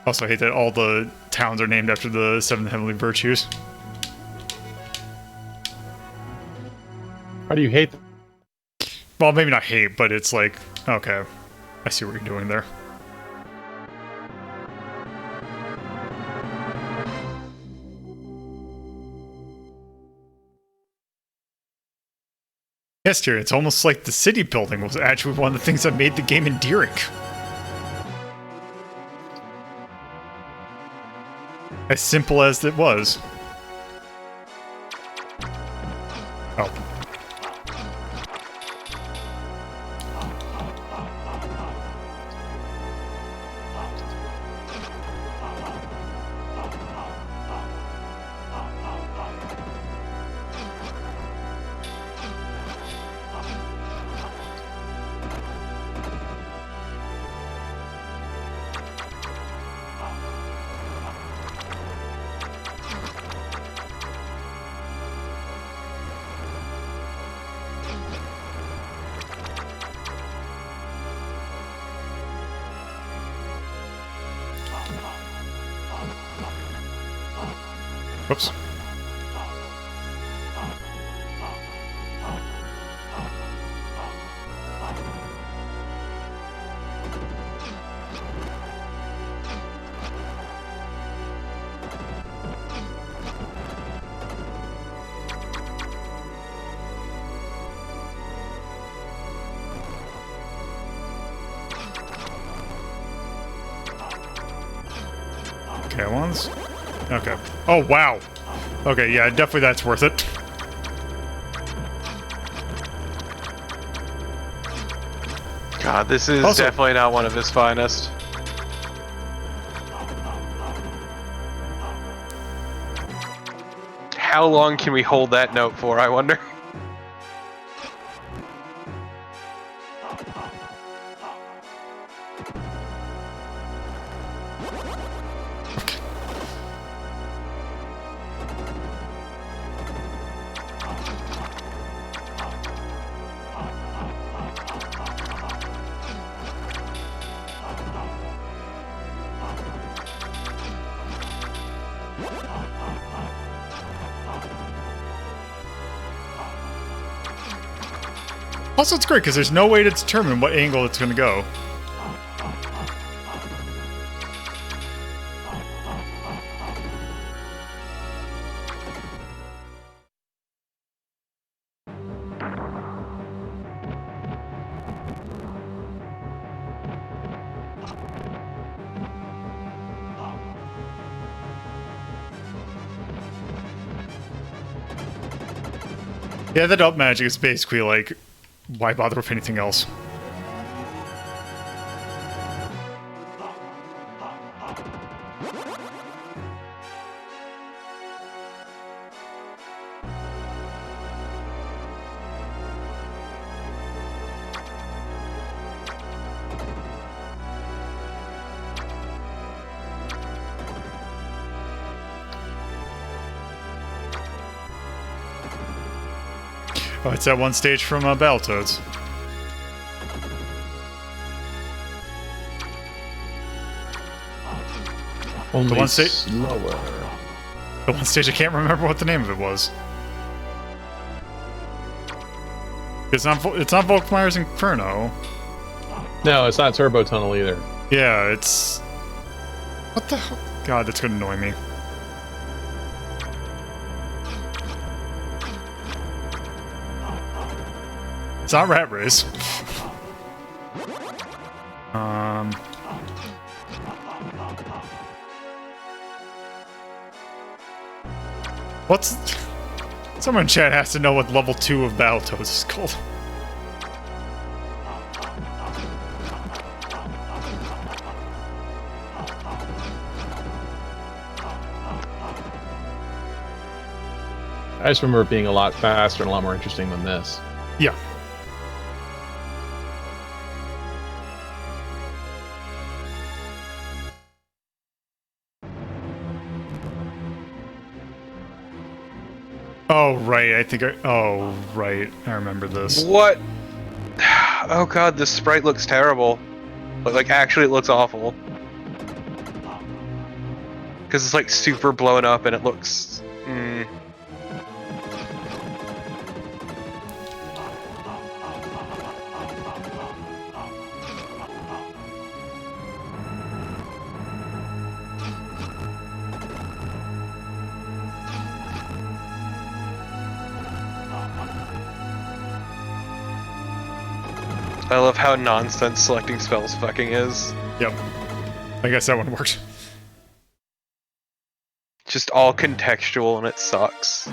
Also, I hate that all the towns are named after the 7 heavenly virtues. How do you hate them? Well, maybe not hate, but it's like, okay, I see what you're doing there. Yes, dear, it's almost like the city building was actually one of the things that made the game endearing. As simple as it was. Oh. Oops. Okay, ones. Okay. Oh, wow. Okay, yeah, definitely that's worth it. God, this is Also, definitely not one of his finest. How long can we hold that note for, I wonder? Also, it's great because there's no way to determine what angle it's going to go. Yeah, the up magic is basically like, why bother with anything else? Oh, it's that one stage from Battletoads. Only The one slower. The one stage I can't remember what the name of it was. It's not Volkmeyer's Inferno. No, it's not Turbo Tunnel either. Yeah, it's... What the hell? God, that's gonna annoy me. It's not Rat Race. What's... Someone in chat has to know what level 2 of Battletoads is called. I just remember it being a lot faster and a lot more interesting than this. Yeah. Oh, right, I think oh, right, I remember this. What? Oh god, this sprite looks terrible. Like actually it looks awful. Because it's like super blown up and it looks... I love how nonsense selecting spells fucking is. Yep. I guess that one worked. Just all contextual and it sucks.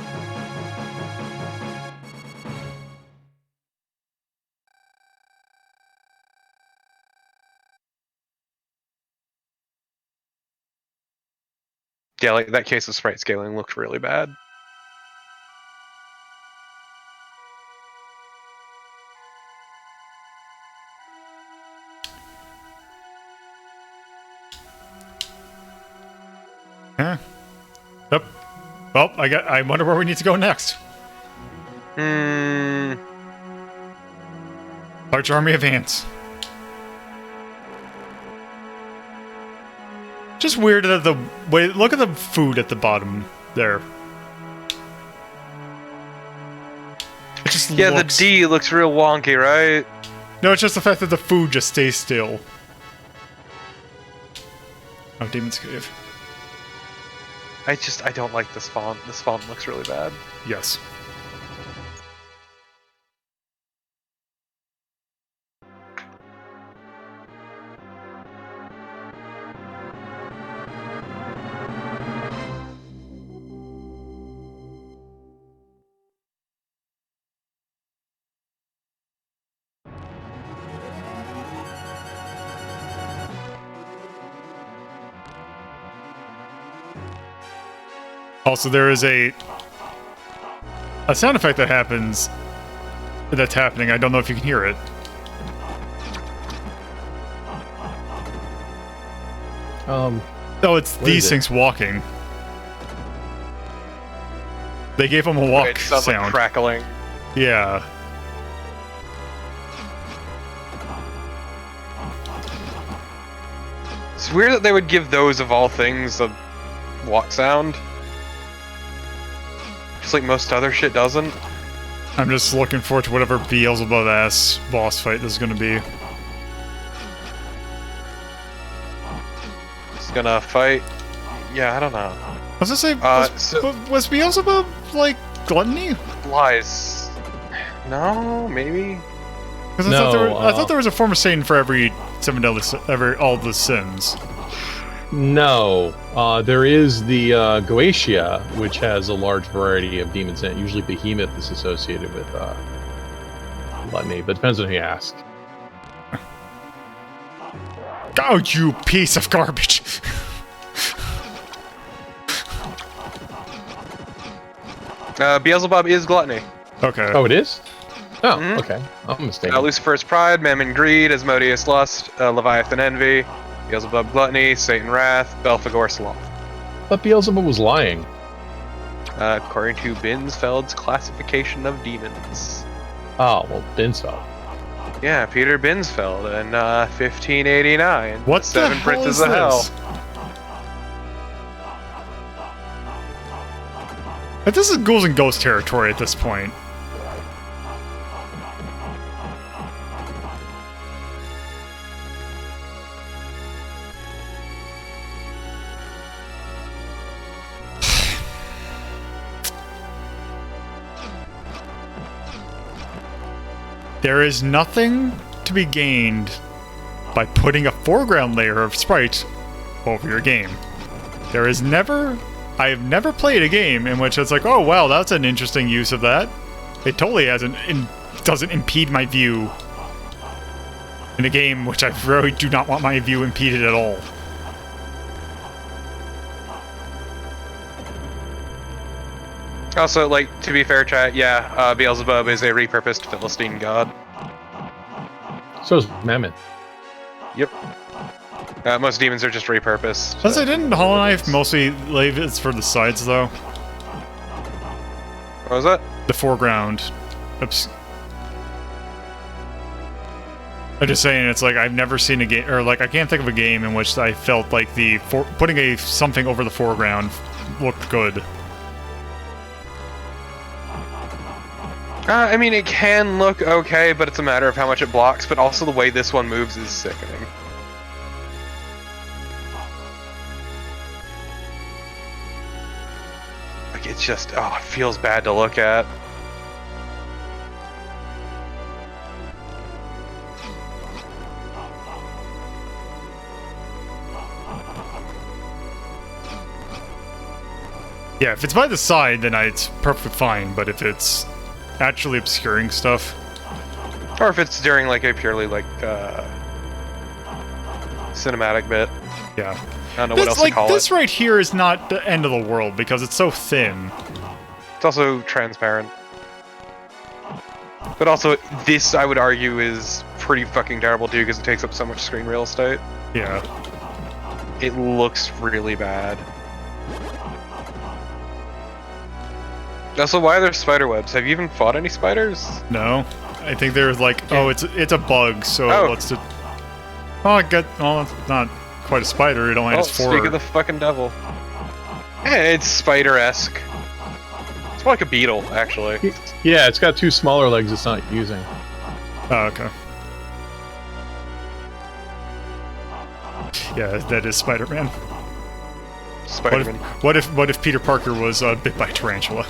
Yeah, like that case of sprite scaling looked really bad. Huh? Yep. Well, I wonder where we need to go next. Large army of ants. Just weird that the wait. Look at the food at the bottom There. It just Yeah, looks... the D looks real wonky, right? No, it's just the fact that the food just stays still. Oh, Demon's Cave. I don't like this font. This font looks really bad. Yes. Also, there is a sound effect that happens. That's happening. I don't know if you can hear it. Oh, it's these things walking. They gave them a walk It sounds sound. like crackling. Yeah. It's weird that they would give those of all things a walk sound. Just like most other shit doesn't. I'm just looking forward to whatever Beelzebub-ass boss fight this is going to be. It's gonna fight. Yeah, I don't know. I was gonna say, was Beelzebub like gluttony? Lies. No, maybe. Because I thought there was a form of Satan for every all the sins. No, there is the Goetia, which has a large variety of demons in it. Usually Behemoth is associated with gluttony, but it depends on who you ask. Oh, you piece of garbage! Beelzebub is gluttony. Okay. Oh, it is? Oh, okay. I'm mistaken. Lucifer's pride, Mammon greed, Asmodeus lust, Leviathan envy, Beelzebub gluttony, Satan wrath, Belphegor sloth. But Beelzebub was lying. According to Binsfeld's classification of demons. Oh, well, Binsfeld. Yeah, Peter Binsfeld in 1589. What the Seven hell Princes is of Hell. this? But this is Ghouls and Ghosts territory at this point. There is nothing to be gained by putting a foreground layer of sprite over your game. I have never played a game in which it's like, oh wow, that's an interesting use of that. It totally doesn't impede my view in a game which I really do not want my view impeded at all. Also, like, to be fair, chat, yeah, Beelzebub is a repurposed Philistine god. So is Mammon. Yep. Most demons are just repurposed. Since I didn't Hollow Knife mostly leave it for the sides, though. What was that? The foreground. I'm just saying, it's like, I've never seen a game, or like, I can't think of a game in which I felt like putting something over the foreground looked good. I mean, it can look okay, but it's a matter of how much it blocks, but also the way this one moves is sickening. Like, it's just, oh, it feels bad to look at. Yeah, if it's by the side, then it's perfectly fine, but if it's actually obscuring stuff... Or if it's during, like, a purely, like, cinematic bit. Yeah. I don't know what else to call it. This right here is not the end of the world, because it's so thin. It's also transparent. But also, this, I would argue, is pretty fucking terrible, too, because it takes up so much screen real estate. Yeah. It looks really bad. Also, why are there spider webs? Have you even fought any spiders? No. I think there's like, oh, it's a bug, so what's the... Oh, it's not quite a spider, it only has 4... Speak of the fucking devil. It's spider-esque. It's more like a beetle, actually. Yeah, it's got 2 smaller legs it's not using. Oh, okay. Yeah, that is Spider-Man. Spider-Man. What if Peter Parker was bit by a tarantula?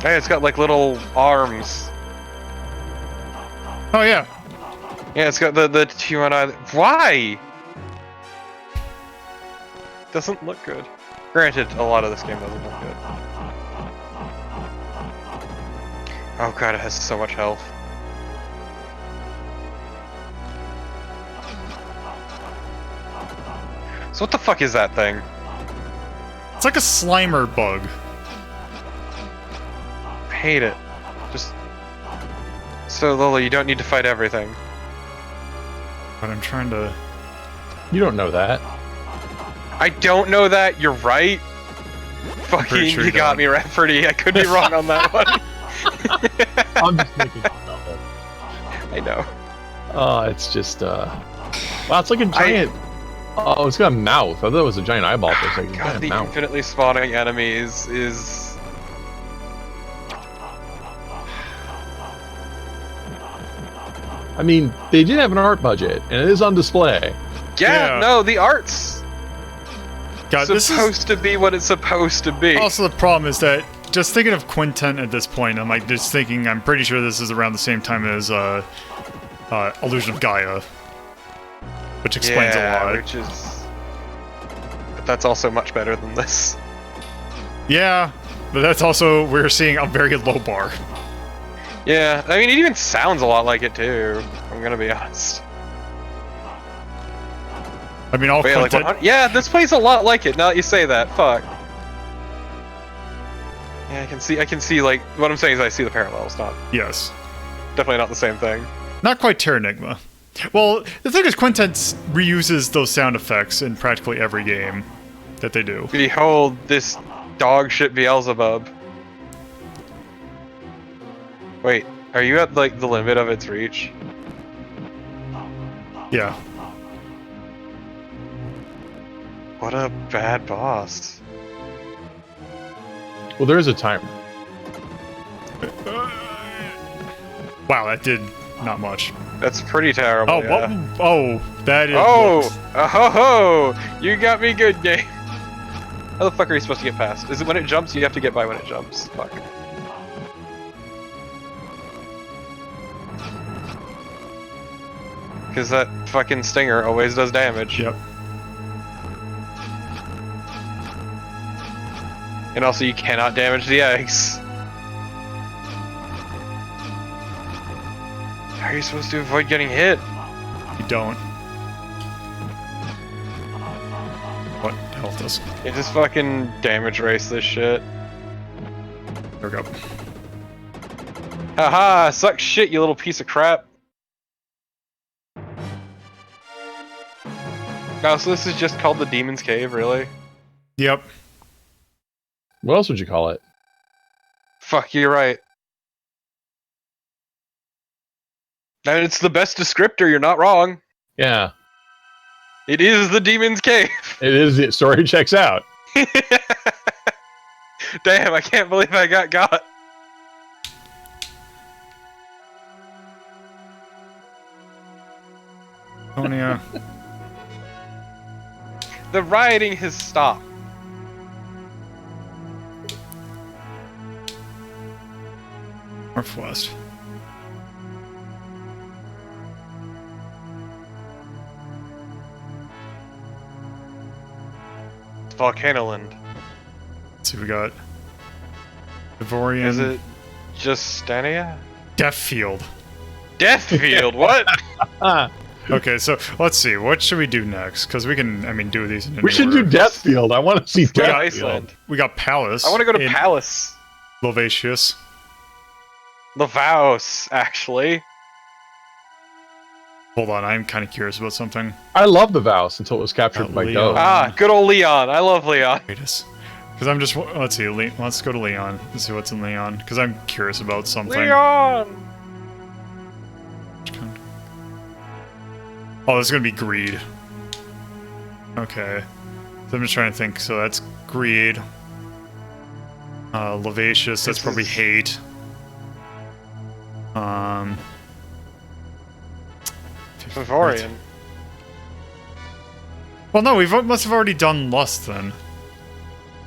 Hey, it's got like little arms. Oh yeah. Yeah, it's got the human eye. Why? Doesn't look good. Granted, a lot of this game doesn't look good. Oh god, it has so much health. So what the fuck is that thing? It's like a Slimer bug. I hate it. Just... So, Lola, you don't need to fight everything. But I'm trying to... You don't know that. I don't know that, you're right. Fucking, sure you got me, Rhapsody. I could be wrong on that one. I'm just making fun of it. I know. Oh, it's just, Wow, it's like a giant... Oh, it's got a mouth. I thought it was a giant eyeball for a second. God, the infinitely spawning enemies is... I mean, they did have an art budget, and it is on display. Yeah. No, the art's God, supposed to be what it's supposed to be. Also, the problem is that just thinking of Quintet at this point, I'm like just thinking. I'm pretty sure this is around the same time as Illusion of Gaia, which explains a lot. Which is, but that's also much better than this. Yeah, but that's also we're seeing a very low bar. Yeah, I mean, it even sounds a lot like it too. I'm gonna be honest. I mean, all Quintet... yeah, this plays a lot like it. Now that you say that, fuck. Yeah, I can see. Like, what I'm saying is, I see the parallels. Not. Yes. Definitely not the same thing. Not quite Terranigma. Well, the thing is, Quintet reuses those sound effects in practically every game that they do. Behold this dog shit Beelzebub. Wait, are you at like the limit of its reach? Yeah. What a bad boss. Well, there is a timer. Wow, that did not much. That's pretty terrible. Oh, yeah. what? Oh, that is. Oh, ho! You got me good, game. How the fuck are you supposed to get past? Is it when it jumps? You have to get by when it jumps. Fuck. Because that fucking stinger always does damage. Yep. And also, you cannot damage the eggs. How are you supposed to avoid getting hit? You don't. What health does? You just fucking damage race this shit. There we go. Haha, suck shit, you little piece of crap. Oh, so this is just called the Demon's Cave, really? Yep. What else would you call it? Fuck, you're right. And it's the best descriptor, you're not wrong. Yeah. It is the Demon's Cave. It is. The story checks out. Damn, I can't believe I got. Oh, yeah. The rioting has stopped. Northwest. It's Volcanoland. Let's see, we got Devorian. Is it just Stania? Deathfield. Deathfield, what? Okay, so let's see. What should we do next? Because we can, I mean, do these in We should do Deathfield. I want to see Deathfield. Iceland. We got Palace. I want to go to Palace. Lovatius. Lavaus, actually. Hold on, I'm kind of curious about something. I love the Vows until it was captured by Leon. Doe. Ah, good old Leon. I love Leon. Because I'm just, let's see, let's go to Leon. Let's see what's in Leon. Because I'm curious about something. Leon! Oh, this is gonna be greed. Okay. So I'm just trying to think. So that's greed. Lavacious, that's probably hate. Vivorian. Well, no, we must have already done lust then.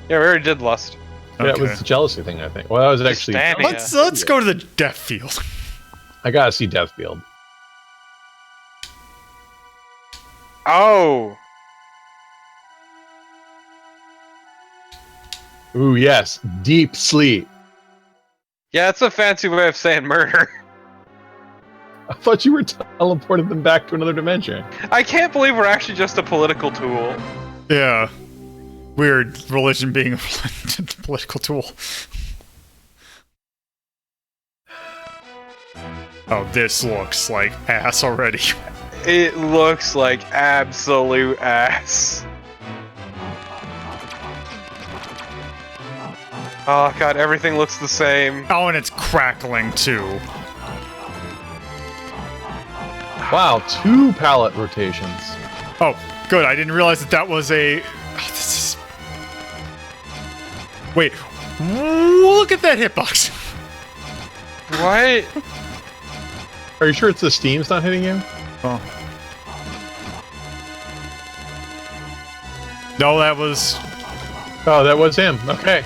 Yeah, we already did lust. Yeah, it was the jealousy thing, I think. Well, that was actually. Let's go to the death field. I gotta see Death Field. Oh. Ooh, yes, deep sleep. Yeah, that's a fancy way of saying murder. I thought you were teleporting them back to another dimension. I can't believe we're actually just a political tool. Yeah. Weird religion being a political tool. Oh, this looks like ass already. It looks like absolute ass. Oh god, everything looks the same. Oh, and it's crackling too. Wow, 2 palette rotations. Oh, good. I didn't realize that was a... Oh, this is... Wait. Look at that hitbox. What? Are you sure it's the Steam's not hitting you? Oh. No, that was... Oh, that was him. Okay.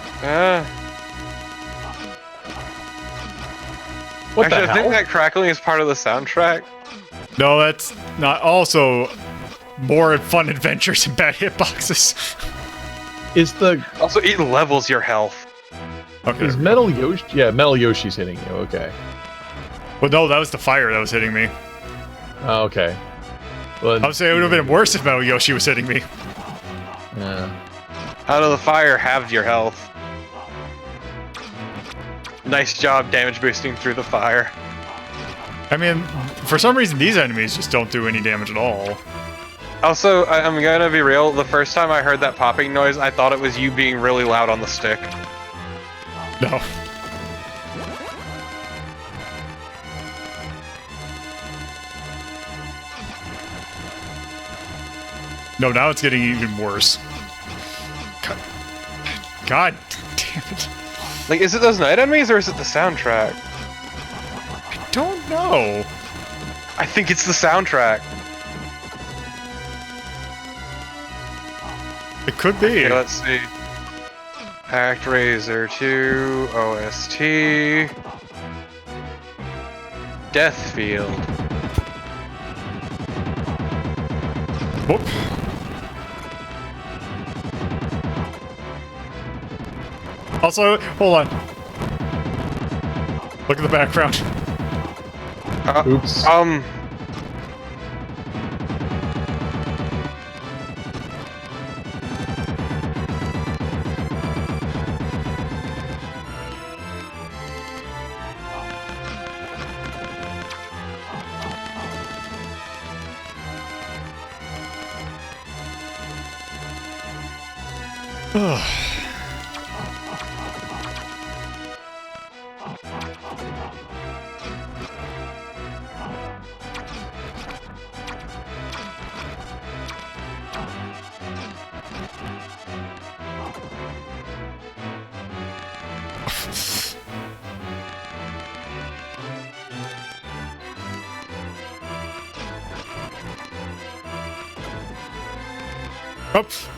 What Actually, the I think hell? that crackling is part of the soundtrack. No, that's not. Also, more fun adventures and bad hitboxes. Is the... Also, it levels your health. Okay. Is Metal Yoshi... Yeah, Metal Yoshi's hitting you. Okay. Well, no, that was the fire that was hitting me. Oh, okay. Well, I would say it would have been worse if Metal Yoshi was hitting me. Yeah. Out of the fire, halved your health. Nice job damage boosting through the fire. I mean, for some reason, these enemies just don't do any damage at all. Also, I'm gonna be real, the first time I heard that popping noise, I thought it was you being really loud on the stick. No. No, now it's getting even worse. God damn it. Like, is it those night enemies or is it the soundtrack? I don't know. I think it's the soundtrack. It could be. Okay, let's see. ActRaiser 2, OST. Death Field. Whoop. Also, hold on. Look at the background. Oops. Oops.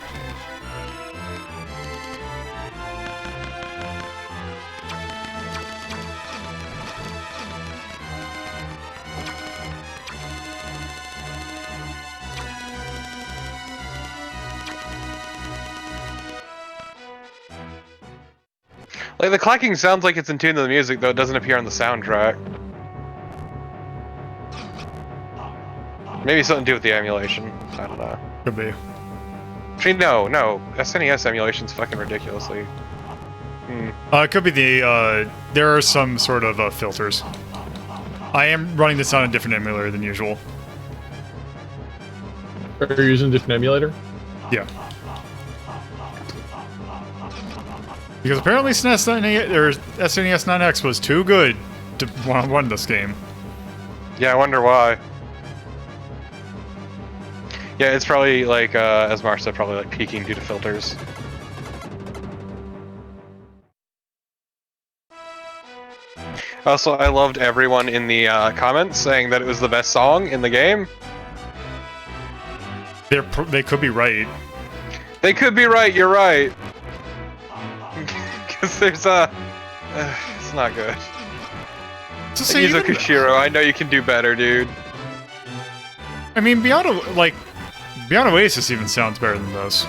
Like, the clacking sounds like it's in tune to the music, though it doesn't appear on the soundtrack. Maybe something to do with the emulation. I don't know. Could be. Actually, no. SNES emulation's fucking ridiculously. It could be the, there are some sort of filters. I am running this on a different emulator than usual. Are you using a different emulator? Yeah. Because apparently SNES 9, or SNES 9X was too good to run this game. Yeah, I wonder why. Yeah, it's probably like, as Mar said, probably like peaking due to filters. Also, I loved everyone in the comments saying that it was the best song in the game. They could be right. They could be right, you're right. Because there's it's not good. Yuzo Koshiro, I know you can do better, dude. I mean, Beyond Oasis even sounds better than this.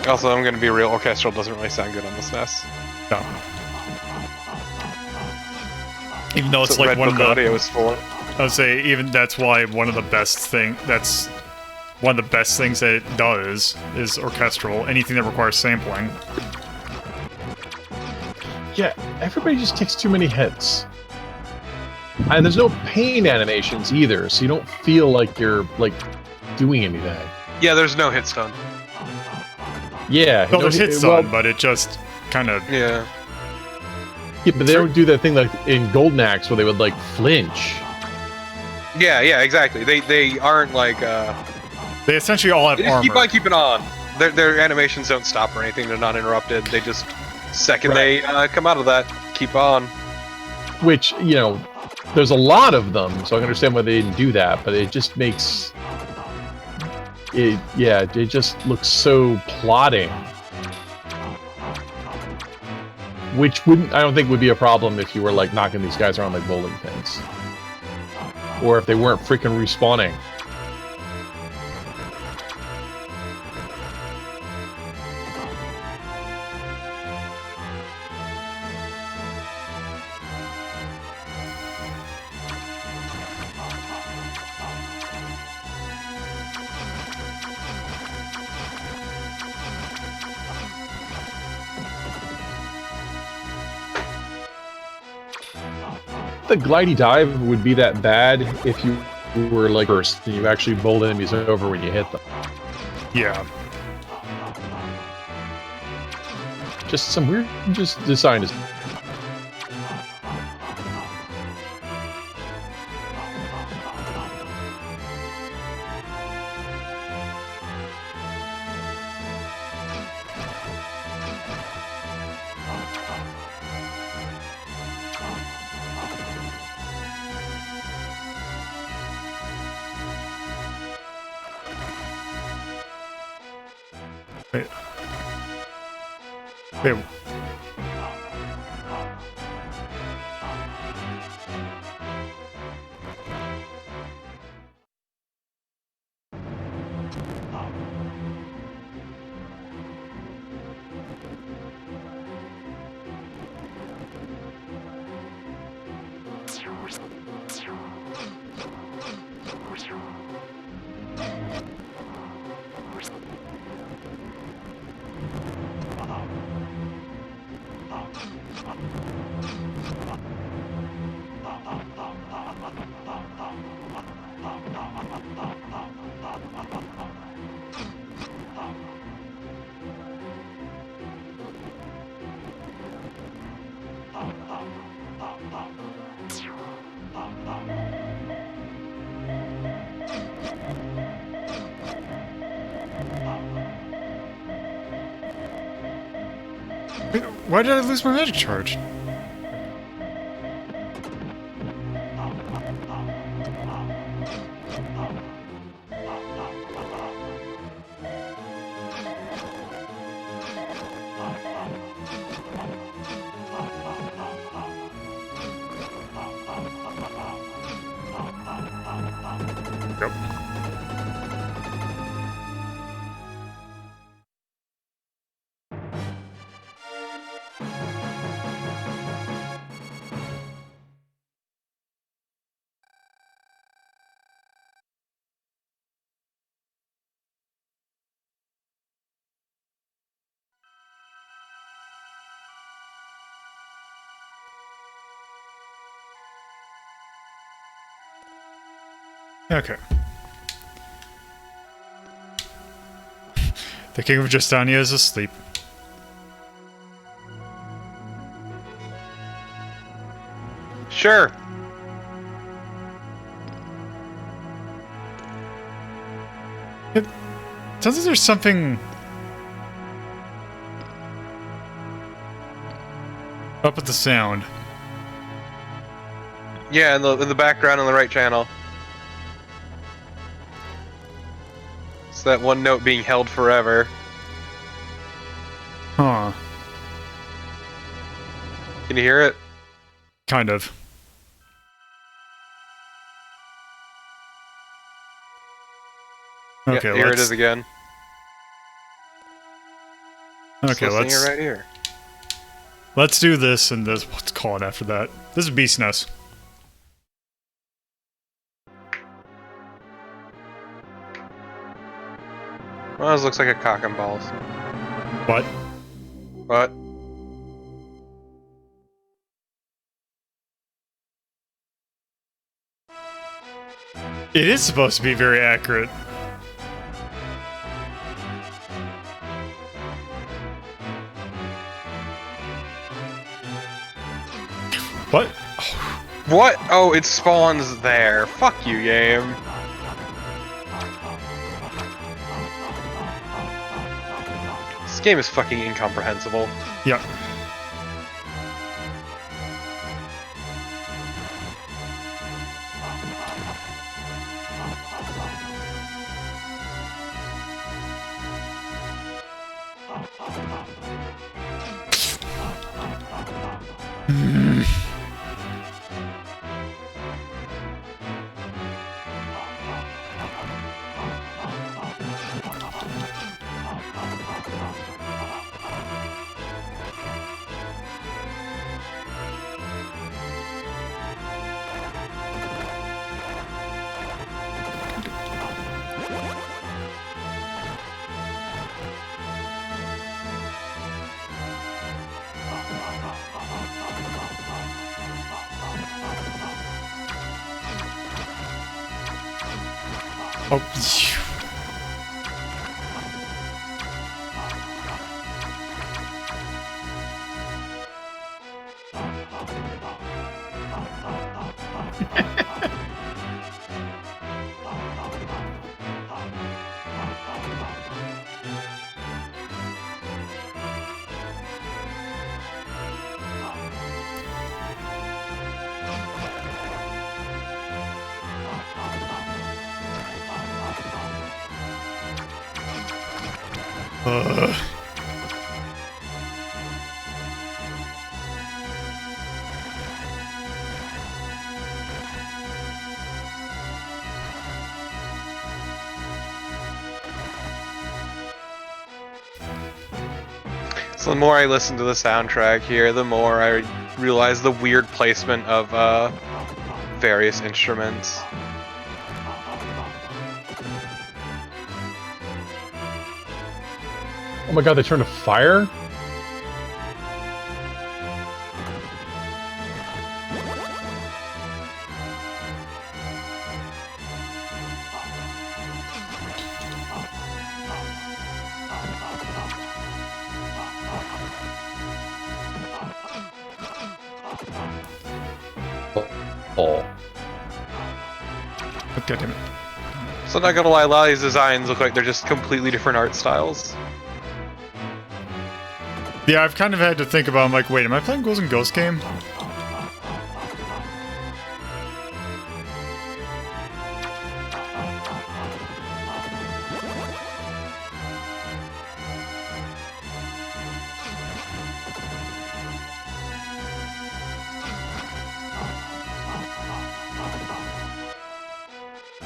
Also, I'm gonna be real, orchestral doesn't really sound good on the SNES. No. Even though it's so like one of the audio is for. I would say even that's why one of the best things that it does is orchestral. Anything that requires sampling. Yeah, everybody just takes too many hits. And there's no pain animations either, so you don't feel like you're like doing anything. Yeah, there's no hit stun. Yeah, no, there's hit stun, but it just kind of yeah. Yeah, but they don't do that thing like in Golden Axe where they would like flinch. Yeah, exactly. They aren't like they essentially all have they just armor. keep on keeping on. Their animations don't stop or anything. They're not interrupted. They just second they come out of that, keep on. Which, you know, there's a lot of them, so I can understand why they didn't do that, but it just makes it, yeah, it just looks so plotting. Which wouldn't, I don't think would be a problem if you were like knocking these guys around like bowling pins. Or if they weren't freaking respawning. The glidey dive would be that bad if you were like first and you actually bowled enemies over when you hit them. Yeah. Just some weird design is. Wait. Wait. Why did I lose my magic charge? Yep. Okay. The King of Justania is asleep. Sure. It sounds like there's something up with the sound. Yeah, in the background on the right channel. It's that one note being held forever. Huh. Can you hear it? Kind of. Okay, yeah, here it is again. Okay, let's. It right here. Let's do this and this. What's called after that? This is Beast Nest. Well, this looks like a cock and balls. What? What? It is supposed to be very accurate. What? What? Oh, it spawns there. Fuck you, game. This game is fucking incomprehensible. Yeah. Oh. So the more I listen to the soundtrack here, the more I realize the weird placement of various instruments. Oh my god, they turned to fire? Oh. God damn it. So not gonna lie, a lot of these designs look like they're just completely different art styles. Yeah, I've kind of had to think about, I'm like, wait, am I playing Ghouls and Ghosts game?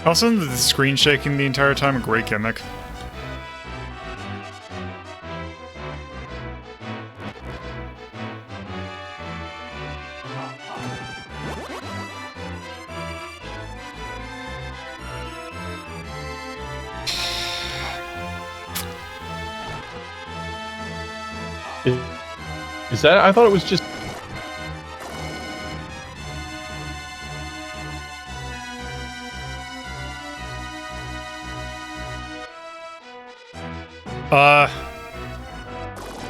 Also, the screen shaking the entire time, a great gimmick. Is that? I thought it was just.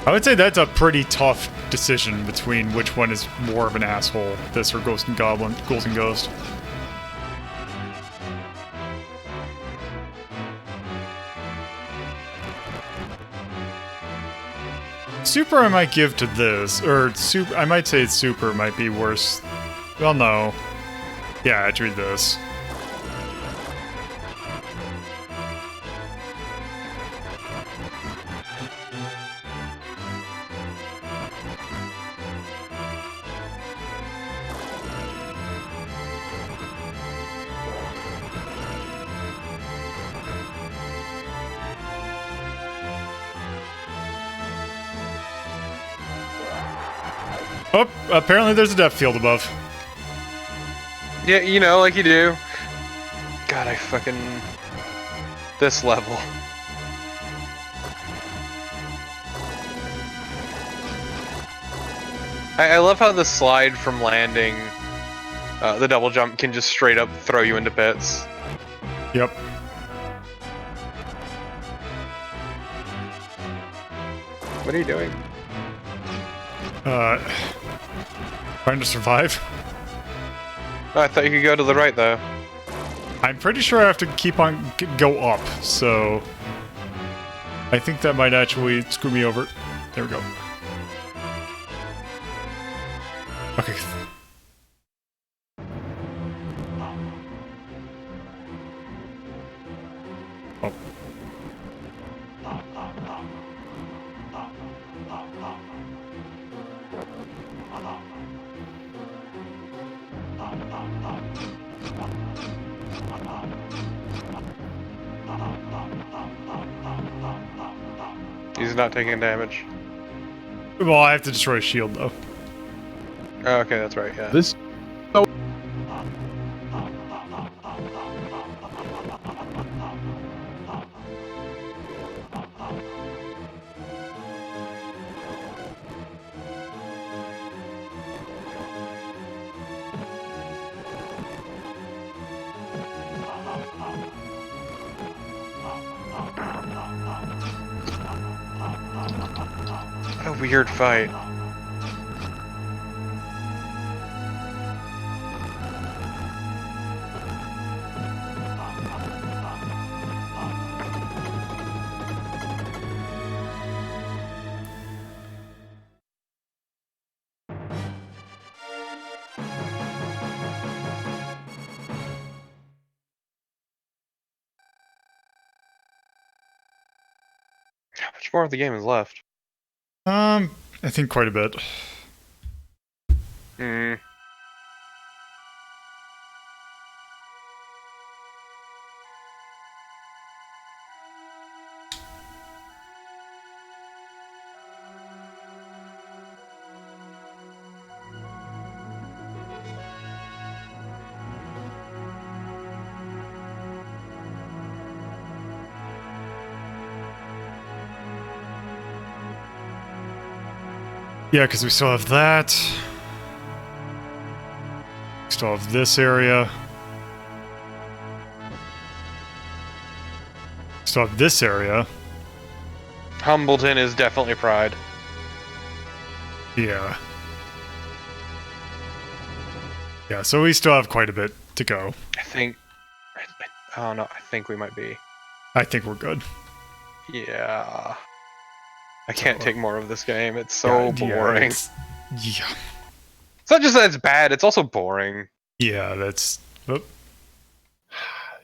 I would say that's a pretty tough decision between which one is more of an asshole, this or Ghost and Goblin, Ghouls and Ghost. Super I might give to this, or super, I might say super might be worse. Well, no. Yeah, actually this. Oh, apparently there's a depth field above. Yeah, you know, like you do. God, I fucking... This level. I love how the slide from landing, the double jump can just straight up throw you into pits. Yep. What are you doing? Trying to survive. Oh, I thought you could go to the right, though. I'm pretty sure I have to keep on go up, so I think that might actually screw me over. There we go. Okay. Oh. He's not taking damage. Well, I have to destroy a shield, though. Oh, okay, that's right, yeah. This. What a weird fight. How much more of the game is left? I think quite a bit. Hmm. Yeah, because we still have that. We still have this area. We still have this area. Humbleton is definitely Pride. Yeah. Yeah, so we still have quite a bit to go. I think... Oh no, I think we might be. I think we're good. Yeah. I can't take more of this game. It's so boring. Yeah. It's not just that it's bad, it's also boring. Yeah, that's... Oh.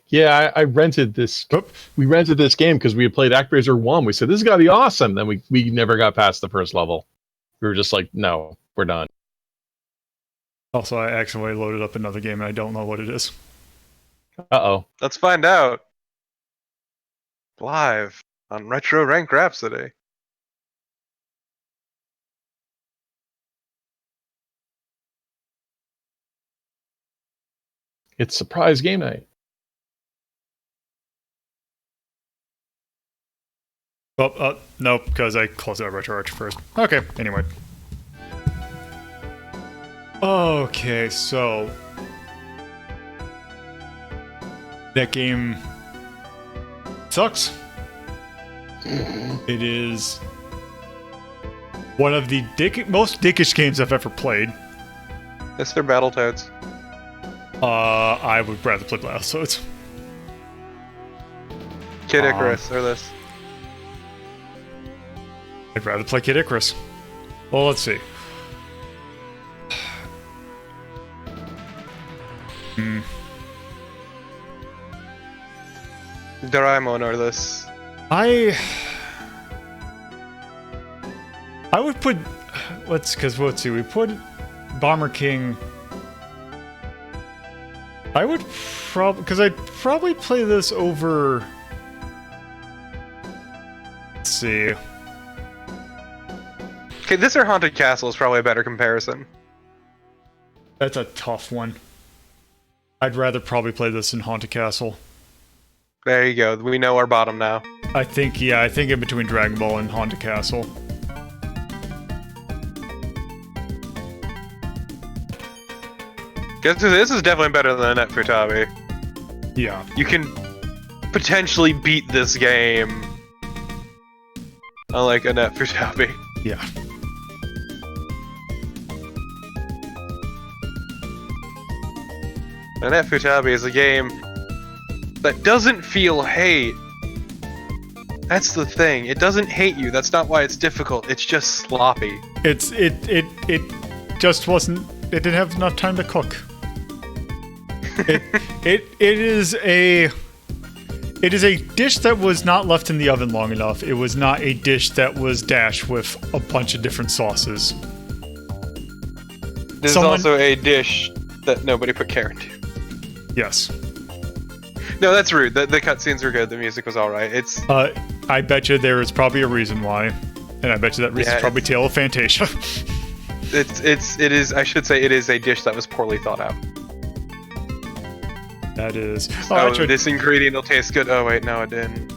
Yeah, I rented this. Oh. We rented this game because we had played ActRaiser 1. We said, this is going to be awesome. Then we never got past the first level. We were just like, no, we're done. Also, I accidentally loaded up another game and I don't know what it is. Uh-oh. Let's find out. Live on Retro Rank Rhapsody. It's surprise game night. Oh, nope, because I closed out RetroArch first. Okay, anyway. Okay, so... that game... sucks. It is... One of the most dickish games I've ever played. Mr. Battletoads. I would rather play Battletoads. Kid Icarus, or this. I'd rather play Kid Icarus. Well, let's see. Doraemon or this. I would put let's see, we put Bomber King. I would because I'd probably play this over. Let's see. Okay, this or Haunted Castle is probably a better comparison. That's a tough one. I'd rather probably play this in Haunted Castle. There you go. We know our bottom now. I think in between Dragon Ball and Haunted Castle. Guess this is definitely better than Annet Futabi. Yeah. You can potentially beat this game. Unlike Annet Futabi. Yeah. Annet Futabi is a game that doesn't feel hate. That's the thing. It doesn't hate you. That's not why it's difficult. It's just sloppy. It just wasn't. It didn't have enough time to cook. It is a dish that was not left in the oven long enough. It was not a dish that was dashed with a bunch of different sauces. This is also a dish that nobody put care into. Yes. No, that's rude. The cutscenes were good. The music was alright. It's. I bet you there is probably a reason why, and I bet you that reason is probably Tale of Fantasia. It is. I should say it is a dish that was poorly thought out. That is. This ingredient will taste good. Oh wait, no, it didn't.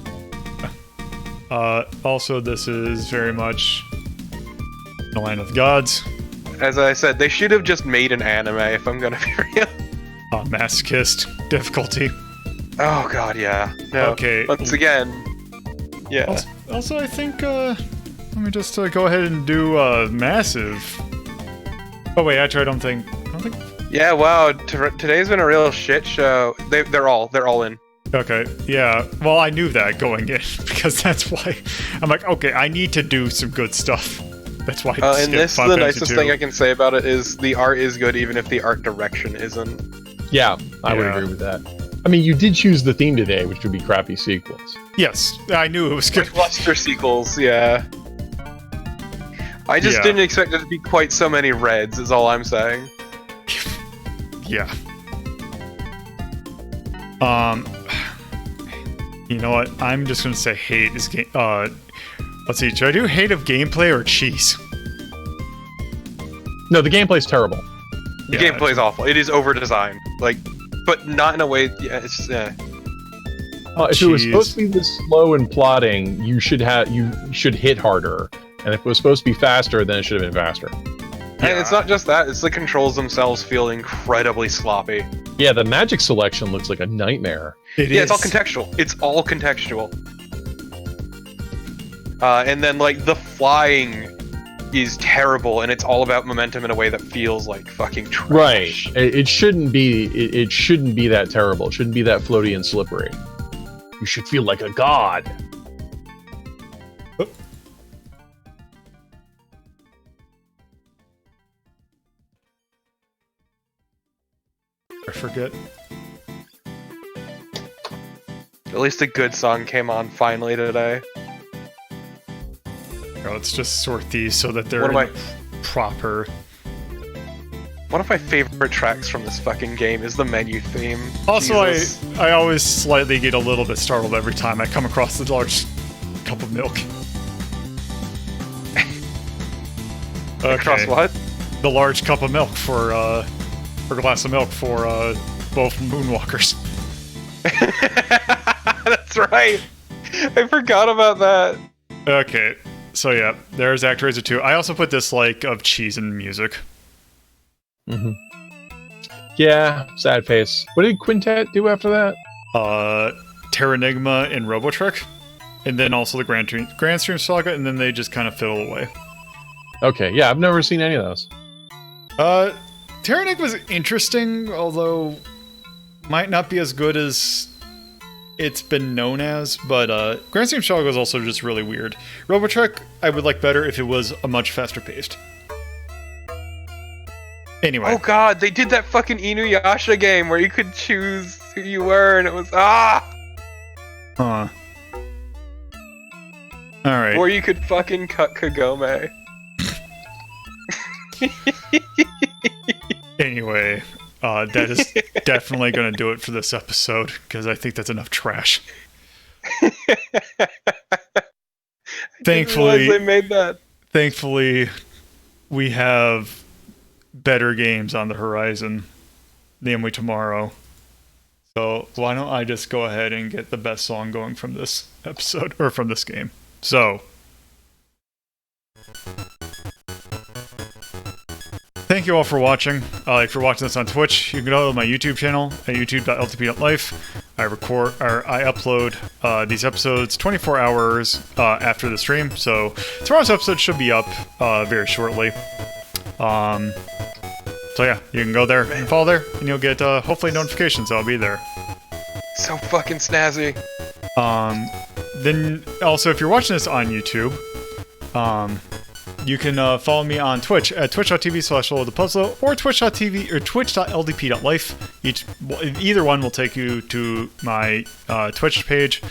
Also, this is very much the Land of the Gods. As I said, they should have just made an anime. If I'm gonna be real. Masochist difficulty. Oh god, yeah. No. Okay. Once again, yeah. Also, I think let me just go ahead and do massive. Oh wait, actually, I don't think. Yeah, wow. Today's been a real shit show. They're all in. Okay, yeah. Well, I knew that going in because that's why I'm like, okay, I need to do some good stuff. That's why. And this, the nicest thing I can say about it is the art is good, even if the art direction isn't. Yeah, I would agree with that. I mean, you did choose the theme today, which would be crappy sequels. Yes, I knew it was good. Cluster sequels, yeah. I just didn't expect it to be quite so many reds, is all I'm saying. Yeah. You know what? I'm just gonna say hate this game. Let's see. Should I do hate of gameplay or cheese? No, the gameplay's terrible. The gameplay's awful. It is over-designed. Like, but not in a way. Yeah, it's just. If it was supposed to be this slow and plotting, you should hit harder. And if it was supposed to be faster, then it should have been faster. And it's not just that, it's the controls themselves feel incredibly sloppy. Yeah, the magic selection looks like a nightmare. It's all contextual. It's all contextual. And then, like, the flying is terrible, and it's all about momentum in a way that feels like fucking trash. Right. It shouldn't be. It shouldn't be that terrible. It shouldn't be that floaty and slippery. You should feel like a god. I forget. At least a good song came on finally today. Let's just sort these so that they're proper. One of my favorite tracks from this fucking game is the menu theme. Also, I always slightly get a little bit startled every time I come across the large cup of milk. Across what? The large cup of milk for a glass of milk for both Moonwalkers. That's right. I forgot about that. Okay, so yeah, there's ActRaiser 2. I also put dislike of cheese and music. Mm-hmm. Yeah, sad face. What did Quintet do after that? Terranigma and Robotrick, and then also the Grand Stream Saga, and then they just kind of fiddle away. Okay, yeah, I've never seen any of those. Tyrannic was interesting, although might not be as good as it's been known as, but Grand Steam Shock was also just really weird. Robotrek, I would like better if it was a much faster paced. Anyway. Oh god, they did that fucking Inuyasha game where you could choose who you were, and it was Huh. Alright. Or you could fucking cut Kagome. Anyway, that is definitely going to do it for this episode, because I think that's enough trash. Thankfully, they made that. Thankfully, we have better games on the horizon, namely tomorrow. So why don't I just go ahead and get the best song going from this episode, or from this game. So, thank you all for watching. If you're watching this on Twitch, you can go to my YouTube channel at youtube.ltp.life. I upload these episodes 24 hours after the stream, so tomorrow's episode should be up very shortly. So yeah, you can go there and follow there, and you'll get hopefully notifications. I'll be there. So fucking snazzy. Then also, if you're watching this on YouTube, you can follow me on Twitch at twitch.tv/LoadThePuzzle or twitch.tv or twitch.ldp.life. Either one will take you to my Twitch page,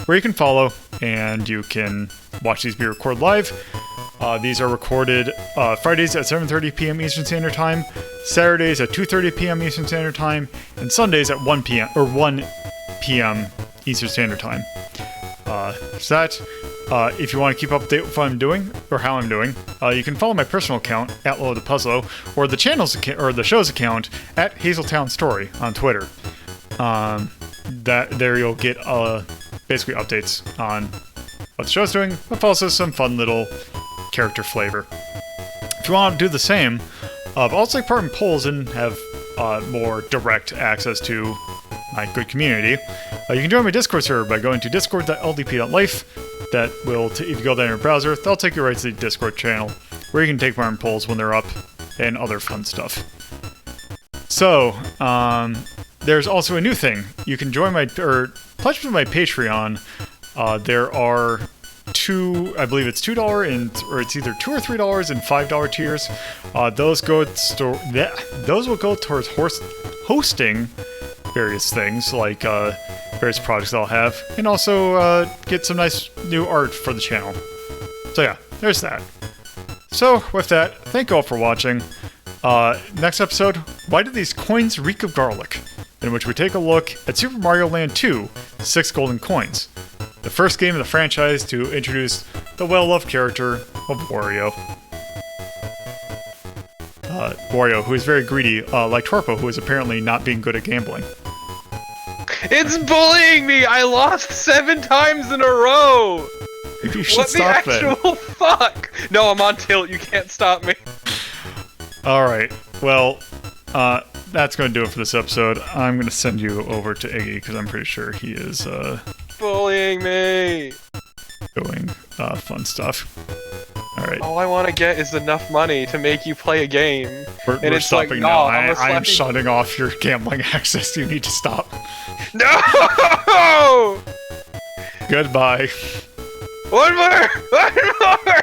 where you can follow and you can watch these be recorded live. These are recorded Fridays at 7:30 p.m. Eastern Standard Time, Saturdays at 2:30 p.m. Eastern Standard Time, and Sundays at 1 p.m. Eastern Standard Time. So that, if you want to keep up to date with what I'm doing or how I'm doing, you can follow my personal account at LoadThePuzzle or the channel's or the show's account at Hazeltown Story on Twitter. There you'll get basically updates on what the show's doing, but also some fun little character flavor. If you want to do the same, but also take part in polls and have more direct access to my good community, you can join my Discord server by going to discord.ldp.life. That will, if you go there in your browser, that'll take you right to the Discord channel, where you can take part in polls when they're up, and other fun stuff. So, there's also a new thing. You can join pledge to my Patreon. There are I believe it's $2 or it's either $2 or $3 and $5 tiers. Those will go towards hosting various things, like various projects I'll have, and also get some nice new art for the channel. So yeah, there's that. So with that, thank you all for watching. Next episode, why do these coins reek of garlic? In which we take a look at Super Mario Land 2, 6 Golden Coins. The first game of the franchise to introduce the well-loved character of Wario. Wario, who is very greedy, like Torpo, who is apparently not being good at gambling. It's bullying me! I lost 7 times in a row! Maybe you should stop then. What the actual fuck? No, I'm on tilt, you can't stop me. Alright, well, that's going to do it for this episode. I'm going to send you over to Iggy, because I'm pretty sure he is, bullying me! doing, fun stuff. Alright. All I want to get is enough money to make you play a game. We're stopping now. I'm shutting off your gambling access. You need to stop. No! Goodbye. One more! One more!